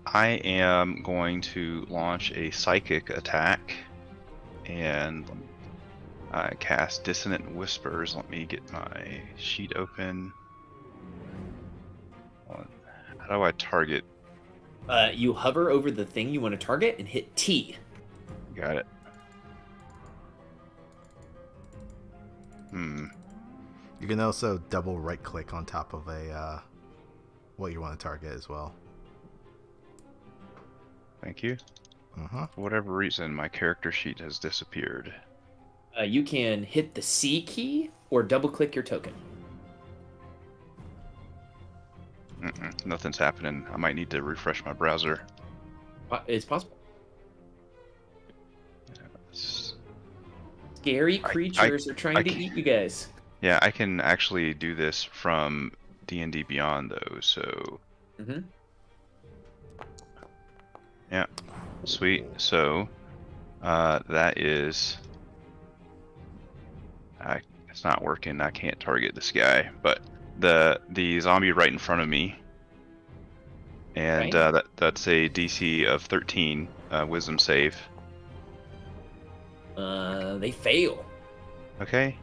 I am going to launch a psychic attack and cast Dissonant Whispers. Let me get my sheet open. How do I target? You hover over the thing you want to target and hit T. Got it. You can also double right click on top of a what you want to target as well. Thank you. For whatever reason, my character sheet has disappeared. You can hit the C key or double click your token. Nothing's happening. I might need to refresh my browser. It's possible. It's- Scary creatures are trying to eat you guys. Yeah, I can actually do this from D&D Beyond, though, so... Yeah, sweet. So, that is... it's not working. I can't target this guy, but the zombie right in front of me, and that's a DC of 13 Wisdom save. They fail. Okay.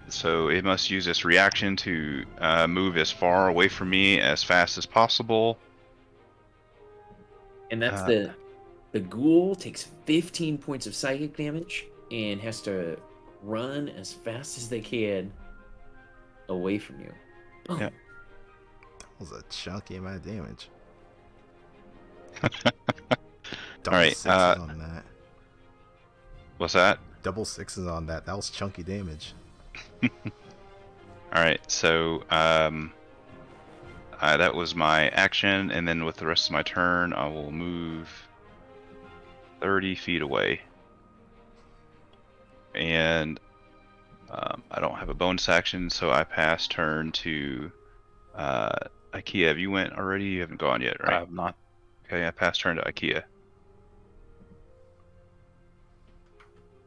So it must use its reaction to move as far away from me as fast as possible. And that's the ghoul takes 15 points of psychic damage and has to run as fast as they can away from you. Yeah. That was a chunky amount of damage. Double All right. sixes on that. What's that? Double sixes on that. That was chunky damage. All right. So that was my action, and then with the rest of my turn, I will move 30 feet away. And I don't have a bonus action, so I pass turn to IKEA. Have you went already? You haven't gone yet, right? I have not. Okay, I pass turn to IKEA.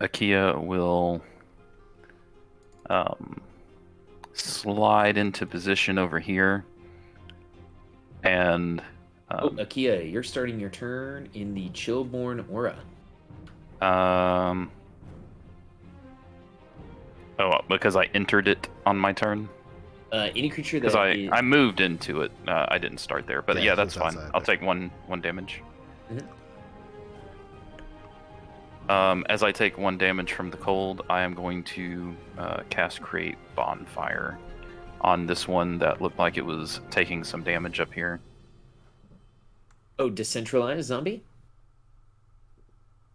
Akia will slide into position over here, and Akia, you're starting your turn in the Chillborn aura. Because I entered it on my turn. Any creature that Because I moved into it. I didn't start there, but Yeah, yeah, that's it's fine. outside I'll there. take one damage. Mhm. As I take 1 damage from the cold, I am going to cast Create Bonfire on this one that looked like it was taking some damage up here. Oh, decentralized zombie?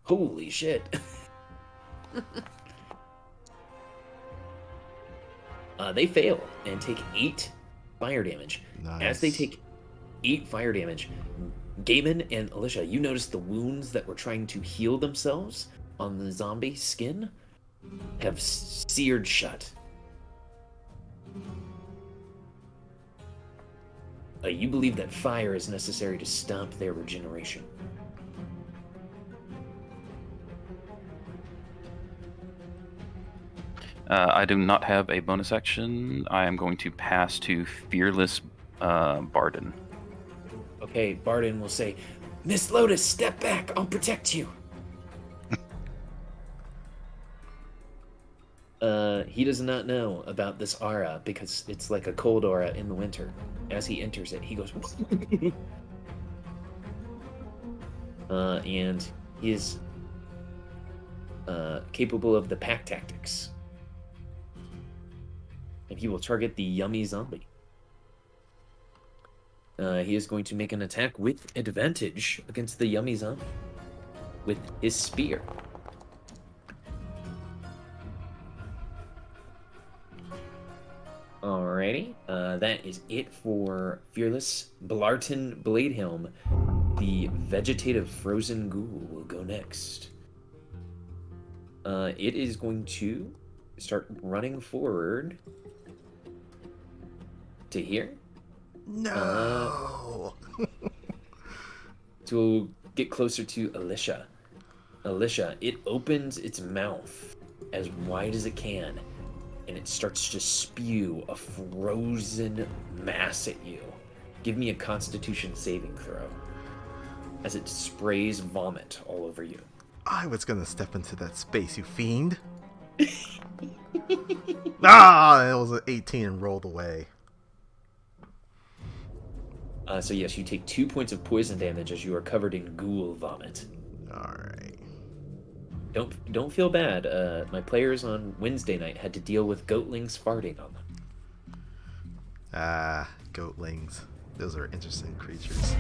Holy shit. They fail and take 8 fire damage. Nice. As they take 8 fire damage, Gaiman and Alicia, you notice the wounds that were trying to heal themselves on the zombie skin have seared shut. You believe that fire is necessary to stop their regeneration. I do not have a bonus action. I am going to pass to Fearless Barden. Okay, Barden will say, Miss Lotus, step back, I'll protect you. He does not know about this aura because it's like a cold aura in the winter. As he enters it, he goes, and he is capable of the pack tactics. And he will target the yummy zombie. He is going to make an attack with advantage against the yummy zombie with his spear. Alrighty, that is it for Fearless. Blarton Bladehelm, the vegetative frozen ghoul, will go next. It is going to start running forward to here. No. To get closer to Alicia. Alicia, it opens its mouth as wide as it can, and it starts to spew a frozen mass at you. Give me a Constitution saving throw as it sprays vomit all over you. I was gonna step into that space, you fiend. Ah, it was an 18 and rolled away. So yes, you take 2 points of poison damage as you are covered in ghoul vomit. Alright. Don't feel bad. My players on Wednesday night had to deal with goatlings farting on them. Goatlings. Those are interesting creatures.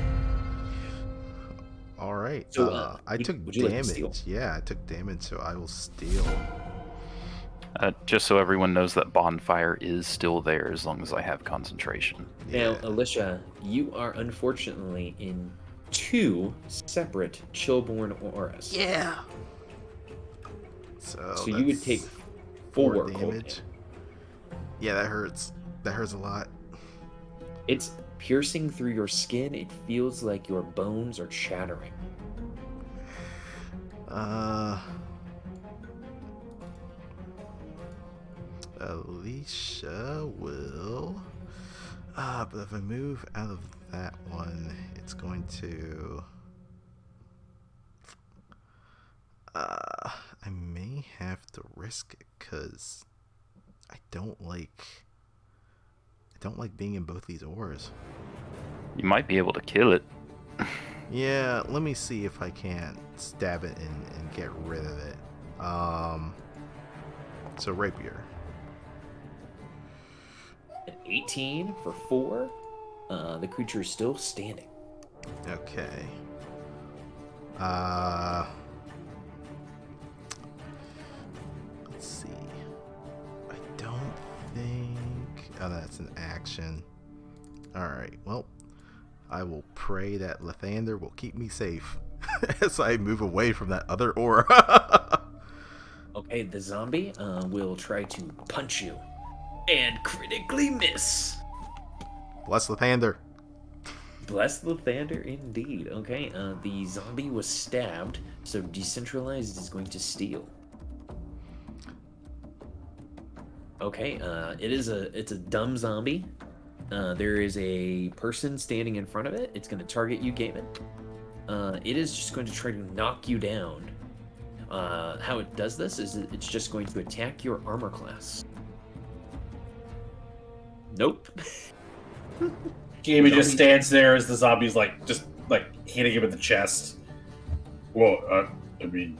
Alright. So, I took would you like to steal? damage. Yeah, I took damage, so I will steal. Just so everyone knows that bonfire is still there as long as I have concentration. Now, Alicia, you are unfortunately in 2 separate chillborn auras. Yeah. So you would take 4 cold damage. Yeah, that hurts. That hurts a lot. It's piercing through your skin. It feels like your bones are shattering. Alicia will... but if I move out of that one, it's going to... I may have to risk it, because I don't like being in both these auras. You might be able to kill it. Yeah, let me see if I can't stab it and get rid of it. So rapier. An 18 for 4. The creature is still standing. Okay. Let's see. I don't think... Oh, that's an action. Alright, well, I will pray that Lathander will keep me safe as I move away from that other aura. Okay, the zombie will try to punch you and critically miss. Bless Lathander. Bless Lathander indeed. Okay, the zombie was stabbed, so Decentralized is going to steal. Okay, it's a dumb zombie. There is a person standing in front of it. It's going to target you, Gaiman. It is just going to try to knock you down. How it does this is it's just going to attack your armor class. Nope. Jamie just stands there as the zombie's just hitting him in the chest. Well, I mean,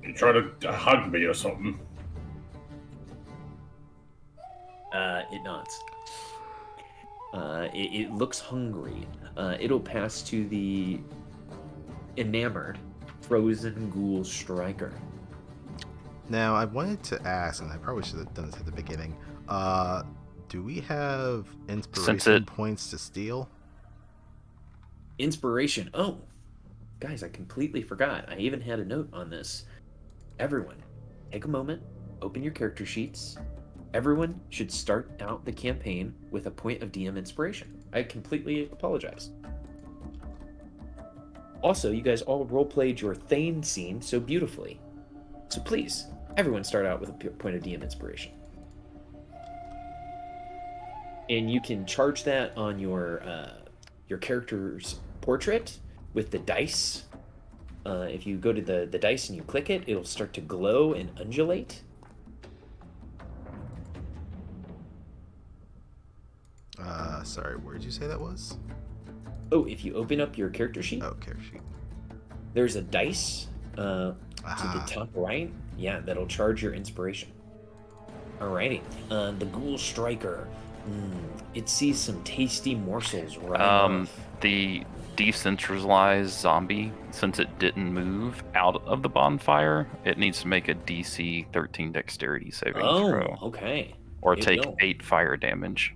you trying to hug me or something? It nods. It looks hungry. It'll pass to the enamored frozen ghoul striker. Now, I wanted to ask, and I probably should have done this at the beginning. Do we have inspiration points to steal? Inspiration. Oh, guys, I completely forgot. I even had a note on this. Everyone, take a moment, open your character sheets. Everyone should start out the campaign with a point of DM inspiration. I completely apologize. Also, you guys all roleplayed your Thane scene so beautifully. So please, everyone start out with a point of DM inspiration. And you can charge that on your character's portrait with the dice. If you go to the dice and you click it, it'll start to glow and undulate. Sorry, where did you say that was? Oh, if you open up your character sheet. Oh, character sheet. There's a dice to the Aha. top right. Yeah, that'll charge your inspiration. Alrighty. The Ghoul Striker. It sees some tasty morsels running off. The decentralized zombie, since it didn't move out of the bonfire, it needs to make a DC 13 dexterity saving throw. Oh, okay. Or It take will. 8 fire damage.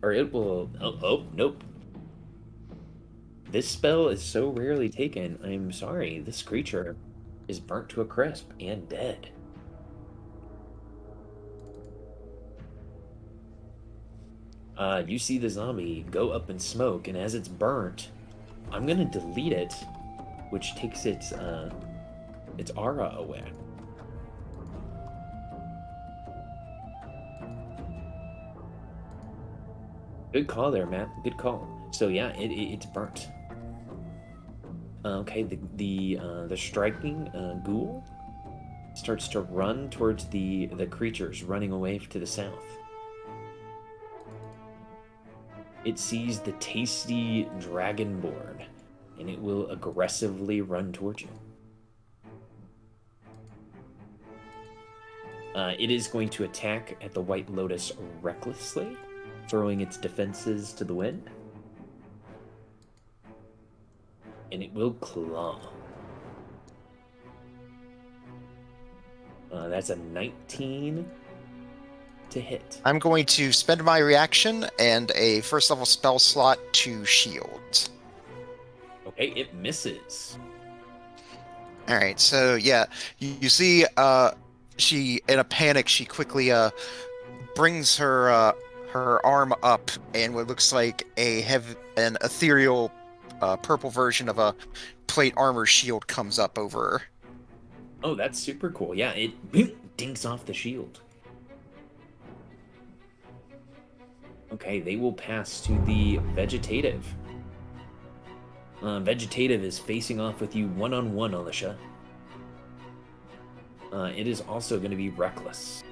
Or it will. Oh, nope. This spell is so rarely taken. I'm sorry. This creature is burnt to a crisp and dead. You see the zombie go up in smoke, and as it's burnt, I'm gonna delete it, which takes its aura away. Good call there, Matt. Good call. So yeah, it's burnt. Okay, the striking ghoul starts to run towards the creatures running away to the south. It sees the tasty dragonborn, and it will aggressively run towards you. It is going to attack at the White Lotus recklessly, throwing its defenses to the wind. And it will claw. That's a 19 to hit. I'm going to spend my reaction and a first level spell slot to shield. Okay, it misses. All right, so yeah, you see, she in a panic, she quickly brings her her arm up, and what looks like an ethereal purple version of a plate armor shield comes up over her. Oh, that's super cool. Yeah, it dinks off the shield. Okay, they will pass to the vegetative. Vegetative is facing off with you one-on-one, Alicia. It is also going to be reckless.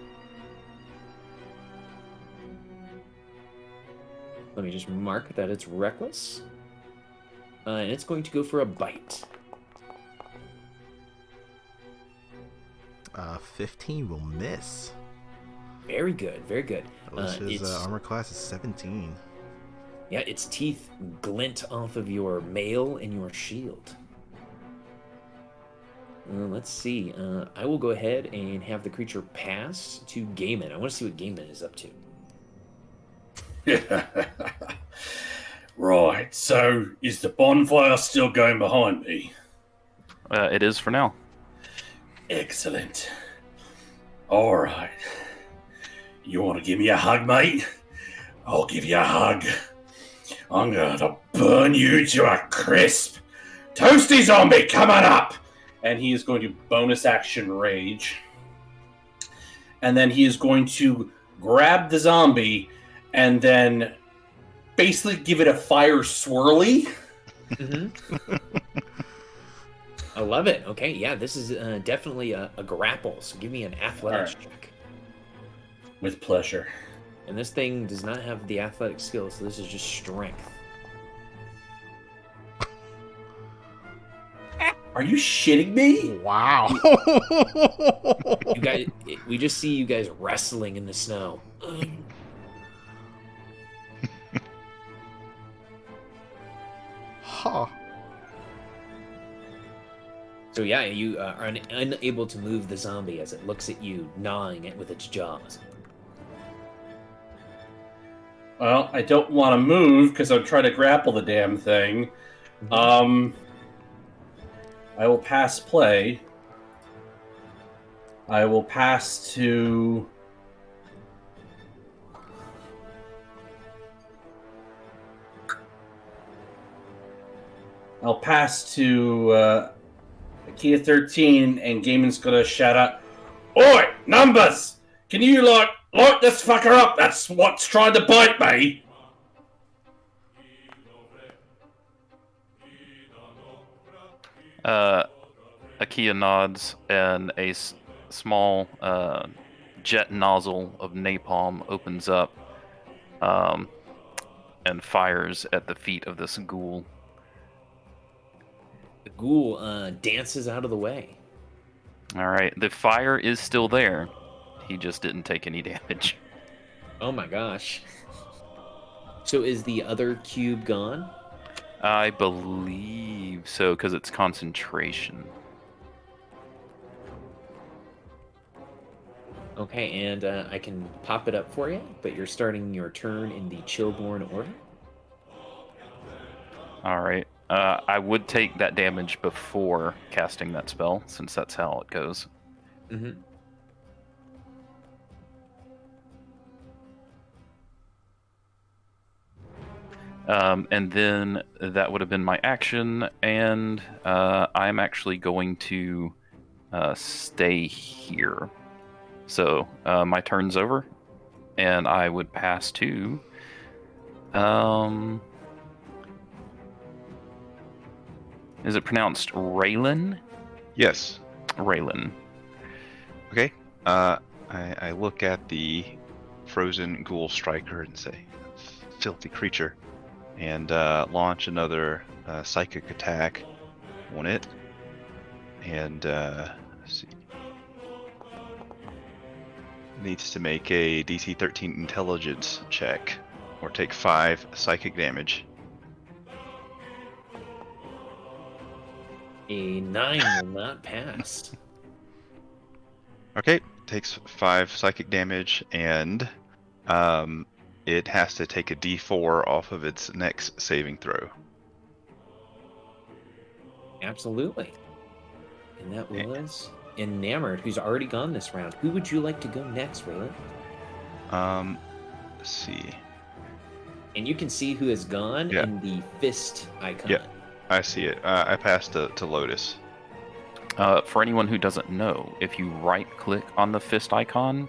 Let me just mark that it's reckless. And it's going to go for a bite. 15 will miss. Very good, very good. Alicia's armor class is 17. Yeah, its teeth glint off of your mail and your shield. Let's see. I will go ahead and have the creature pass to Gaiman. I want to see what Gaiman is up to. Right, so is the bonfire still going behind me? It is for now. Excellent. All right. You want to give me a hug, mate? I'll give you a hug. I'm going to burn you to a crisp. Toasty zombie, coming up! And he is going to bonus action rage. And then he is going to grab the zombie and then basically give it a fire swirly. Mm-hmm. I love it. Okay, yeah, this is definitely a grapple. So give me an athletics check. With pleasure. And this thing does not have the athletic skill, so this is just strength. Are you shitting me? Wow. You guys, we just see you guys wrestling in the snow. Huh. So yeah, you are unable to move the zombie as it looks at you, gnawing it with its jaws. Well, I don't want to move because I'm trying to grapple the damn thing. I will pass play. I will pass to... I'll pass to Kia 13, and Gaiman's gonna shout out, "Oi, numbers! Can you light this fucker up? That's what's trying to bite me." Akia nods, and a small jet nozzle of napalm opens up and fires at the feet of this ghoul. The ghoul dances out of the way. All right, the fire is still there. He just didn't take any damage. Oh my gosh. So is the other cube gone? I believe so, because it's concentration. Okay, and I can pop it up for you, but you're starting your turn in the Chillborn order. All right. I would take that damage before casting that spell, since that's how it goes. Mm-hmm. And then that would have been my action, and I'm actually going to stay here. So my turn's over, and I would pass to. Is it pronounced Raylan? Yes. Raylan. Okay. I look at the frozen ghoul striker and say, "Filthy creature," and launch another psychic attack on it. And let's see, needs to make a DC 13 intelligence check, or take 5 psychic damage. A 9 will not pass. Okay, takes 5 psychic damage, and it has to take a D4 off of its next saving throw. Absolutely. And that was Enamored, who's already gone this round. Who would you like to go next, Raylan? Let's see. And you can see who has gone Yeah. in the fist icon. Yeah. I see it. I passed to Lotus. For anyone who doesn't know, if you right-click on the fist icon,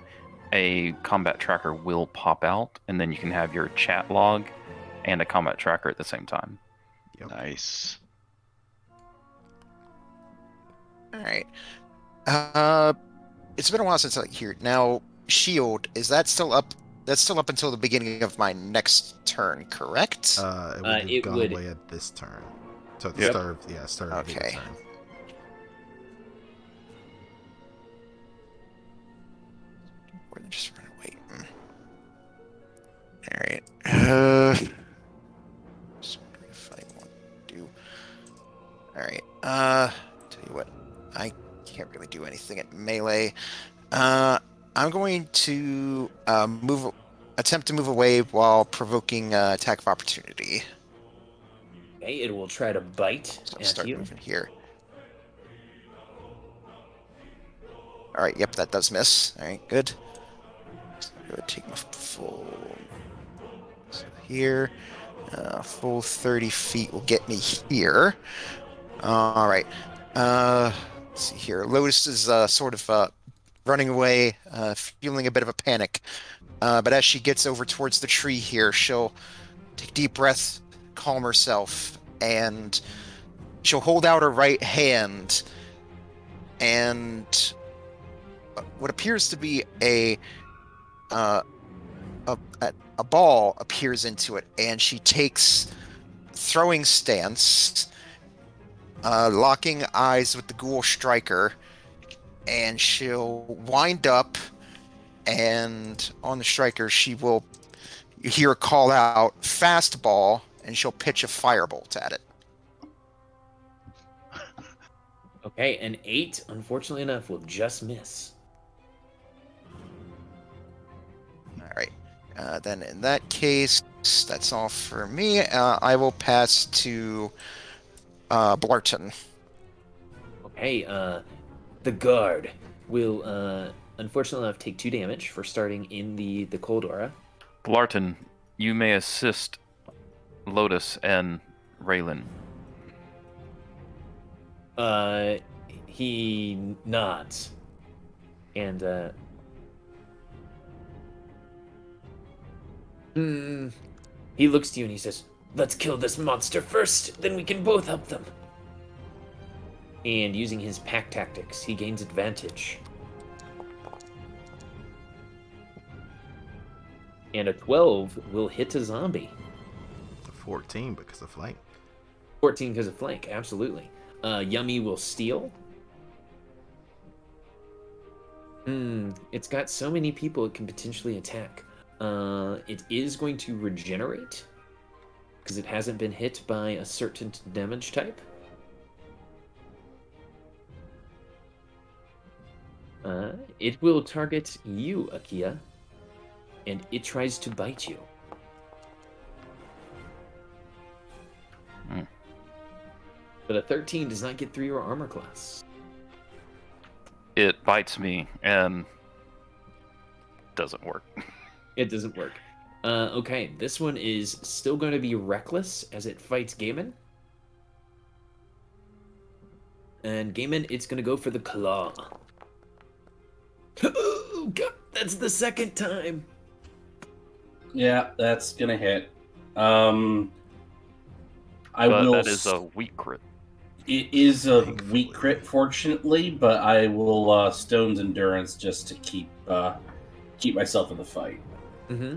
a combat tracker will pop out, and then you can have your chat log and a combat tracker at the same time. Yep. Nice. All right. It's been a while since I here. Now, shield, is that still up? That's still up until the beginning of my next turn, correct? It would have it gone would- away at this turn. So at the Yep. start of, start of the Okay. turn. Or just run away. All right. So if I want to do. All right. Tell you what, I can't really do anything at melee. I'm going to attempt to move away while provoking attack of opportunity. Okay, it will try to bite So I'll at start you. moving here. All right. Yep, that does miss. All right, good. So I'm going to take my full. So here, full 30 feet will get me here. All right. Let's see here. Lotus is sort of running away, feeling a bit of a panic. But as she gets over towards the tree here, she'll take a deep breath, calm herself, and she'll hold out her right hand, and what appears to be a ball appears into it, and she takes throwing stance, locking eyes with the ghoul striker, and she'll wind up, and on the striker you hear her call out fastball, and she'll pitch a firebolt at it. Okay, an 8, unfortunately enough, will just miss. All right. Then in that case, that's all for me. I will pass to Blarton. Okay, the guard will unfortunately enough take 2 damage for starting in the cold aura. Blarton, you may assist Lotus and Raylan. He nods. And he looks to you and he says, "Let's kill this monster first, then we can both help them." And using his pack tactics, he gains advantage. And a 12 will hit a zombie. 14 because of flank. 14 because of flank, absolutely. Yummy will steal. It's got so many people it can potentially attack. It is going to regenerate because it hasn't been hit by a certain damage type. It will target you, Akia, and it tries to bite you. But a 13 does not get through your armor class. It bites me and doesn't work. It doesn't work. Okay, this one is still going to be reckless as it fights Gaiman. And Gaiman, it's going to go for the claw. Oh, God, that's the second time. Yeah, that's gonna hit. But that is a weak crit. It is a weak crit, fortunately, but I will Stone's Endurance just to keep myself in the fight. Mm-hmm.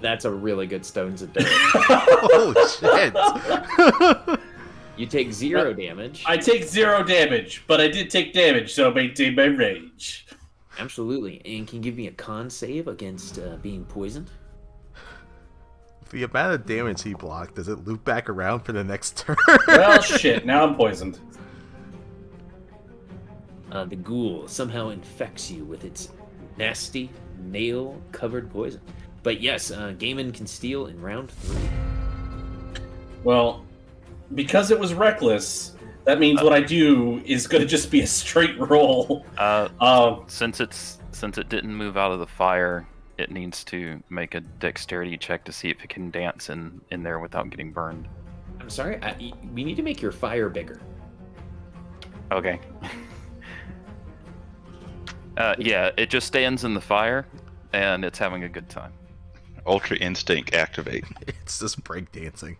That's a really good Stone's Endurance. Oh shit! You take 0 damage. I take 0 damage, but I did take damage, so I maintain my rage. Absolutely. And can you give me a con save against being poisoned? The amount of damage he blocked, does it loop back around for the next turn? Well, shit, now I'm poisoned. The ghoul somehow infects you with its nasty, nail-covered poison. But yes, Gaiman can steal in round 3. Well, because it was reckless, that means what I do is going to just be a straight roll. Since it didn't move out of the fire, it needs to make a dexterity check to see if it can dance in there without getting burned. I'm sorry, we need to make your fire bigger. Okay. Yeah, it just stands in the fire, and it's having a good time. Ultra Instinct activate. It's just breakdancing.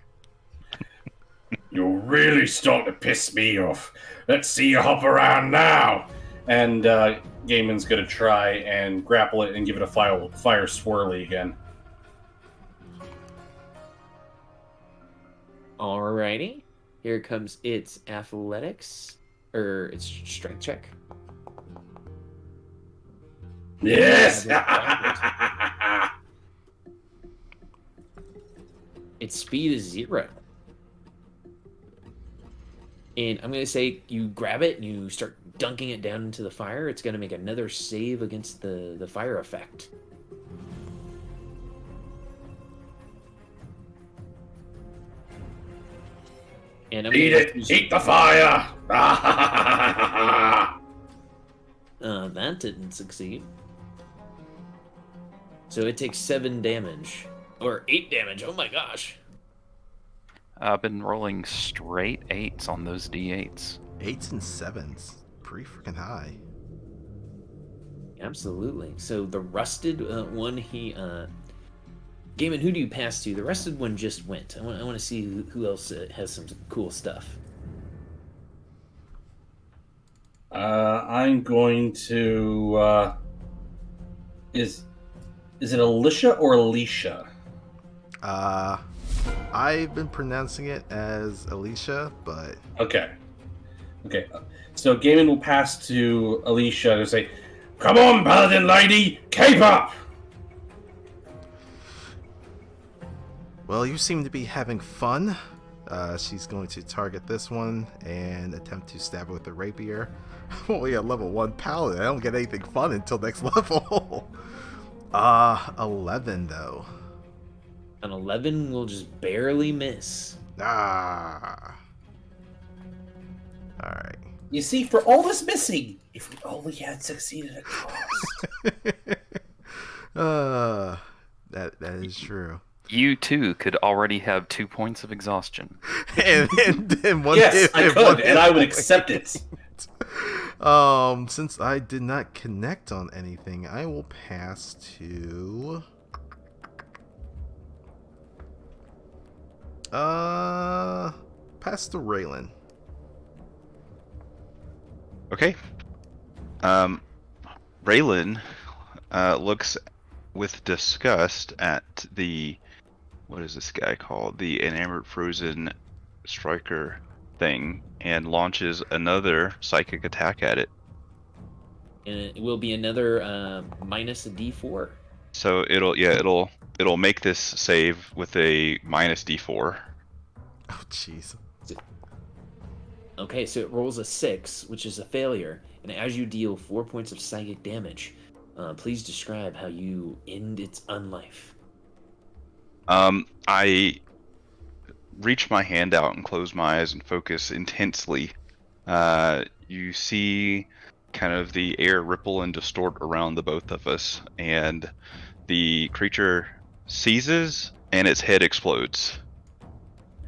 You're really starting to piss me off. Let's see you hop around now. And Gaiman's going to try and grapple it and give it a fire swirly again. Alrighty. Here comes its athletics, or its strength check. Yes! Its speed is 0. And I'm going to say you grab it and you start dunking it down into the fire. It's going to make another save against the fire effect. And I'm Eat gonna it! Eat the fire! That didn't succeed. So it takes 7 damage. Or 8 damage. Oh my gosh. I've been rolling straight 8s on those d8s. 8s and 7s. Pretty freaking high. Absolutely. So the rusted one, Gaiman, who do you pass to? The rusted one just went. I want to see who else has some cool stuff. I'm going to... Is it Alicia or Alicia? I've been pronouncing it as Alicia, but... Okay. So Gaiman will pass to Alicia and say, "Come on, paladin lady, cape up!" Well, you seem to be having fun. She's going to target this one and attempt to stab it with a rapier. I'm only at level 1 paladin. I don't get anything fun until next level. 11 though. An 11 will just barely miss. Alright. You see, for all this missing, if we only had succeeded at cause. That is true. You too could already have 2 points of exhaustion. and one Yes, I could, and I would accept it. Since I did not connect on anything, I will pass to... pass to Raylan. Braylon looks with disgust at what is this guy called? The enamored frozen striker thing, and launches another psychic attack at it. And it will be another minus a D4. So it'll make this save with a minus D4. Oh, jeez. Okay, so it rolls a 6, which is a failure. And as you deal 4 points of psychic damage, please describe how you end its unlife. I reach my hand out and close my eyes and focus intensely. You see kind of the air ripple and distort around the both of us, and the creature seizes and its head explodes,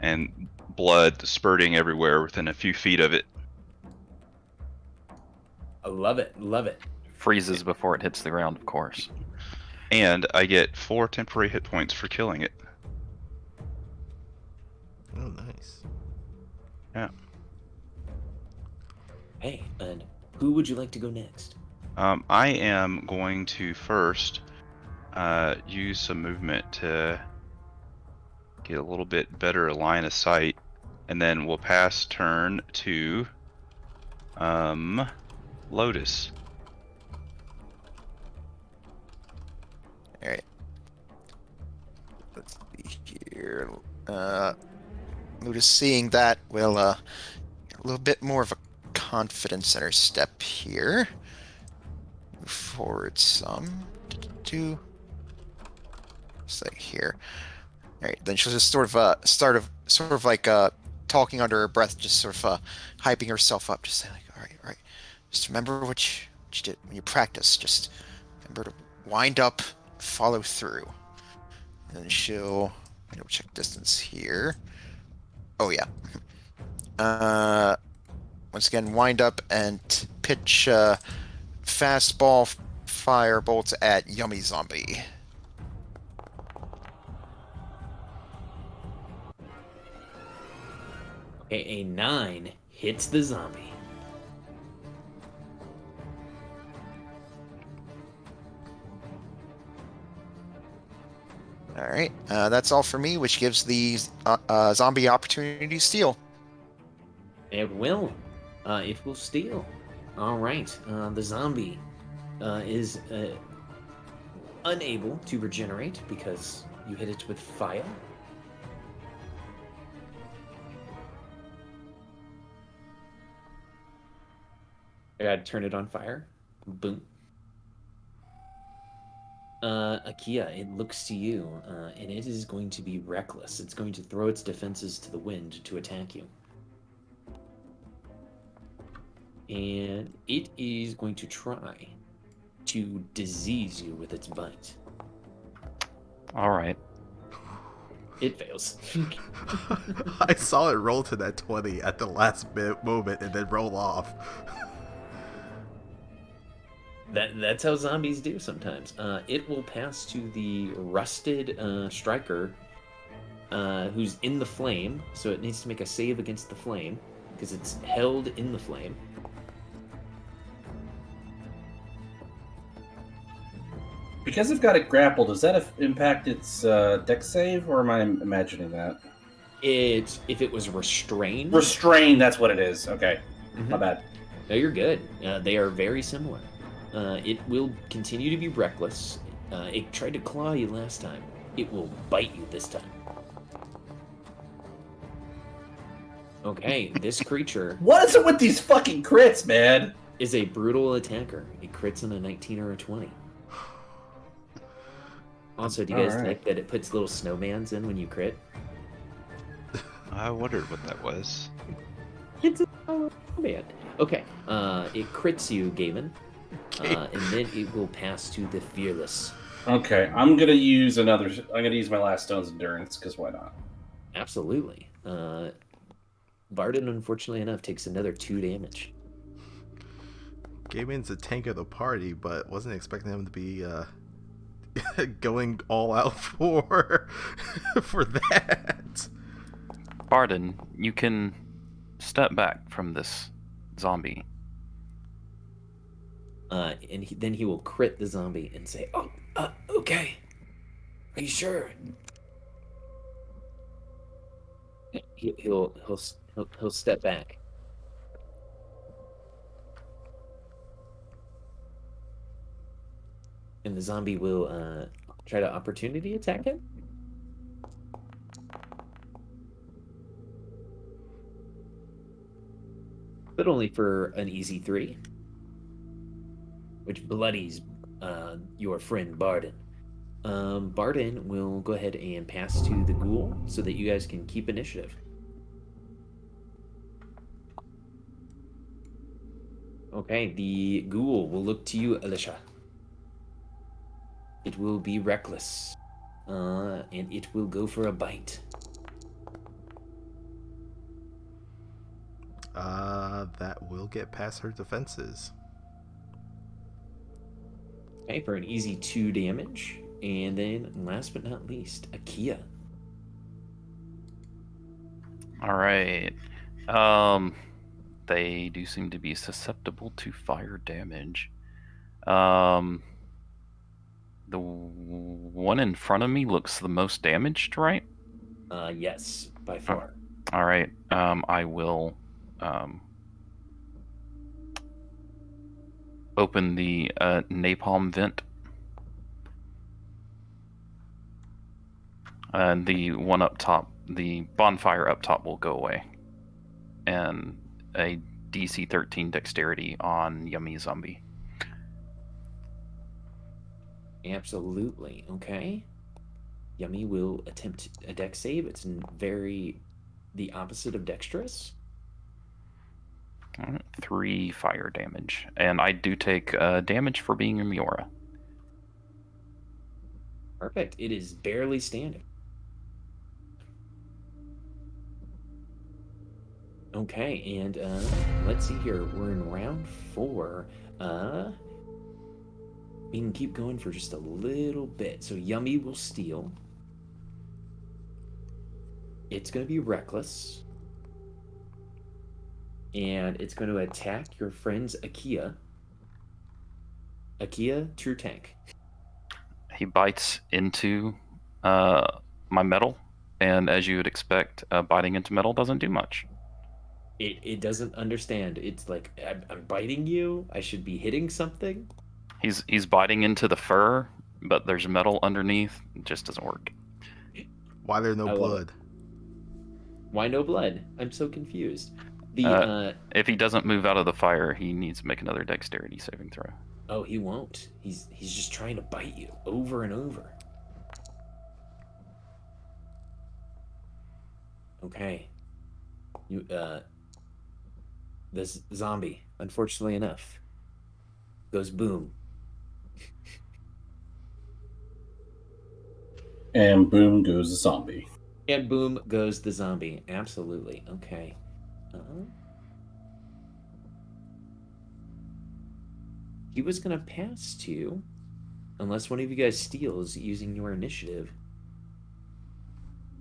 and blood spurting everywhere within a few feet of it. I love it, love it. Freezes before it hits the ground, of course. And I get 4 temporary hit points for killing it. Oh, nice. Yeah. Hey, and who would you like to go next? I am going to first use some movement to get a little bit better line of sight, and then we'll pass turn to Lotus. Alright. Let's see here. Lotus, seeing that, will get a little bit more of a confidence in her step here. Move forward some. Just like here. Alright, then she'll just sort of like talking under her breath, just sort of hyping herself up, just saying like, alright. Just remember what you did when you practice. Just remember to wind up, follow through. And she'll check distance here. Oh yeah. Once again, wind up and pitch fastball fire bolts at Yummy Zombie. Okay, a 9 hits the zombie. Alright, that's all for me, which gives the zombie opportunity to steal. It will. It will steal. All right. The zombie is unable to regenerate because you hit it with fire. I gotta turn it on fire. Boom. Akia, it looks to you, and it is going to be reckless. It's going to throw its defenses to the wind to attack you. And it is going to try to disease you with its bite. All right. It fails. I saw it roll to that 20 at the last moment and then roll off. That's how zombies do sometimes. It will pass to the rusted striker who's in the flame, so it needs to make a save against the flame because it's held in the flame. Because I've got it grappled, does that impact its dex save, or am I imagining that? If it was restrained. Restrained, that's what it is. Okay, my bad. No, you're good. They are very similar. It will continue to be reckless. It tried to claw you last time. It will bite you this time. Okay, this creature What is it with these fucking crits, man? is a brutal attacker. It crits on a 19 or a 20. Also, do you guys like that it puts little snowmans in when you crit? I wondered what that was. It's a snowman. Okay, it crits you, Gavin. And then it will pass to the Fearless. Okay, I'm gonna use my last stone's endurance, because why not? Absolutely. Varden, unfortunately enough, takes another 2 damage. Gaben's the tank of the party, but wasn't expecting him to be going all out for that. Barden, you can step back from this zombie. And then he will crit the zombie and say, "Oh, okay. Are you sure?" He'll step back. And the zombie will try to opportunity attack him. But only for an easy 3. Which bloodies your friend Barden. Barden will go ahead and pass to the ghoul so that you guys can keep initiative. Okay, the ghoul will look to you, Alicia. It will be reckless. And it will go for a bite. That will get past her defenses. Okay, for an easy 2 damage. And then, last but not least, Akia. All right. They do seem to be susceptible to fire damage. The one in front of me looks the most damaged, right? Yes, by far. All right. I will open the napalm vent. And the one up top, the bonfire up top, will go away. And a DC 13 dexterity on Yummy Zombie. Absolutely. Okay. Yummy will attempt a dex save. It's very the opposite of dexterous. 3 fire damage. And I do take damage for being a Miora. Perfect. It is barely standing. Okay, and let's see here. We're in round 4. We can keep going for just a little bit. So Yummy will steal. It's going to be reckless. And it's going to attack your friend's Akia. Akia, true tank. He bites into my metal. And as you would expect, biting into metal doesn't do much. It doesn't understand. It's like, I'm biting you. I should be hitting something. He's biting into the fur, but there's metal underneath. It just doesn't work. Why there no blood? Why no blood? I'm so confused. If he doesn't move out of the fire, he needs to make another dexterity saving throw. Oh, he won't. He's just trying to bite you over and over. Okay. This zombie, unfortunately enough, goes boom. And boom goes the zombie. And boom goes the zombie. Absolutely. Okay. He was going to pass to, unless one of you guys steals using your initiative,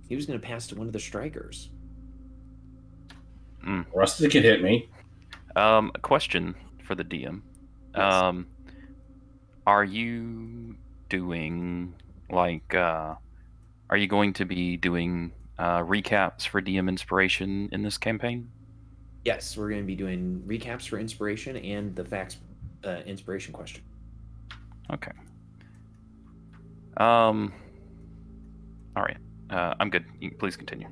he was going to pass to one of the strikers. Rusty could hit me. A question for the DM. Yes. Are you doing, like, are you going to be doing recaps for DM Inspiration in this campaign? Yes, we're going to be doing recaps for Inspiration and the facts Inspiration question. Okay. All right. I'm good. Please continue.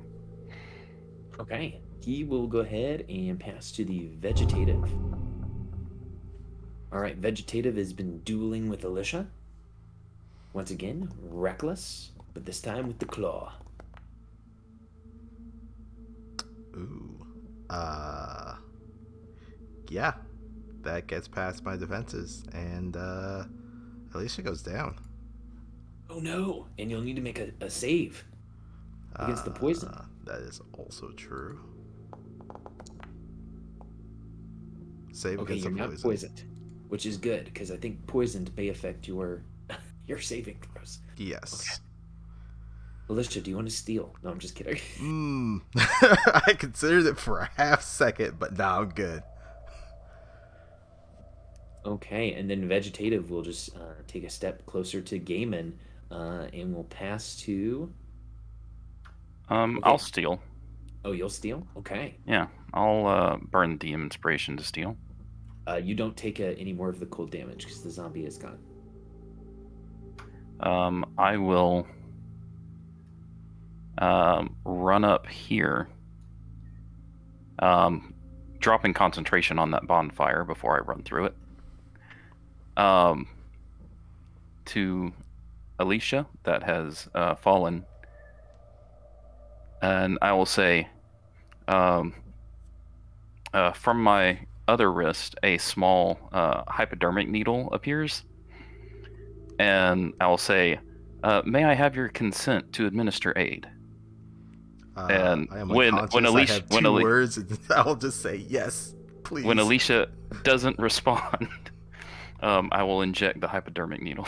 Okay. He will go ahead and pass to the Vegetative. All right, Vegetative has been dueling with Alicia. Once again, reckless, but this time with the claw. Ooh. Yeah. That gets past my defenses, and Alicia goes down. Oh no! And you'll need to make a save against the poison. That is also true. Save Okay, against you're the not poison. poisoned, which is good because I think poisoned may affect your saving throws. Yes. Okay. Alicia, do you want to steal? No, I'm just kidding. I considered it for a half second, but now I'm good. Okay, and then vegetative will just take a step closer to Gaiman, and we'll pass to. Okay. I'll steal. Oh, you'll steal? Okay. Yeah, I'll burn the inspiration to steal. You don't take any more of the cold damage because the zombie is gone. I will run up here, dropping concentration on that bonfire before I run through it. To Alicia that has fallen, and I will say, from my other wrist, a small hypodermic needle appears, and I will say, "May I have your consent to administer aid?" And I am when unconscious. Alicia, I have two words, and I'll just say yes, please. when Alicia doesn't respond, I will inject the hypodermic needle.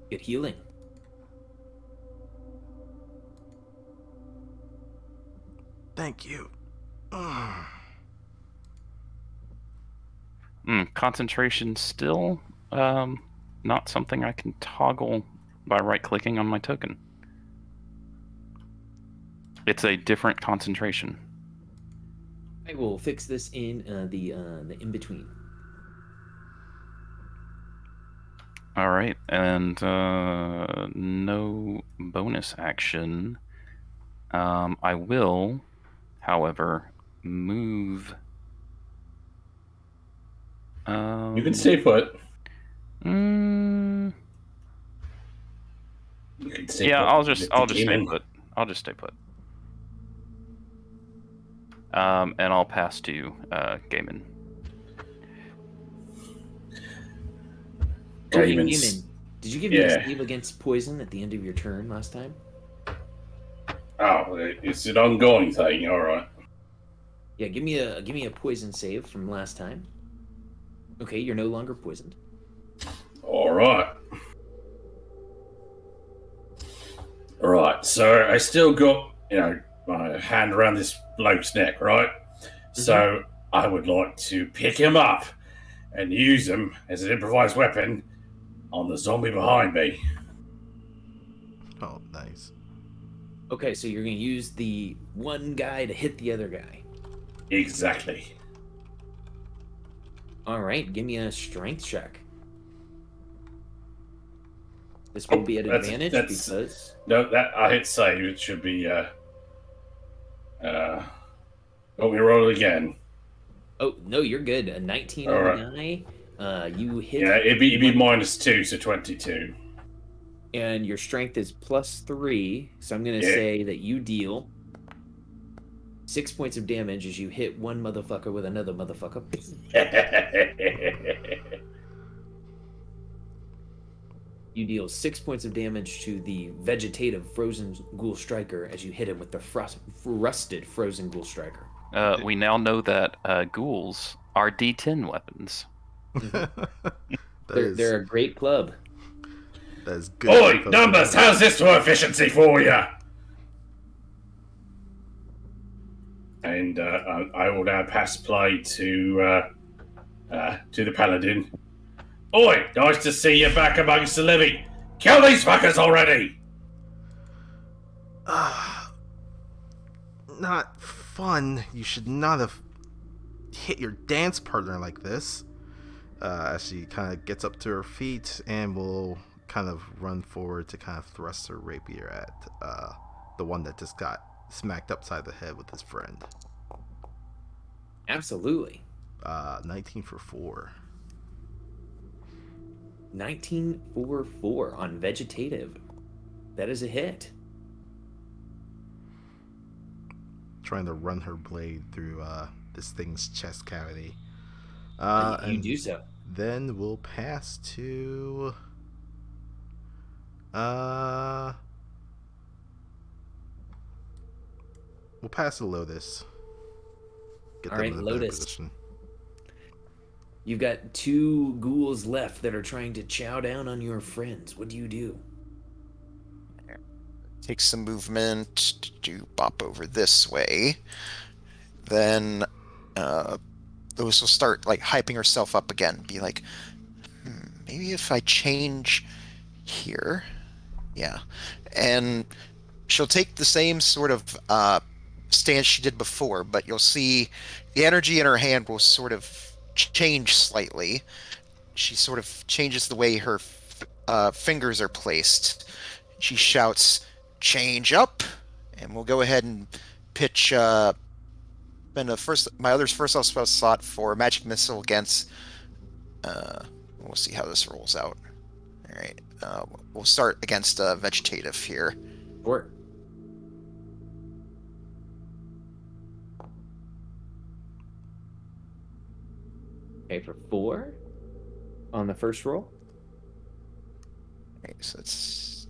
Get healing. Thank you. Concentration still not something I can toggle by right-clicking on my token. It's a different concentration. I will fix this in the in-between. All right, and no bonus action. I will, however, move. You can stay put. Mm, You can stay yeah, put. I'll just stay Demon. put. I'll just stay put. And I'll pass to Gaiman. Okay, Gaiman's- Gaiman, did you give me a yeah. save against poison at the end of your turn last time? Oh, it's an ongoing thing. All right. Yeah, give me a poison save from last time. Okay, you're no longer poisoned. All right. All right. So I still got, my hand around this bloke's neck, right? So I would like to pick him up and use him as an improvised weapon on the zombie behind me. Oh, nice. Okay, so you're gonna use the one guy to hit the other guy. Exactly. All right, give me a strength check. This will be at advantage because No, that I hit save. It should be. Want me to roll it again? oh no, you're good. A 19 All on right. the die. You hit. Yeah, it'd be -2, so 22. And your strength is +3. So I'm gonna Yeah. say that you deal 6 points of damage as you hit one motherfucker with another motherfucker. You deal 6 points of damage to the vegetative frozen ghoul striker as you hit him with the rusted frozen ghoul striker. We now know that ghouls are D10 weapons. They're a great club. That is good. Oi, numbers! How's this for efficiency for you? And I will now pass play to the paladin. Oi, nice to see you back amongst the living. Kill these fuckers already! Not fun. You should not have hit your dance partner like this. As she kind of gets up to her feet and will kind of run forward to kind of thrust her rapier at the one that just got smacked upside the head with his friend. Absolutely. 19 for 4. 19 for 4 on vegetative. That is a hit. Trying to run her blade through this thing's chest cavity. You And do so. then we'll pass to we'll pass to Lotus. Get All them right, in a better Lotus. position. You've got 2 ghouls left that are trying to chow down on your friends. What do you do? take some movement to bop over this way. Then those will start like hyping herself up again. Be like, maybe if I change here, yeah, and she'll take the same sort of stance she did before, but you'll see the energy in her hand will sort of change slightly. She sort of changes the way her fingers are placed. She shouts, "Change up!" And we'll go ahead and pitch my other's first spell slot for magic missile against. We'll see how this rolls out. All right, we'll start against vegetative here. Sure. Okay, for 4 on the first roll. Okay, so it's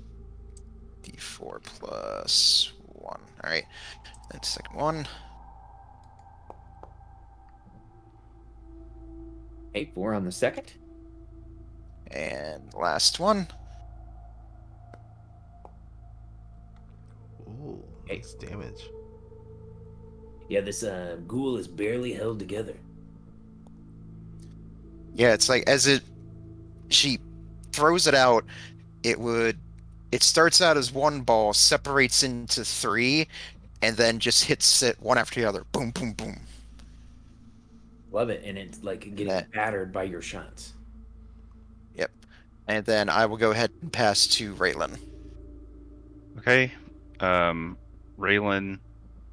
d4 plus 1. All right, then second one. Okay, 4 on the second. And last one. Ooh, nice damage. Yeah, this ghoul is barely held together. Yeah, it's like she throws it out, it starts out as one ball, separates into 3, and then just hits it one after the other. Boom, boom, boom. Love it, and it's like getting battered by your shots. Yep. And then I will go ahead and pass to Raylan. Okay. Raylan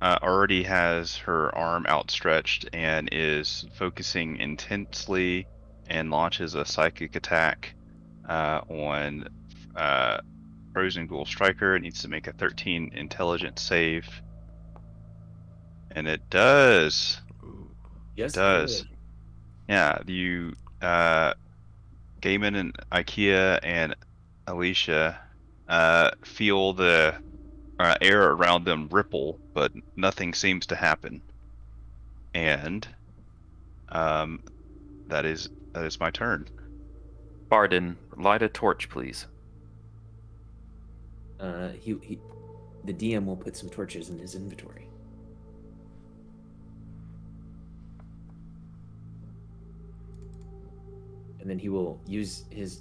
already has her arm outstretched and is focusing intensely and launches a psychic attack on Frozen Ghoul Striker. It needs to make a 13 intelligence save. And it does. Yes, it does. Good. Yeah, you Gaiman and IKEA and Alicia feel the air around them ripple, but nothing seems to happen. And that is my turn. Barden, light a torch, please. The DM will put some torches in his inventory. And then he will use his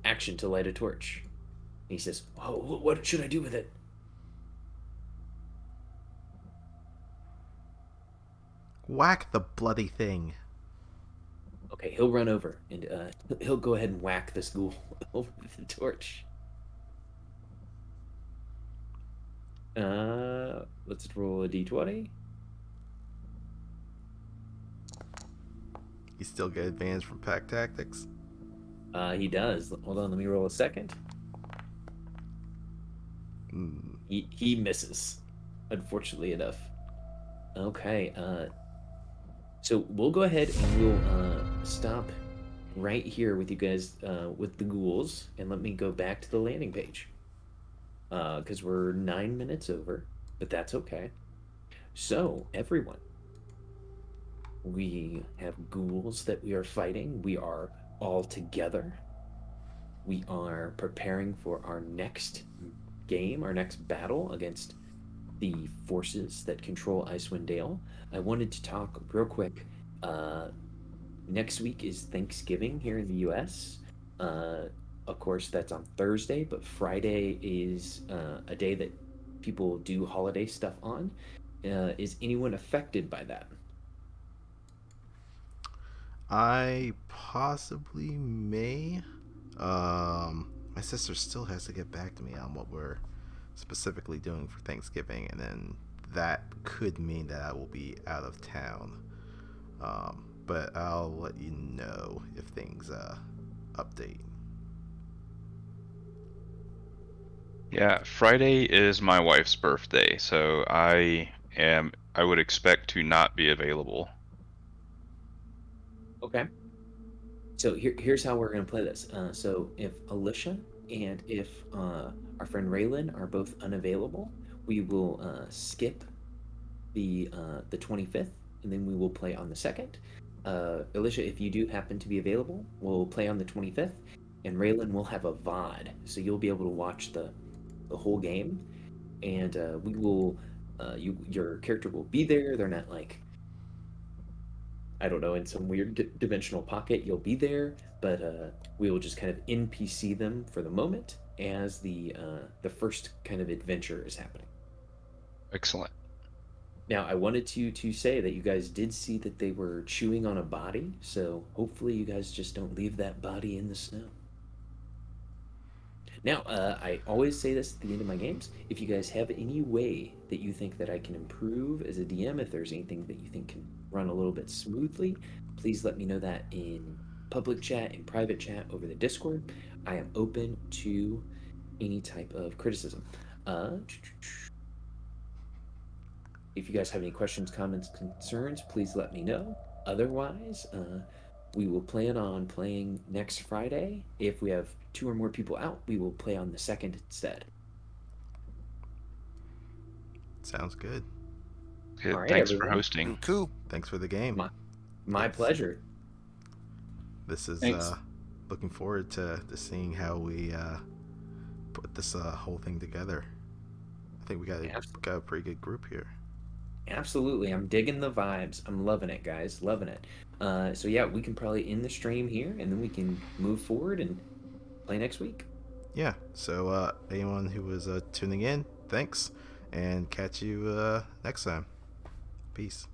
action to light a torch. And he says, "Oh, what should I do with it?" Whack the bloody thing. Okay, he'll run over and he'll go ahead and whack this ghoul over with the torch. Let's roll a d20. You still get advantage from pack tactics? He does. Hold on, let me roll a second. He misses, unfortunately enough. Okay, so we'll go ahead and we'll stop right here with you guys with the ghouls, and let me go back to the landing page. Because we're 9 minutes over, but that's okay. So, everyone, we have ghouls that we are fighting. We are all together. We are preparing for our next game, our next battle against the forces that control Icewind Dale. I wanted to talk real quick. Next week is Thanksgiving here in the U.S. Of course, that's on Thursday, but Friday is a day that people do holiday stuff on. Is anyone affected by that? I possibly may. My sister still has to get back to me on what we're specifically doing for Thanksgiving, and then that could mean that I will be out of town. But I'll let you know if things update. Yeah, Friday is my wife's birthday, so I would expect to not be available. Okay. So here's how we're going to play this. So if Alicia and if our friend Raylan are both unavailable, we will skip the 25th, and then we will play on the 2nd. Alicia, if you do happen to be available, we'll play on the 25th, and Raylan will have a VOD, so you'll be able to watch the the whole game, and we will. Your character will be there. They're not like, I don't know, in some weird dimensional pocket. You'll be there, but we will just kind of NPC them for the moment as the first kind of adventure is happening. Excellent. Now, I wanted to say that you guys did see that they were chewing on a body, so hopefully you guys just don't leave that body in the snow. Now, I always say this at the end of my games. If you guys have any way that you think that I can improve as a DM, if there's anything that you think can run a little bit smoothly, please let me know that in public chat, in private chat, over the Discord. I am open to any type of criticism. If you guys have any questions, comments, concerns, please let me know. Otherwise, we will plan on playing next Friday. If we have 2 or more people out, we will play on the 2nd instead. Sounds good. Okay, All right, thanks for everyone. hosting. Cool. Thanks for the game. My It's- pleasure. This is Thanks. looking forward to seeing how we put this whole thing together. I think we got a pretty good group here. Absolutely. I'm digging the vibes. I'm loving it, guys. Loving it. So yeah, we can probably end the stream here, and then we can move forward and play next week. Yeah. So anyone who was tuning in, thanks, and catch you next time. Peace.